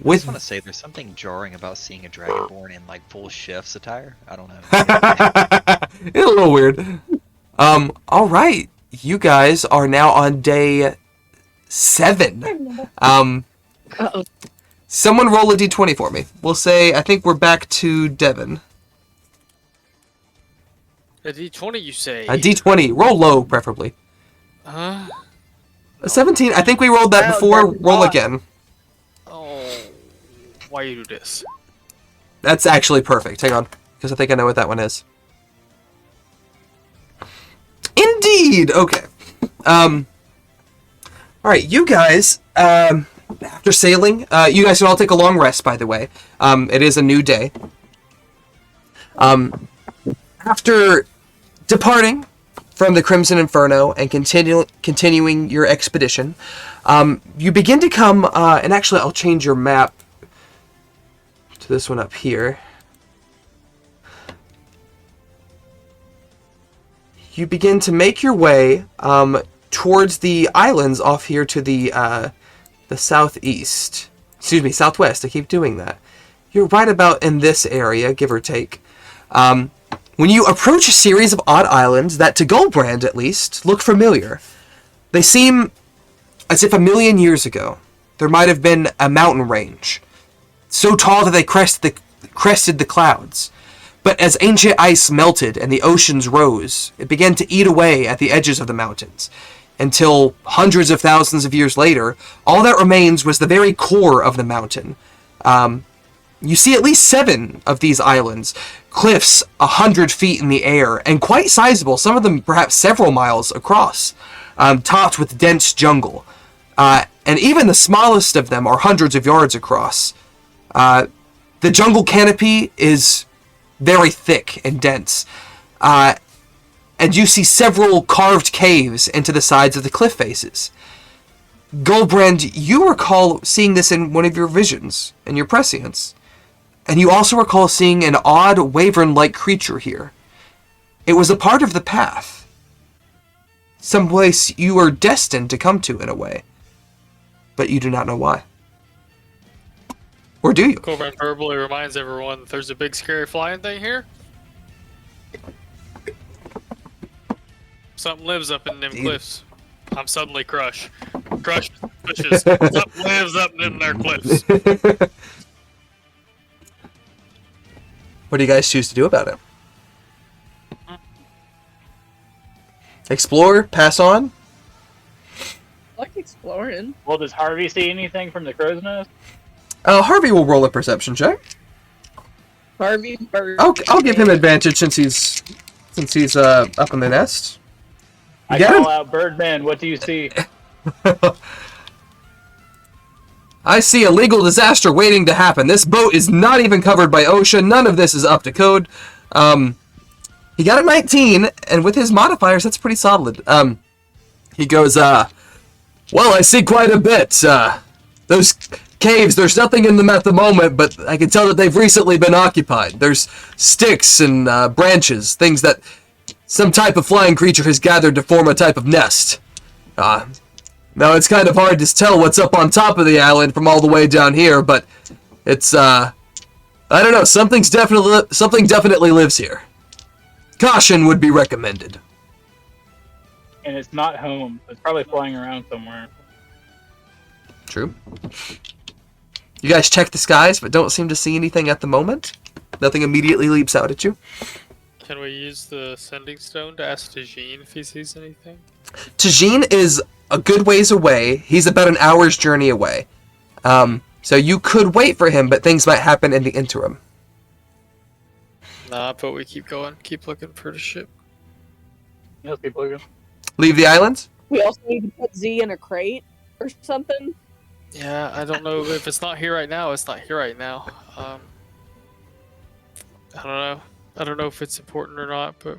With
just want to say there's something jarring about seeing a Dragonborn in like full chef's attire. I don't know.
it's a little weird. All right. You guys are now on day 7.
Uh-oh.
Someone roll a d20 for me. We'll say, I think we're back to Devin.
A D20, you say?
A d20. Roll low, preferably.
Huh?
A 17. I think we rolled that
Well,
before.
that's
Roll
not-
again.
Oh, why you do this?
That's actually perfect. Hang on, because I think I know what that one is. Indeed. Okay. All right, you guys. After sailing, you guys can all take a long rest. By the way, it is a new day. After departing from the Crimson Inferno and continuing your expedition, you begin to come. And actually, I'll change your map to this one up here. You begin to make your way towards the islands off here to the southeast. Excuse me, southwest. I keep doing that. You're right about in this area, give or take. When you approach a series of odd islands that, to Goldbrand at least, look familiar. They seem as if 1,000,000 years ago, there might have been a mountain range, so tall that they crested the clouds. But as ancient ice melted and the oceans rose, it began to eat away at the edges of the mountains, until hundreds of thousands of years later, all that remains was the very core of the mountain. You see at least 7 of these islands, cliffs 100 feet in the air, and quite sizable, some of them perhaps several miles across, topped with dense jungle. And even the smallest of them are hundreds of yards across. The jungle canopy is very thick and dense. And you see several carved caves into the sides of the cliff faces. Goldbrand, you recall seeing this in one of your visions, in your prescience. And you also recall seeing an odd wyvern-like creature here. It was a part of the path. Someplace you were destined to come to, in a way. But you do not know why. Or do you?
Goldbrand verbally reminds everyone that there's a big scary flying thing here. Something lives up in them cliffs. I'm suddenly Crush. Crush pushes. Something lives up in them there cliffs.
What do you guys choose to do about it? Explore? Pass on?
I like exploring.
Well, does Harvey see anything from the crow's nest?
Harvey will roll a perception check.
Harvey Bird.
I'll give him advantage since he's up in the nest. You
I
get
call
him?
out, Birdman, what do you see?
I see a legal disaster waiting to happen. This boat is not even covered by OSHA. None of this is up to code. He got a 19, and with his modifiers, that's pretty solid. He goes, well, I see quite a bit. Those caves, there's nothing in them at the moment, but I can tell that they've recently been occupied. There's sticks and branches, things that some type of flying creature has gathered to form a type of nest. Now, it's kind of hard to tell what's up on top of the island from all the way down here, but it's, I don't know, something definitely lives here. Caution would be recommended.
And it's not home. It's probably flying around somewhere.
True. You guys check the skies, but don't seem to see anything at the moment. Nothing immediately leaps out at you.
Can we use the sending stone to ask Tajin if he sees anything?
Tajin is a good ways away. He's about an hour's journey away. So you could wait for him, but things might happen in the interim.
Nah, but we keep going. Keep looking for the ship.
Yes, people are good.
Leave the island?
We also need to put Z in a crate or something.
Yeah, I don't know if it's not here right now. It's not here right now. I don't know. I don't know if it's important or not, but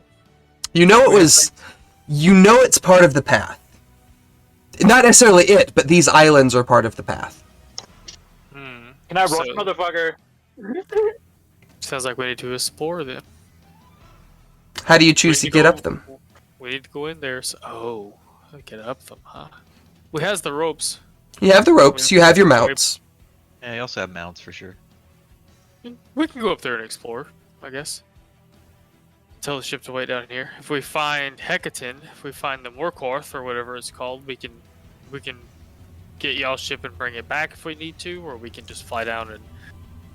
You know it's part of the path. Not necessarily it, but these islands are part of the path.
Can I roll, motherfucker?
Sounds like we need to explore them.
How do you choose to get up them?
We need to go in there. So, get up them, huh? We has the ropes.
You have the ropes, you have your mounts.
Yeah, you also have mounts for sure.
We can go up there and explore, I guess. Tell the ship to wait down here. If we find Hekaton, if we find the Morkorth or whatever it's called, we can get y'all's ship and bring it back if we need to, or we can just fly down and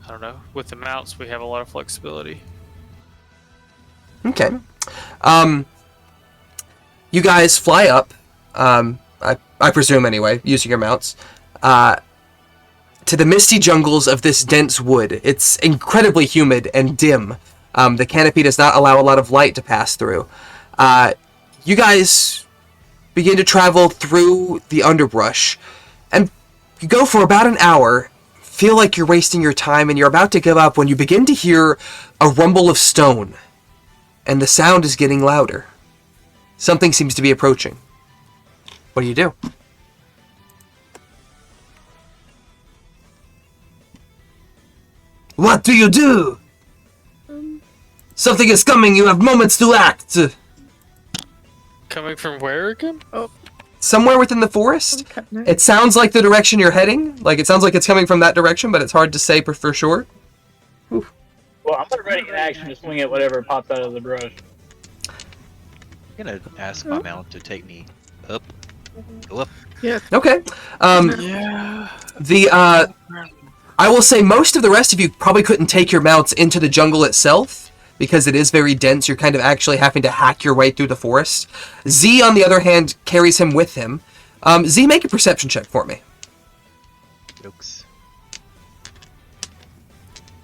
I don't know. With the mounts, we have a lot of flexibility.
Okay. You guys fly up, I presume anyway, using your mounts, to the misty jungles of this dense wood. It's incredibly humid and dim. The canopy does not allow a lot of light to pass through. You guys begin to travel through the underbrush, and you go for about an hour, feel like you're wasting your time, and you're about to give up when you begin to hear a rumble of stone, and the sound is getting louder. Something seems to be approaching. What do you do? What do you do? Something is coming, you have moments to act!
Coming from where again? Oh.
Somewhere within the forest?
Okay.
It sounds like the direction you're heading. Like, it sounds like it's coming from that direction, but it's hard to say for sure.
Well, I'm ready in action to swing at whatever pops out of the brush.
I'm gonna ask my mount to take me up. Go up.
Yeah.
Okay.
Yeah.
I will say most of the rest of you probably couldn't take your mounts into the jungle itself, because it is very dense. You're kind of actually having to hack your way through the forest. Z, on the other hand, carries him with him. Z, make a perception check for me.
Jokes.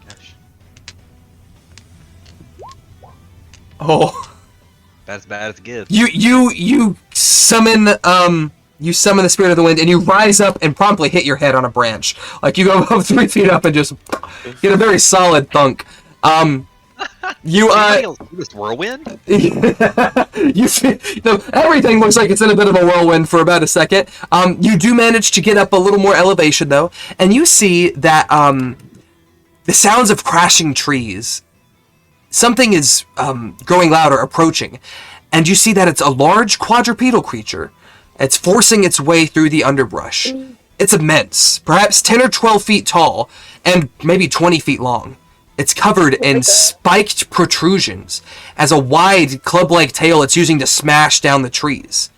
Gosh.
Oh.
That's bad as it gets.
You summon the spirit of the wind, and you rise up and promptly hit your head on a branch. Like, you go about 3 feet up and just get a very solid thunk. You
Anybody else see this whirlwind?
you see, everything looks like it's in a bit of a whirlwind for about a second. You do manage to get up a little more elevation though, and you see that the sounds of crashing trees. Something is growing louder, approaching, and you see that it's a large quadrupedal creature. It's forcing its way through the underbrush. It's immense, perhaps 10 or 12 feet tall, and maybe 20 feet long. It's covered in spiked protrusions, as a wide, club-like tail it's using to smash down the trees.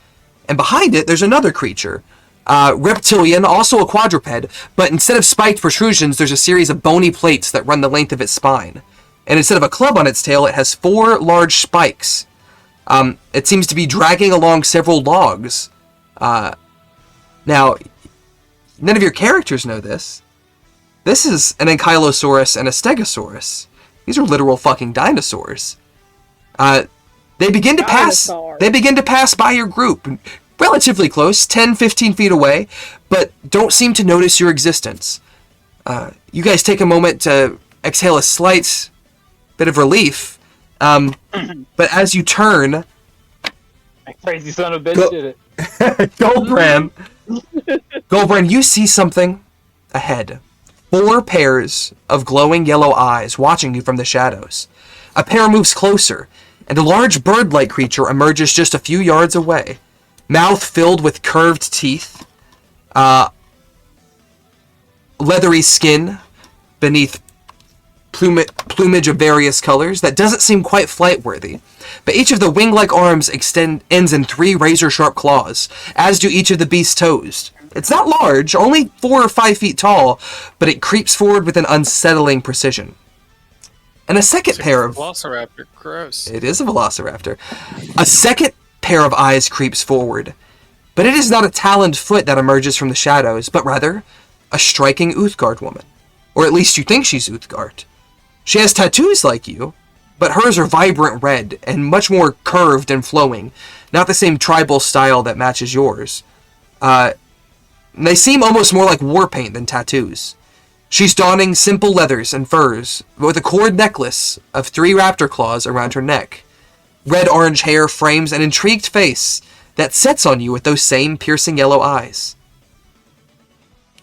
And behind it, there's another creature. Reptilian, also a quadruped, but instead of spiked protrusions, there's a series of bony plates that run the length of its spine. And instead of a club on its tail, it has 4 large spikes. It seems to be dragging along several logs. Now, none of your characters know this. This is an Ankylosaurus and a Stegosaurus. These are literal fucking dinosaurs. They begin to pass.
Dinosaur.
They begin to pass by your group, relatively close, 10, 15 feet away, but don't seem to notice your existence. You guys take a moment to exhale a slight bit of relief, but as you turn,
That crazy son of a bitch did it.
Goldbrand, you see something ahead. 4 pairs of glowing yellow eyes watching you from the shadows. A pair moves closer, and a large bird-like creature emerges just a few yards away. Mouth filled with curved teeth. Leathery skin beneath plumage of various colors that doesn't seem quite flight-worthy. But each of the wing-like arms ends in 3 razor-sharp claws, as do each of the beast's toes. It's not large, only 4 or 5 feet tall, but it creeps forward with an unsettling precision. And a second pair of...
Velociraptor, gross.
It is a velociraptor. A second pair of eyes creeps forward, but it is not a taloned foot that emerges from the shadows, but rather a striking Uthgard woman. Or at least you think she's Uthgard. She has tattoos like you, but hers are vibrant red and much more curved and flowing, not the same tribal style that matches yours. They seem almost more like war paint than tattoos. She's donning simple leathers and furs, but with a cord necklace of 3 raptor claws around her neck. Red-orange hair frames an intrigued face that sets on you with those same piercing yellow eyes.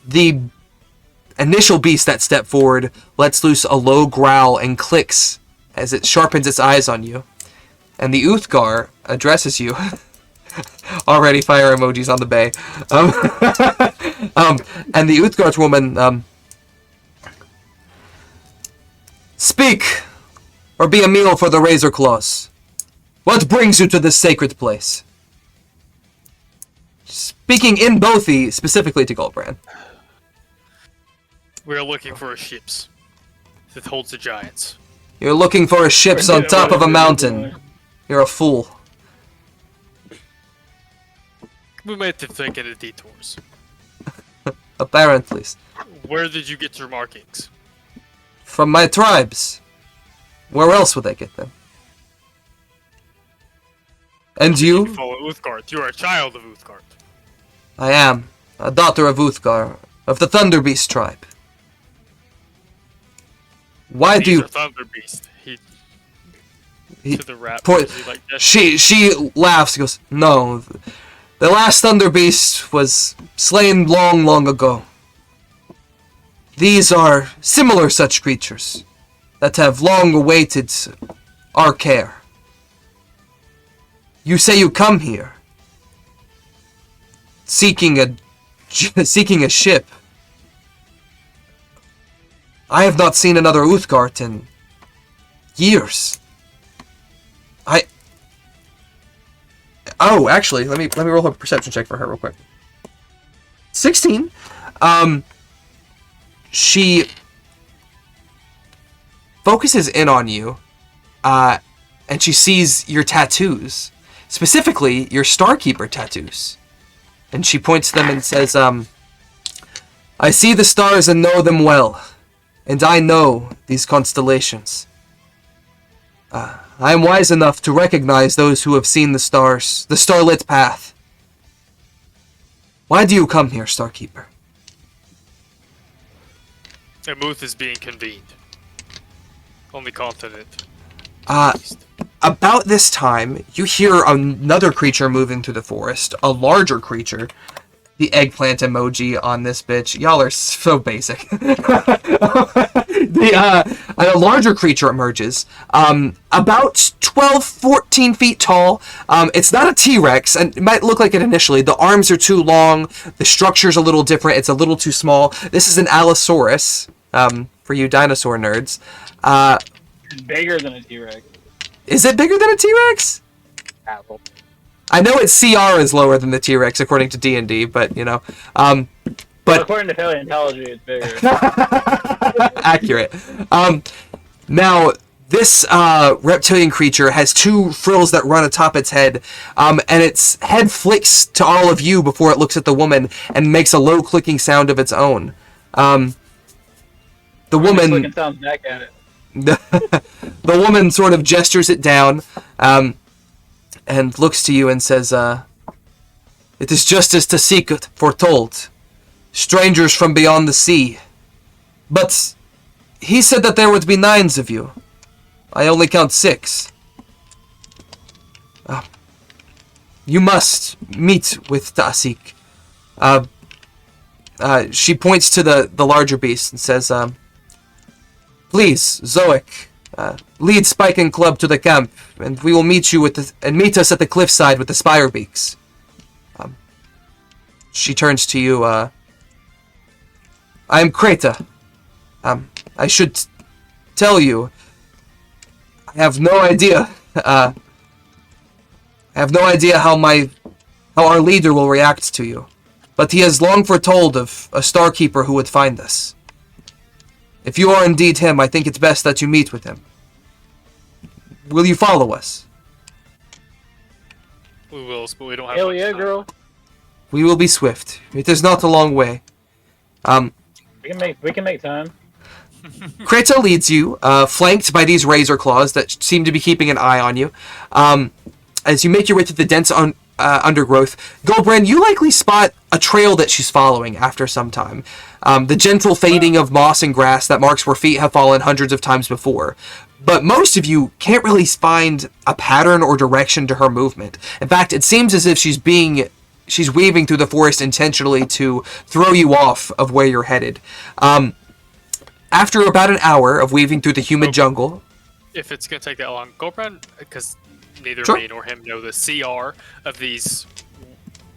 The initial beast that stepped forward lets loose a low growl and clicks as it sharpens its eyes on you. And the Uthgar addresses you. Already fire emojis on the bay. And the Uthgard woman, speak, or be a meal for the razor claws. What brings you to this sacred place? Speaking in Bothi, specifically to Goldbrand.
We are looking for a ships that holds the giants.
You're looking for a ships on top of a mountain. You're a fool.
We might have taken the detours.
Apparently.
Where did you get your markings?
From my tribes. Where else would I get them? And you?
You follow Uthgard. You are a child of Uthgard.
I am a daughter of Uthgar, of the Thunder Beast tribe. Why do
These
you...
are Thunder Beast. He to the rap.
She laughs and goes, no, the last Thunder Beast was slain long, long ago. These are similar such creatures that have long awaited our care. You say you come here seeking a ship. I have not seen another Uthgard in years. Oh, actually, let me roll a perception check for her real quick. 16. She focuses in on you, and she sees your tattoos, specifically your Starkeeper tattoos, and she points to them and says, "I see the stars and know them well, and I know these constellations. I am wise enough to recognize those who have seen the stars, the starlit path. Why do you come here, Starkeeper?"
A Muth is being convened on the continent
About this time, you hear another creature moving through the forest, a larger creature. The eggplant emoji on this bitch. Y'all are so basic. A larger creature emerges, about 12, 14 feet tall. It's not a T-Rex, and it might look like it initially. The arms are too long. The structure's a little different. It's a little too small. This is an Allosaurus, for you dinosaur nerds.
It's bigger than a T-Rex.
Is it bigger than a T-Rex?
Apple.
I know its CR is lower than the T-Rex according to D&D, but you know,
But according to paleontology, it's bigger.
accurate. Now this reptilian creature has two frills that run atop its head, and its head flicks to all of you before it looks at the woman and makes a low clicking sound of its own. The woman
Clicking sounds back at it.
the woman sort of gestures it down. And looks to you and says, "It is just as Tasik foretold. Strangers from beyond the sea. But he said that there would be 9 of you. I only count 6. You must meet with Tasik." She points to the larger beast and says, "Please, Zoic, lead Spike and Club to the camp, and we will meet you meet us at the cliffside with the spire beaks." She turns to you. "I am Kreta. I should tell you. I have no idea. I have no idea how our leader will react to you, but he has long foretold of a Starkeeper who would find us. If you are indeed him, I think it's best that you meet with him. Will you follow us?"
We will, but we don't have
Hell
much
yeah,
time.
girl.
"We will be swift. It is not a long way."
We can make time.
Kreta leads you, flanked by these razor claws that seem to be keeping an eye on you. As you make your way through the dense undergrowth, Goldbrand, you likely spot a trail that she's following after some time. The gentle fading of moss and grass that marks where feet have fallen hundreds of times before. But most of you can't really find a pattern or direction to her movement. In fact, it seems as if she's weaving through the forest intentionally to throw you off of where you're headed. After about an hour of weaving through the humid jungle...
If it's going to take that long, Goldbrand, because neither
Sure.
me nor him know the CR of these...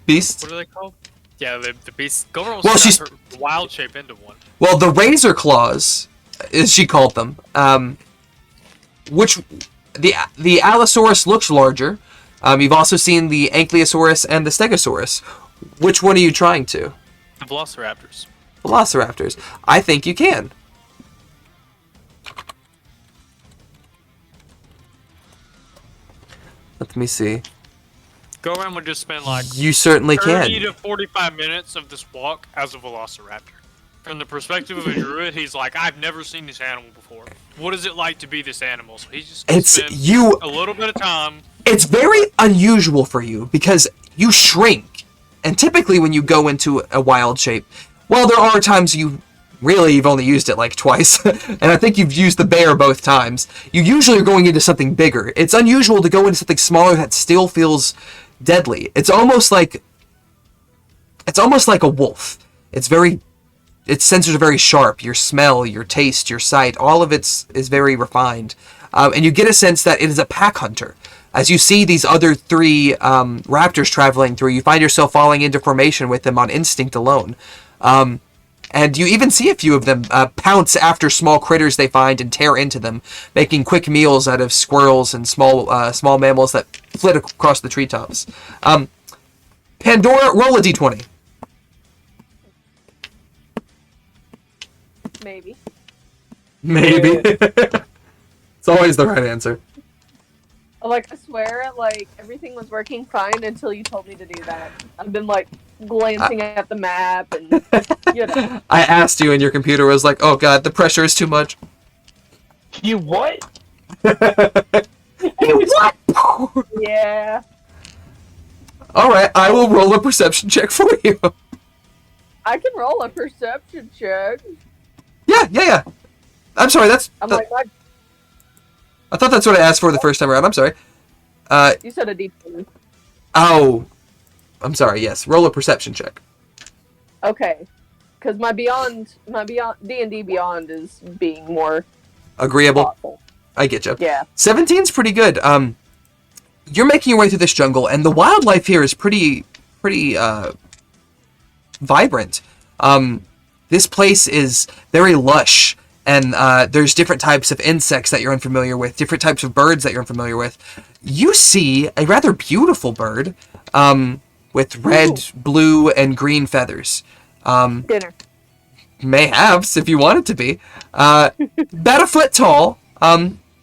Beasts?
What are they called? Yeah, the beasts. Goldbrand
Well,
was
she's-
her wild shape into one.
Well, the razor claws, as she called them, which the Allosaurus looks larger. You've also seen the Ankylosaurus and the Stegosaurus. Which one are you trying to?
The Velociraptors.
Velociraptors. I think you can. Let me see.
Goldbrand would just spend like
You certainly
30
can.
to 45 minutes of this walk as a Velociraptor. From the perspective of a druid, he's like, I've never seen this animal before. What is it like to be this animal? So he's just gonna
It's
spend
you.
a little bit of time.
It's very unusual for you because you shrink, and typically when you go into a wild shape, well, there are times you've only used it like twice, and I think you've used the bear both times. You usually are going into something bigger. It's unusual to go into something smaller that still feels deadly. It's almost like a wolf. Its sensors are very sharp. Your smell, your taste, your sight, all of it is very refined. And you get a sense that it is a pack hunter. As you see these other 3 raptors traveling through, you find yourself falling into formation with them on instinct alone. And you even see a few of them pounce after small critters they find and tear into them, making quick meals out of squirrels and small mammals that flit across the treetops. Pandora, roll a d20.
Maybe.
Maybe. It's always the right answer.
Like, I swear, like, everything was working fine until you told me to do that. I've been, like, glancing at the map and, you know.
I asked you and your computer was like, oh god, the pressure is too much.
You what?
Yeah.
Alright, I will roll a perception check for you.
I can roll a perception check.
Yeah. I'm sorry, that's...
I'm like,
I thought that's what I asked for the first time around. I'm sorry.
You said a D20.
Oh, I'm sorry. Yes, roll a perception check.
Okay, because my D&D Beyond is being more
Agreeable.
thoughtful.
I get you.
Yeah.
17's pretty good. You're making your way through this jungle, and the wildlife here is pretty vibrant. This place is very lush, and there's different types of insects that you're unfamiliar with, different types of birds that you're unfamiliar with. You see a rather beautiful bird with red, blue, and green feathers.
Dinner.
Mayhaps, if you want it to be. About a foot tall.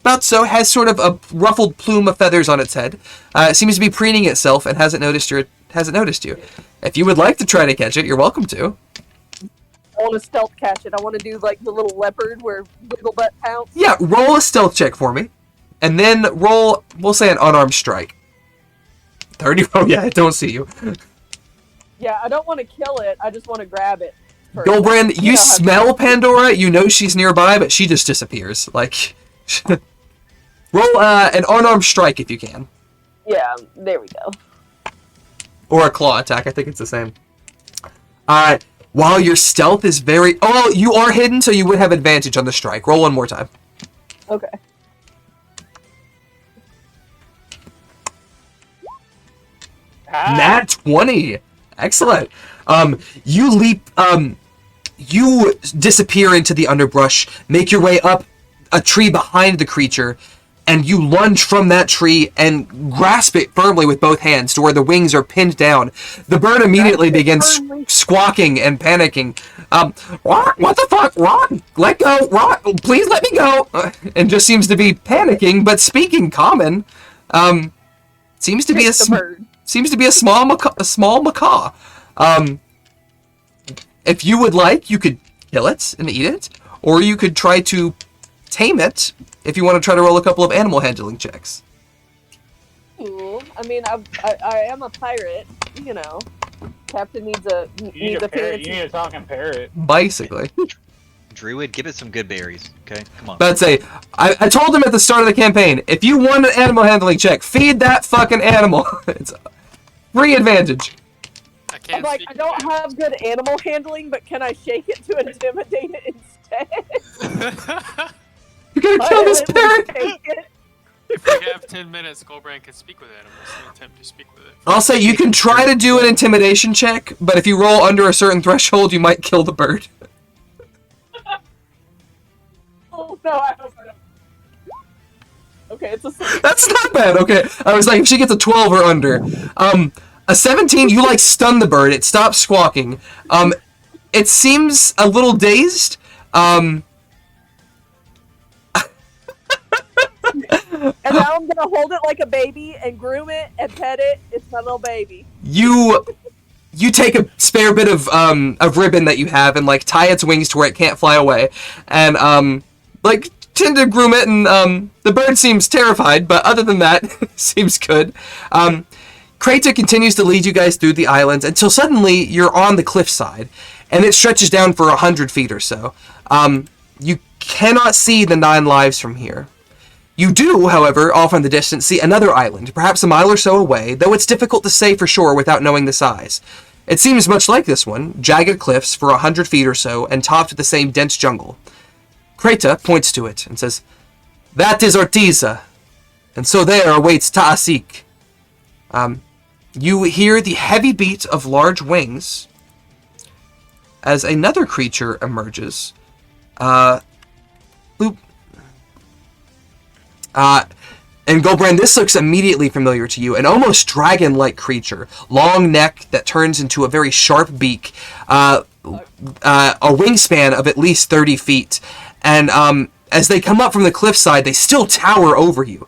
About so, has sort of a ruffled plume of feathers on its head. It seems to be preening itself and hasn't noticed you. If you would like to try to catch it, you're welcome to.
I want to stealth catch it. I want to do like the little leopard where wiggle butt pounce.
Yeah, roll a stealth check for me. And then roll, we'll say an unarmed strike. 30, oh yeah, I don't see you.
Yeah, I don't want to kill it. I just want to grab it. First.
Goldbrand, you
know how-
smell Pandora, you know she's nearby, but she just disappears. Like, roll an unarmed strike if you can.
Yeah, there we go.
Or a claw attack, I think it's the same. While your stealth is very... Oh, you are hidden, so you would have advantage on the strike. Roll one more time.
Okay.
Nat 20. Excellent. You leap... you disappear into the underbrush, make your way up a tree behind the creature, and you lunge from that tree and grasp it firmly with both hands to where the wings are pinned down. The bird immediately begins squawking and panicking. What the fuck? Ron, let go. Ron, please let me go. And just seems to be panicking, but speaking common. Seems to be a small macaw. If you would like, you could kill it and eat it, or you could try to tame it if you want to try to roll a couple of animal handling checks.
Ooh, I mean, I am a pirate, you know. Captain needs a
parrot. You need a talking parrot.
Basically.
Druid, give it some good berries, okay? Come on.
But I'd say, I told him at the start of the campaign, if you want an animal handling check, feed that fucking animal. It's free advantage.
I'm like, I don't have good animal handling, but can I shake it to intimidate it instead?
You're gonna kill this parrot!
If we have 10 minutes, Goldbrand can speak with animals and attempt to speak with it.
I'll say you can try to do an intimidation check, but if you roll under a certain threshold, you might kill the bird.
Oh, no, I hope I don't. Okay, it's a 6.
That's not bad, okay. I was like, if she gets a 12 or under. A 17, you like stun the bird, it stops squawking. It seems a little dazed.
And now I'm gonna hold it like a baby and groom it and pet it. It's my little baby.
You take a spare bit of ribbon that you have and like tie its wings to where it can't fly away, and like tend to groom it, and the bird seems terrified, but other than that, seems good. Krata continues to lead you guys through the islands until suddenly you're on the cliffside, and it stretches down for 100 feet or so. You cannot see the 9 lives from here. You do, however, off in the distance, see another island, perhaps a mile or so away, though it's difficult to say for sure without knowing the size. It seems much like this one, jagged cliffs for 100 feet or so, and topped with the same dense jungle. Krata points to it and says, "That is Ortiza, and so there awaits Ta'asik." You hear the heavy beat of large wings as another creature emerges. Bloop. And Goldbrand, this looks immediately familiar to you. An almost dragon-like creature. Long neck that turns into a very sharp beak. A wingspan of at least 30 feet. And as they come up from the cliffside, they still tower over you.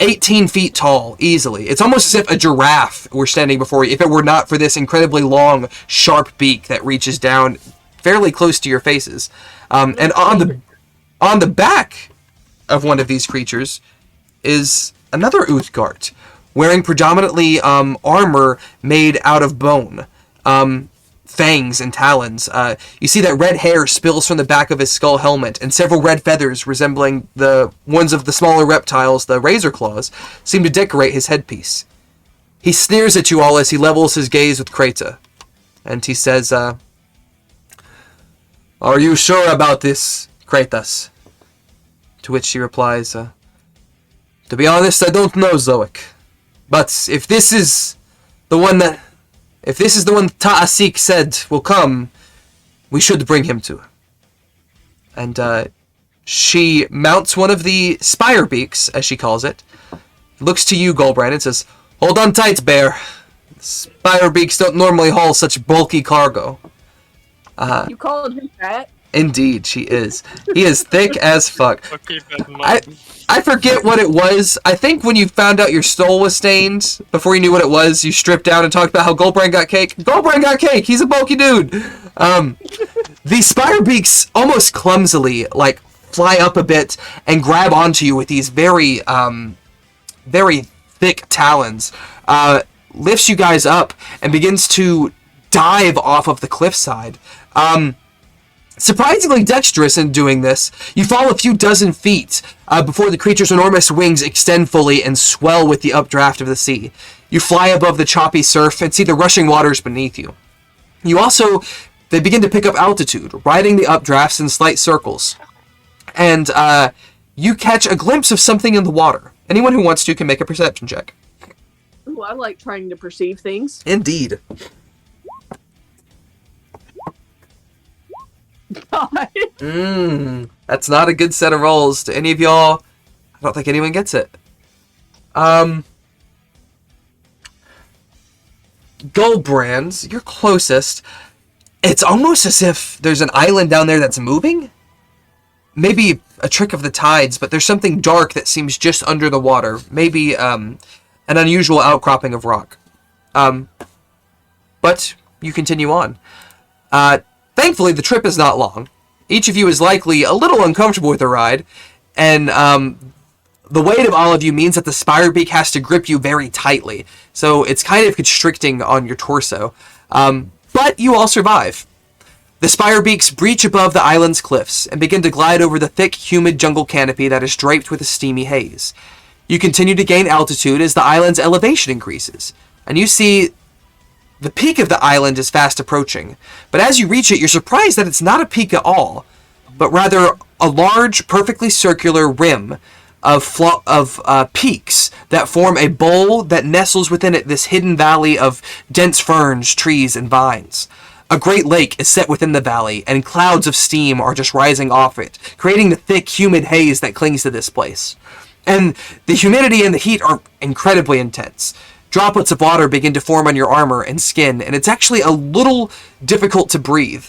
18 feet tall, easily. It's almost as if a giraffe were standing before you, if it were not for this incredibly long, sharp beak that reaches down fairly close to your faces. And on the back of one of these creatures is another Utgard, wearing predominantly armor made out of bone. fangs and talons. You see that red hair spills from the back of his skull helmet, and several red feathers resembling the ones of the smaller reptiles, the razor claws, seem to decorate his headpiece. He sneers at you all as he levels his gaze with Kreta, and he says, "Are you sure about this, Kratos?" To which she replies, "To be honest, I don't know, Zoic. But if this is the one Ta'asik said will come, we should bring him to her." And she mounts one of the spire beaks, as she calls it, looks to you, Goldbrand, and says, "Hold on tight, bear. Spire beaks don't normally haul such bulky cargo."
You called him fat?
Indeed, she is. He is thick as fuck.
I'll keep that in mind.
I forget what it was. I think when you found out your stole was stained, before you knew what it was, you stripped down and talked about how Goldbrand got cake. Goldbrand got cake! He's a bulky dude! The spire beaks almost clumsily, like, fly up a bit and grab onto you with these very, very thick talons. Lifts you guys up and begins to dive off of the cliffside. Surprisingly dexterous in doing this, you fall a few dozen feet before the creature's enormous wings extend fully and swell with the updraft of the sea. You fly above the choppy surf and see the rushing waters beneath you. They begin to pick up altitude, riding the updrafts in slight circles. And you catch a glimpse of something in the water. Anyone who wants to can make a perception check.
Ooh, I like trying to perceive things.
Indeed.
God.
That's not a good set of rolls. To any of y'all, I don't think anyone gets it. Goldbrands, you're closest. It's almost as if there's an island down there that's moving. Maybe a trick of the tides, but there's something dark that seems just under the water. Maybe an unusual outcropping of rock. But you continue on. Thankfully, the trip is not long. Each of you is likely a little uncomfortable with the ride, and the weight of all of you means that the spire beak has to grip you very tightly, so it's kind of constricting on your torso. But you all survive. The spire beaks breach above the island's cliffs and begin to glide over the thick, humid jungle canopy that is draped with a steamy haze. You continue to gain altitude as the island's elevation increases, and you see the peak of the island is fast approaching, but as you reach it, you're surprised that it's not a peak at all, but rather a large, perfectly circular rim of peaks that form a bowl that nestles within it this hidden valley of dense ferns, trees, and vines. A great lake is set within the valley, and clouds of steam are just rising off it, creating the thick, humid haze that clings to this place. And the humidity and the heat are incredibly intense. Droplets of water begin to form on your armor and skin, and it's actually a little difficult to breathe.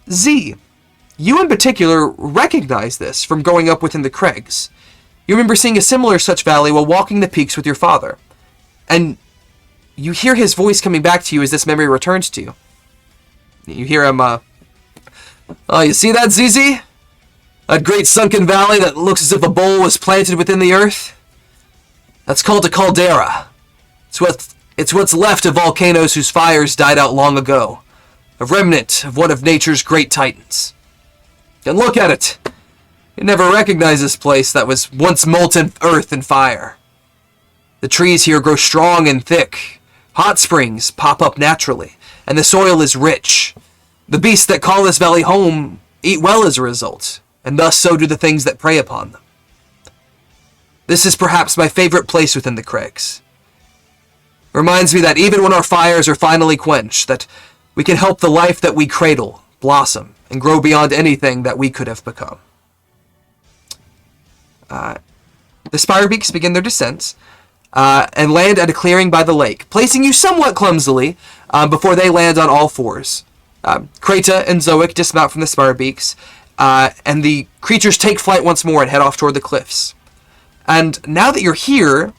Z, you in particular recognize this from growing up within the Craigs. You remember seeing a similar such valley while walking the peaks with your father. And you hear his voice coming back to you as this memory returns to you. You hear him, "Oh, you see that, ZZ? That great sunken valley that looks as if a bowl was planted within the earth? That's called a caldera. It's what's left of volcanoes whose fires died out long ago. A remnant of one of nature's great titans. And look at it. You never recognize this place that was once molten earth and fire. The trees here grow strong and thick. Hot springs pop up naturally, and the soil is rich. The beasts that call this valley home eat well as a result, and thus so do the things that prey upon them. This is perhaps my favorite place within the Craigs. Reminds me that even when our fires are finally quenched, that we can help the life that we cradle blossom and grow beyond anything that we could have become." The Spirebeaks begin their descent and land at a clearing by the lake, placing you somewhat clumsily before they land on all fours. Kreta and Zoic dismount from the Spirebeaks, and the creatures take flight once more and head off toward the cliffs. And now that you're here,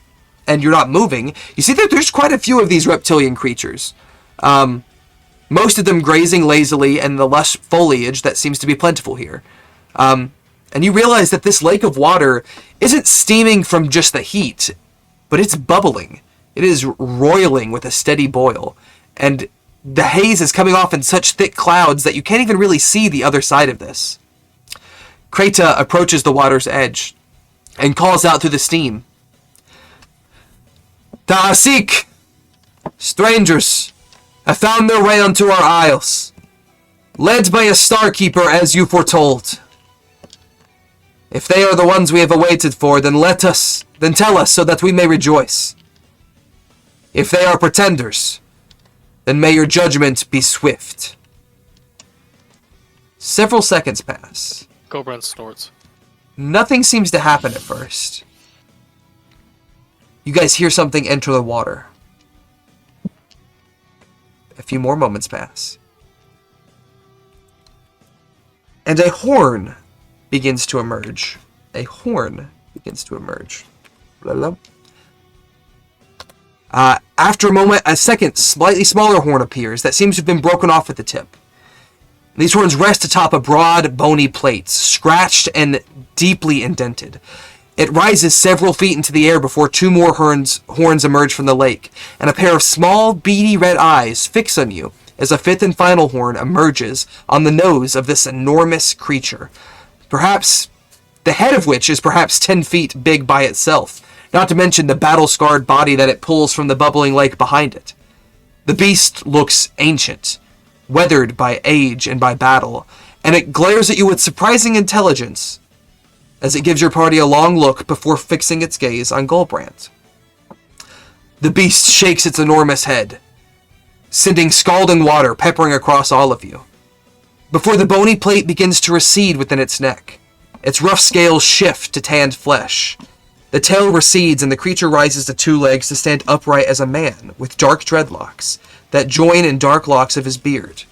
and you're not moving, you see that there's quite a few of these reptilian creatures. Most of them grazing lazily in the lush foliage that seems to be plentiful here. And you realize that this lake of water isn't steaming from just the heat, but it's bubbling. It is roiling with a steady boil. And the haze is coming off in such thick clouds that you can't even really see the other side of this. Kreta approaches the water's edge and calls out through the steam. Ta'asik! Strangers have found their way onto our isles, led by a Starkeeper as you foretold. If they are the ones we have awaited for, then tell us so that we may rejoice. If they are pretenders, then may your judgment be swift. Several seconds pass.
Goldbrand snorts.
Nothing seems to happen at first. You guys hear something enter the water. A few more moments pass. And a horn begins to emerge. A horn begins to emerge. After a moment, a second, slightly smaller horn appears that seems to have been broken off at the tip. These horns rest atop a broad, bony plate, scratched and deeply indented. It rises several feet into the air before two more horns emerge from the lake, and a pair of small, beady red eyes fix on you as a fifth and final horn emerges on the nose of this enormous creature. Perhaps the head of which is perhaps 10 feet big by itself, not to mention the battle-scarred body that it pulls from the bubbling lake behind it. The beast looks ancient, weathered by age and by battle, and it glares at you with surprising intelligence as it gives your party a long look before fixing its gaze on Goldbrand. The beast shakes its enormous head, sending scalding water peppering across all of you, before the bony plate begins to recede within its neck. Its rough scales shift to tanned flesh. The tail recedes and the creature rises to two legs to stand upright as a man with dark dreadlocks that join in dark locks of his beard.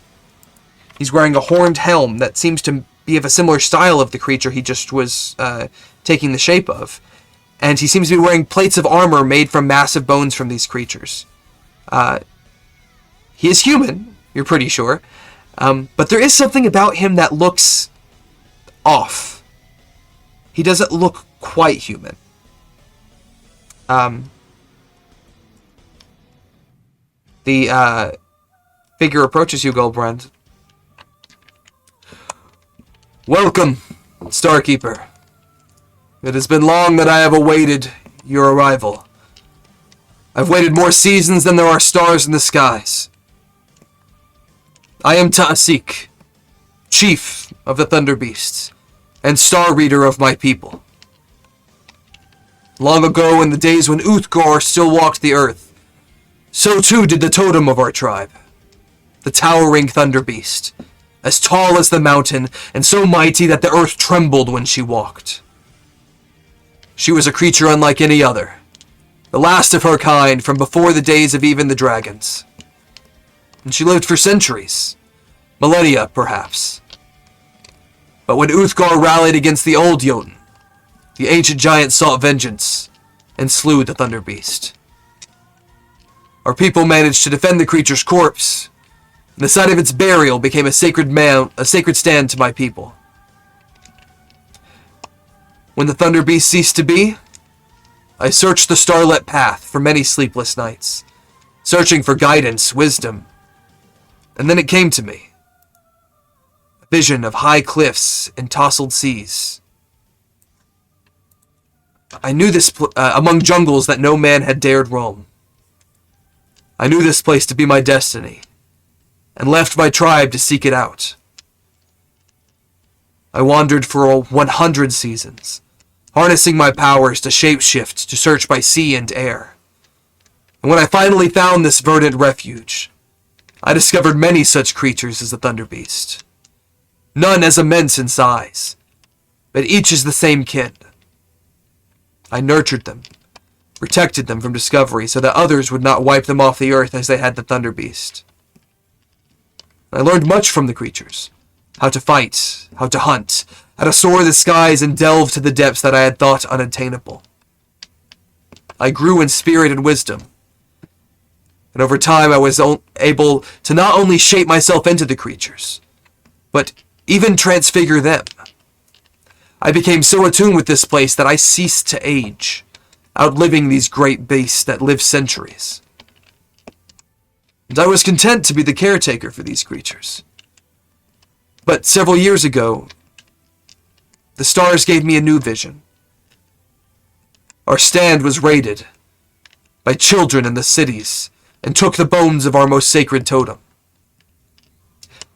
He's wearing a horned helm that seems to be of a similar style of the creature he just was taking the shape of. And he seems to be wearing plates of armor made from massive bones from these creatures. He is human, you're pretty sure. But there is something about him that looks off. He doesn't look quite human. The figure approaches you, Goldbrand. Welcome, Starkeeper. It has been long that I have awaited your arrival. I've waited more seasons than there are stars in the skies. I am Ta'asik, chief of the Thunder Beasts, and star reader of my people. Long ago, in the days when Uthgor still walked the earth, so too did the totem of our tribe, the towering Thunder Beast, as tall as the mountain and so mighty that the earth trembled when she walked. She was a creature unlike any other, the last of her kind from before the days of even the dragons. And she lived for centuries, millennia perhaps. But when Uthgor rallied against the old Jotun, the ancient giant sought vengeance and slew the Thunder Beast. Our people managed to defend the creature's corpse, and the site of its burial became a sacred stand to my people. When the Thunder Beast ceased to be, I searched the starlit path for many sleepless nights, searching for guidance, wisdom, and then it came to me. A vision of high cliffs and tousled seas. I knew this among jungles that no man had dared roam. I knew this place to be my destiny, and left my tribe to seek it out. I wandered for 100 seasons, harnessing my powers to shapeshift, to search by sea and air. And when I finally found this verdant refuge, I discovered many such creatures as the Thunder Beast. None as immense in size, but each is the same kin. I nurtured them, protected them from discovery so that others would not wipe them off the earth as they had the Thunder Beast. I learned much from the creatures. How to fight, how to hunt, how to soar the skies and delve to the depths that I had thought unattainable. I grew in spirit and wisdom. And over time I was able to not only shape myself into the creatures, but even transfigure them. I became so attuned with this place that I ceased to age, outliving these great beasts that live centuries. and I was content to be the caretaker for these creatures. But several years ago, the stars gave me a new vision. Our stand was raided by children in the cities and took the bones of our most sacred totem.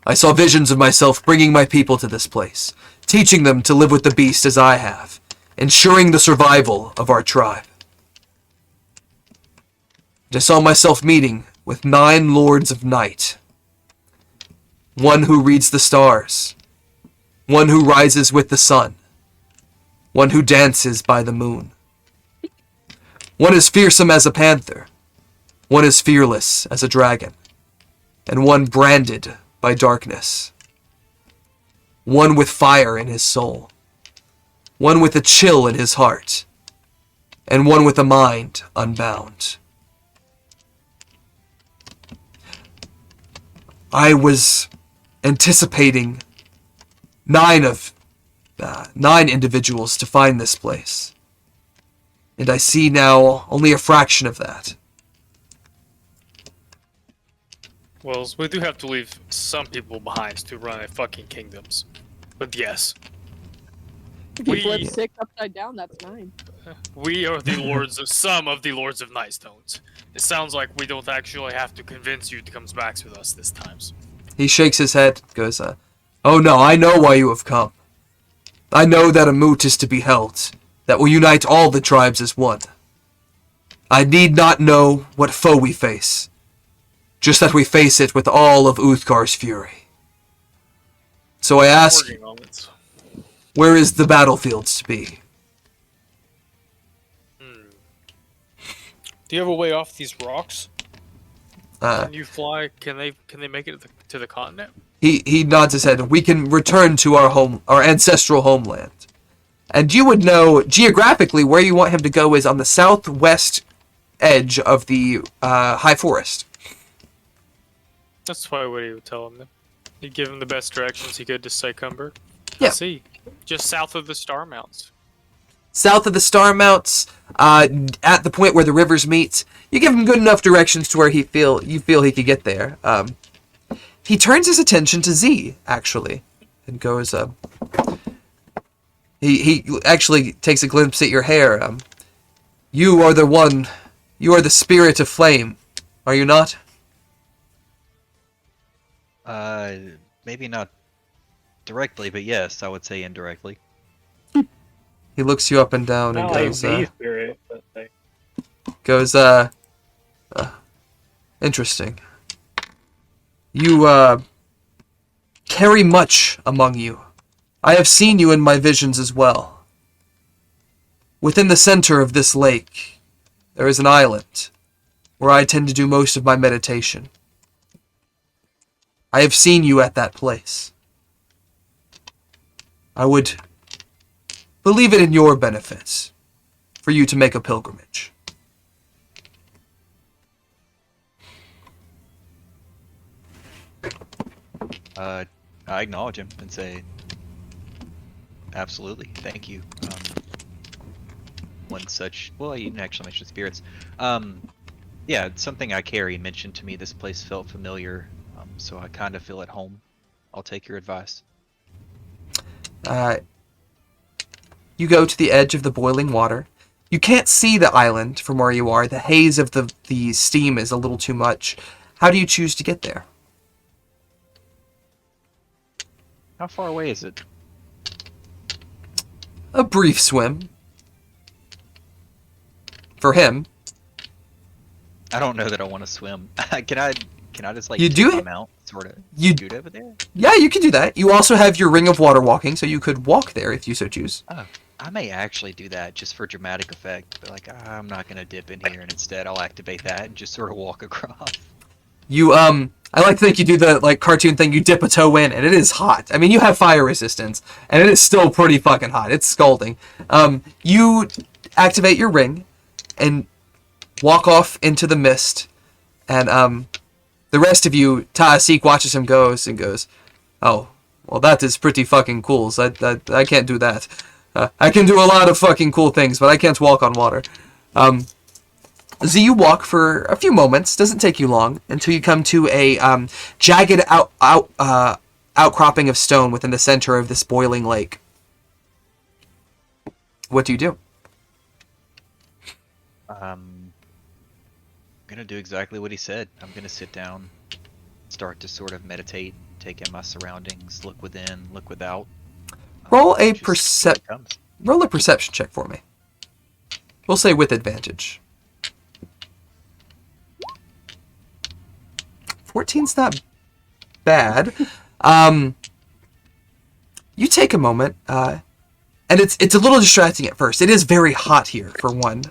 I saw visions of myself bringing my people to this place, teaching them to live with the beast as I have, ensuring the survival of our tribe. I saw myself meeting with 9 Lords of Night. One who reads the stars, one who rises with the sun, one who dances by the moon. One is fearsome as a panther, one is fearless as a dragon, and one branded by darkness. One with fire in his soul, one with a chill in his heart, and one with a mind unbound. I was anticipating 9 individuals to find this place, and I see now only a fraction of that.
Well, we do have to leave some people behind to run a fucking kingdoms. But yes.
If you
We-
flip 6 upside down, that's 9.
We are the lords of some of the Lords of Nightstones. It sounds like we don't actually have to convince you to come back with us this time.
He shakes his head, goes, "Oh no, I know why you have come. I know that a moot is to be held, that will unite all the tribes as one. I need not know what foe we face, just that we face it with all of Uthgar's fury. So I ask you,
Working on it.
where is the battlefield to be?"
Do you have a way off these rocks?
Uh,
Can you fly? Can they make it to the continent?
he nods his head. "We can return to our ancestral homeland. And you would know geographically where you want him to go is on the southwest edge of the high forest."
That's probably what he would tell him then. He'd give him the best directions he could to Sycumber.
Yeah.
See, just south of the Star Mounts.
South of the Star Mounts, at the point where the rivers meet, you give him good enough directions to where you feel he could get there. He turns his attention to Z, actually, and goes, he actually takes a glimpse at your hair. You are the spirit of flame, are you not?
Maybe not directly, but yes, I would say indirectly.
He looks you up and down and
Not like
goes,
the spirit, but like
interesting. You, carry much among you. I have seen you in my visions as well. Within the center of this lake, there is an island where I tend to do most of my meditation. I have seen you at that place. I would believe it in your benefit for you to make a pilgrimage.
I acknowledge him and say, absolutely, thank you. One such, well, you didn't actually mention spirits. Yeah, something I carry mentioned to me this place felt familiar, so I kind of feel at home. I'll take your advice.
You go to the edge of the boiling water. You can't see the island from where you are. The haze of the steam is a little too much. How do you choose to get there?
How far away is it?
A brief swim. For him.
I don't know that I want to swim. Can I just like
You
take
do
my
it?
mount, sort of
You-
scoot over there?
Yeah, you can do that. You also have your ring of water walking, so you could walk there if you so choose.
Oh, I may actually do that just for dramatic effect. But like, I'm not gonna dip in here, and instead I'll activate that and just sort of walk across.
You, I like to think you do the, like, cartoon thing, you dip a toe in, and it is hot. I mean, you have fire resistance, and it is still pretty fucking hot. It's scalding. You activate your ring, and walk off into the mist, and, the rest of you, Ta'asik watches him goes, "Oh, well, that is pretty fucking cool, so I can't do that. I can do a lot of fucking cool things, but I can't walk on water." And So you walk for a few moments, doesn't take you long, until you come to a jagged outcropping of stone within the center of this boiling lake. What do you do?
I'm gonna do exactly what he said. I'm gonna sit down, start to sort of meditate, take in my surroundings, look within, look without.
Roll a
Just see what comes.
roll a perception check for me. We'll say with advantage. 14's not bad. You take a moment, and it's a little distracting at first. It is very hot here, for one.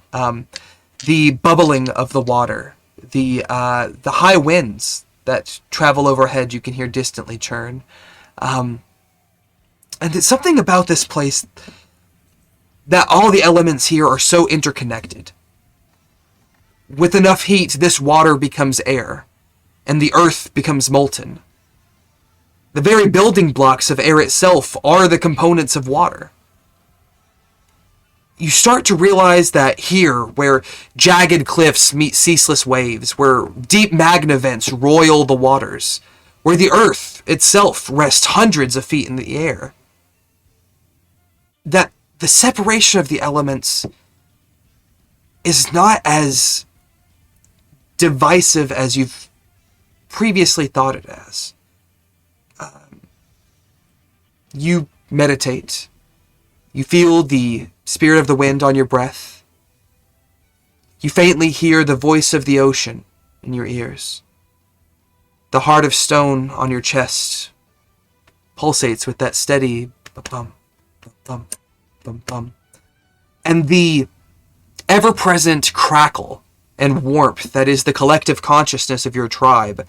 The bubbling of the water, the high winds that travel overhead, you can hear distantly churn. And there's something about this place that all the elements here are so interconnected. With enough heat, this water becomes air, and the earth becomes molten. The very building blocks of air itself are the components of water. You start to realize that here, where jagged cliffs meet ceaseless waves, where deep magma vents roil the waters, where the earth itself rests hundreds of feet in the air, that the separation of the elements is not as divisive as you've previously thought it as. You meditate. You feel the spirit of the wind on your breath. You faintly hear the voice of the ocean in your ears. The heart of stone on your chest pulsates with that steady bum, bum, bum, bum. And the ever-present crackle and warmth that is the collective consciousness of your tribe,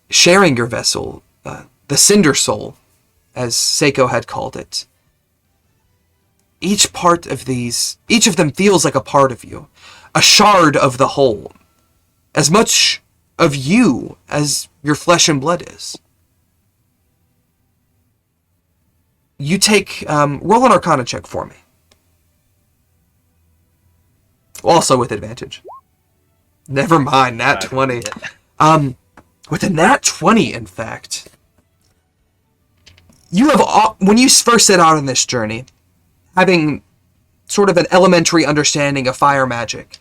sharing your vessel, the Cinder Soul, as Seiko had called it. Each of them feels like a part of you, a shard of the whole, as much of you as your flesh and blood is. You take, roll an Arcana check for me. Also with advantage. Never mind, nat 20. With a nat 20, in fact, you have, when you first set out on this journey, having sort of an elementary understanding of fire magic,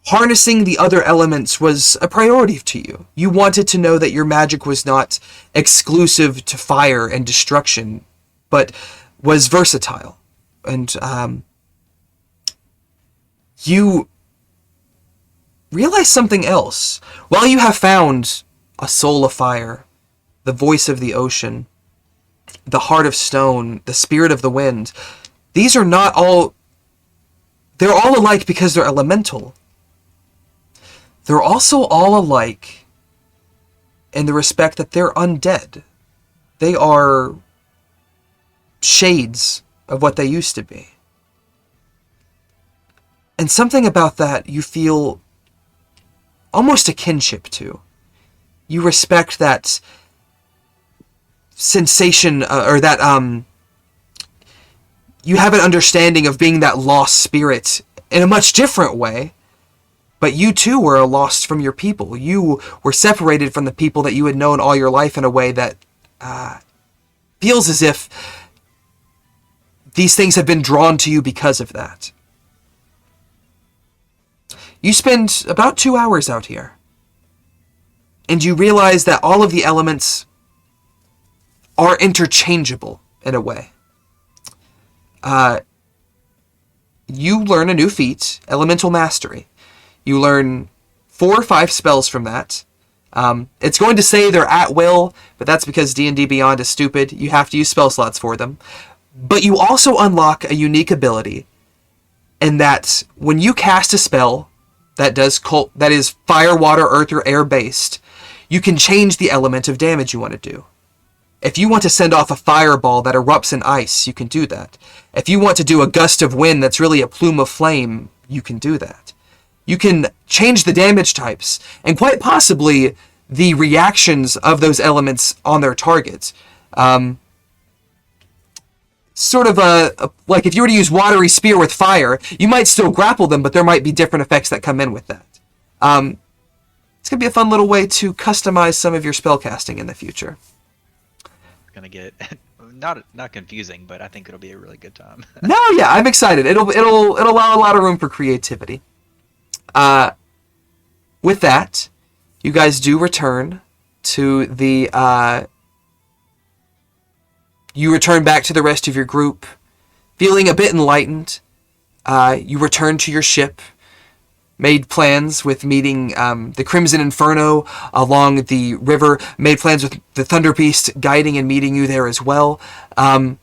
harnessing the other elements was a priority to you. You wanted to know that your magic was not exclusive to fire and destruction, but was versatile. And you realize something else. While you have found a soul of fire, the voice of the ocean, the heart of stone, the spirit of the wind, these are not all... They're all alike because they're elemental. They're also all alike in the respect that they're undead. They are shades of what they used to be. And something about that you feel almost a kinship to. You respect that sensation, or that, you have an understanding of being that lost spirit in a much different way. But you too were lost from your people. You were separated from the people that you had known all your life in a way that feels as if these things have been drawn to you because of that. You spend about 2 hours out here, and you realize that all of the elements are interchangeable in a way. You learn a new feat, Elemental Mastery. You learn 4 or 5 spells from that. It's going to say they're at will, but that's because D&D Beyond is stupid. You have to use spell slots for them. But you also unlock a unique ability in that when you cast a spell that is fire, water, earth, or air based, you can change the element of damage you want to do. If you want to send off a fireball that erupts in ice, you can do that. If you want to do a gust of wind that's really a plume of flame, you can do that. You can change the damage types, and quite possibly the reactions of those elements on their targets. Sort of like if you were to use Watery Spear with fire, you might still grapple them, but there might be different effects that come in with that. It's going to be a fun little way to customize some of your spellcasting in the future.
It's gonna get not confusing, but I think it'll be a really good time.
No, yeah, I'm excited. It'll allow a lot of room for creativity. With that, you guys do return to the you return back to the rest of your group, feeling a bit enlightened. You return to your ship, made plans with meeting the Crimson Inferno along the river, made plans with the Thunder Beast guiding and meeting you there as well. And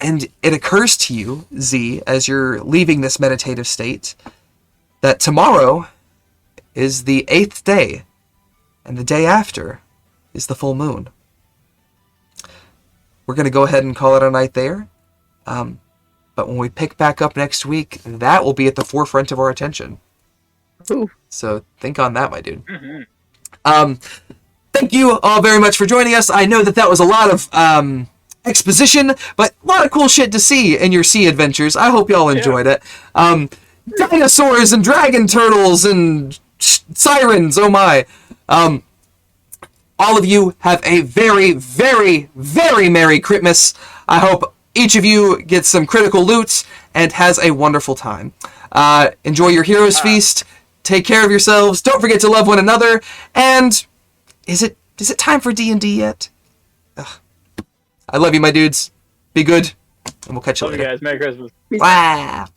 it occurs to you, Z, as you're leaving this meditative state, that tomorrow is the 8th day, and the day after is the full moon. We're going to go ahead and call it a night there. But when we pick back up next week, that will be at the forefront of our attention.
Ooh.
So think on that, my dude. Thank you all very much for joining us. I know that was a lot of exposition, but a lot of cool shit to see in your sea adventures. I hope y'all enjoyed it. Dinosaurs and dragon turtles and sirens, oh my. All of you have a very, very, very Merry Christmas. I hope each of you gets some critical loot and has a wonderful time. Enjoy your Heroes Feast. Take care of yourselves. Don't forget to love one another. And is it time for D&D yet? Ugh. I love you, my dudes. Be good, and we'll catch you
Love you
later.
guys. Merry Christmas.
Wow.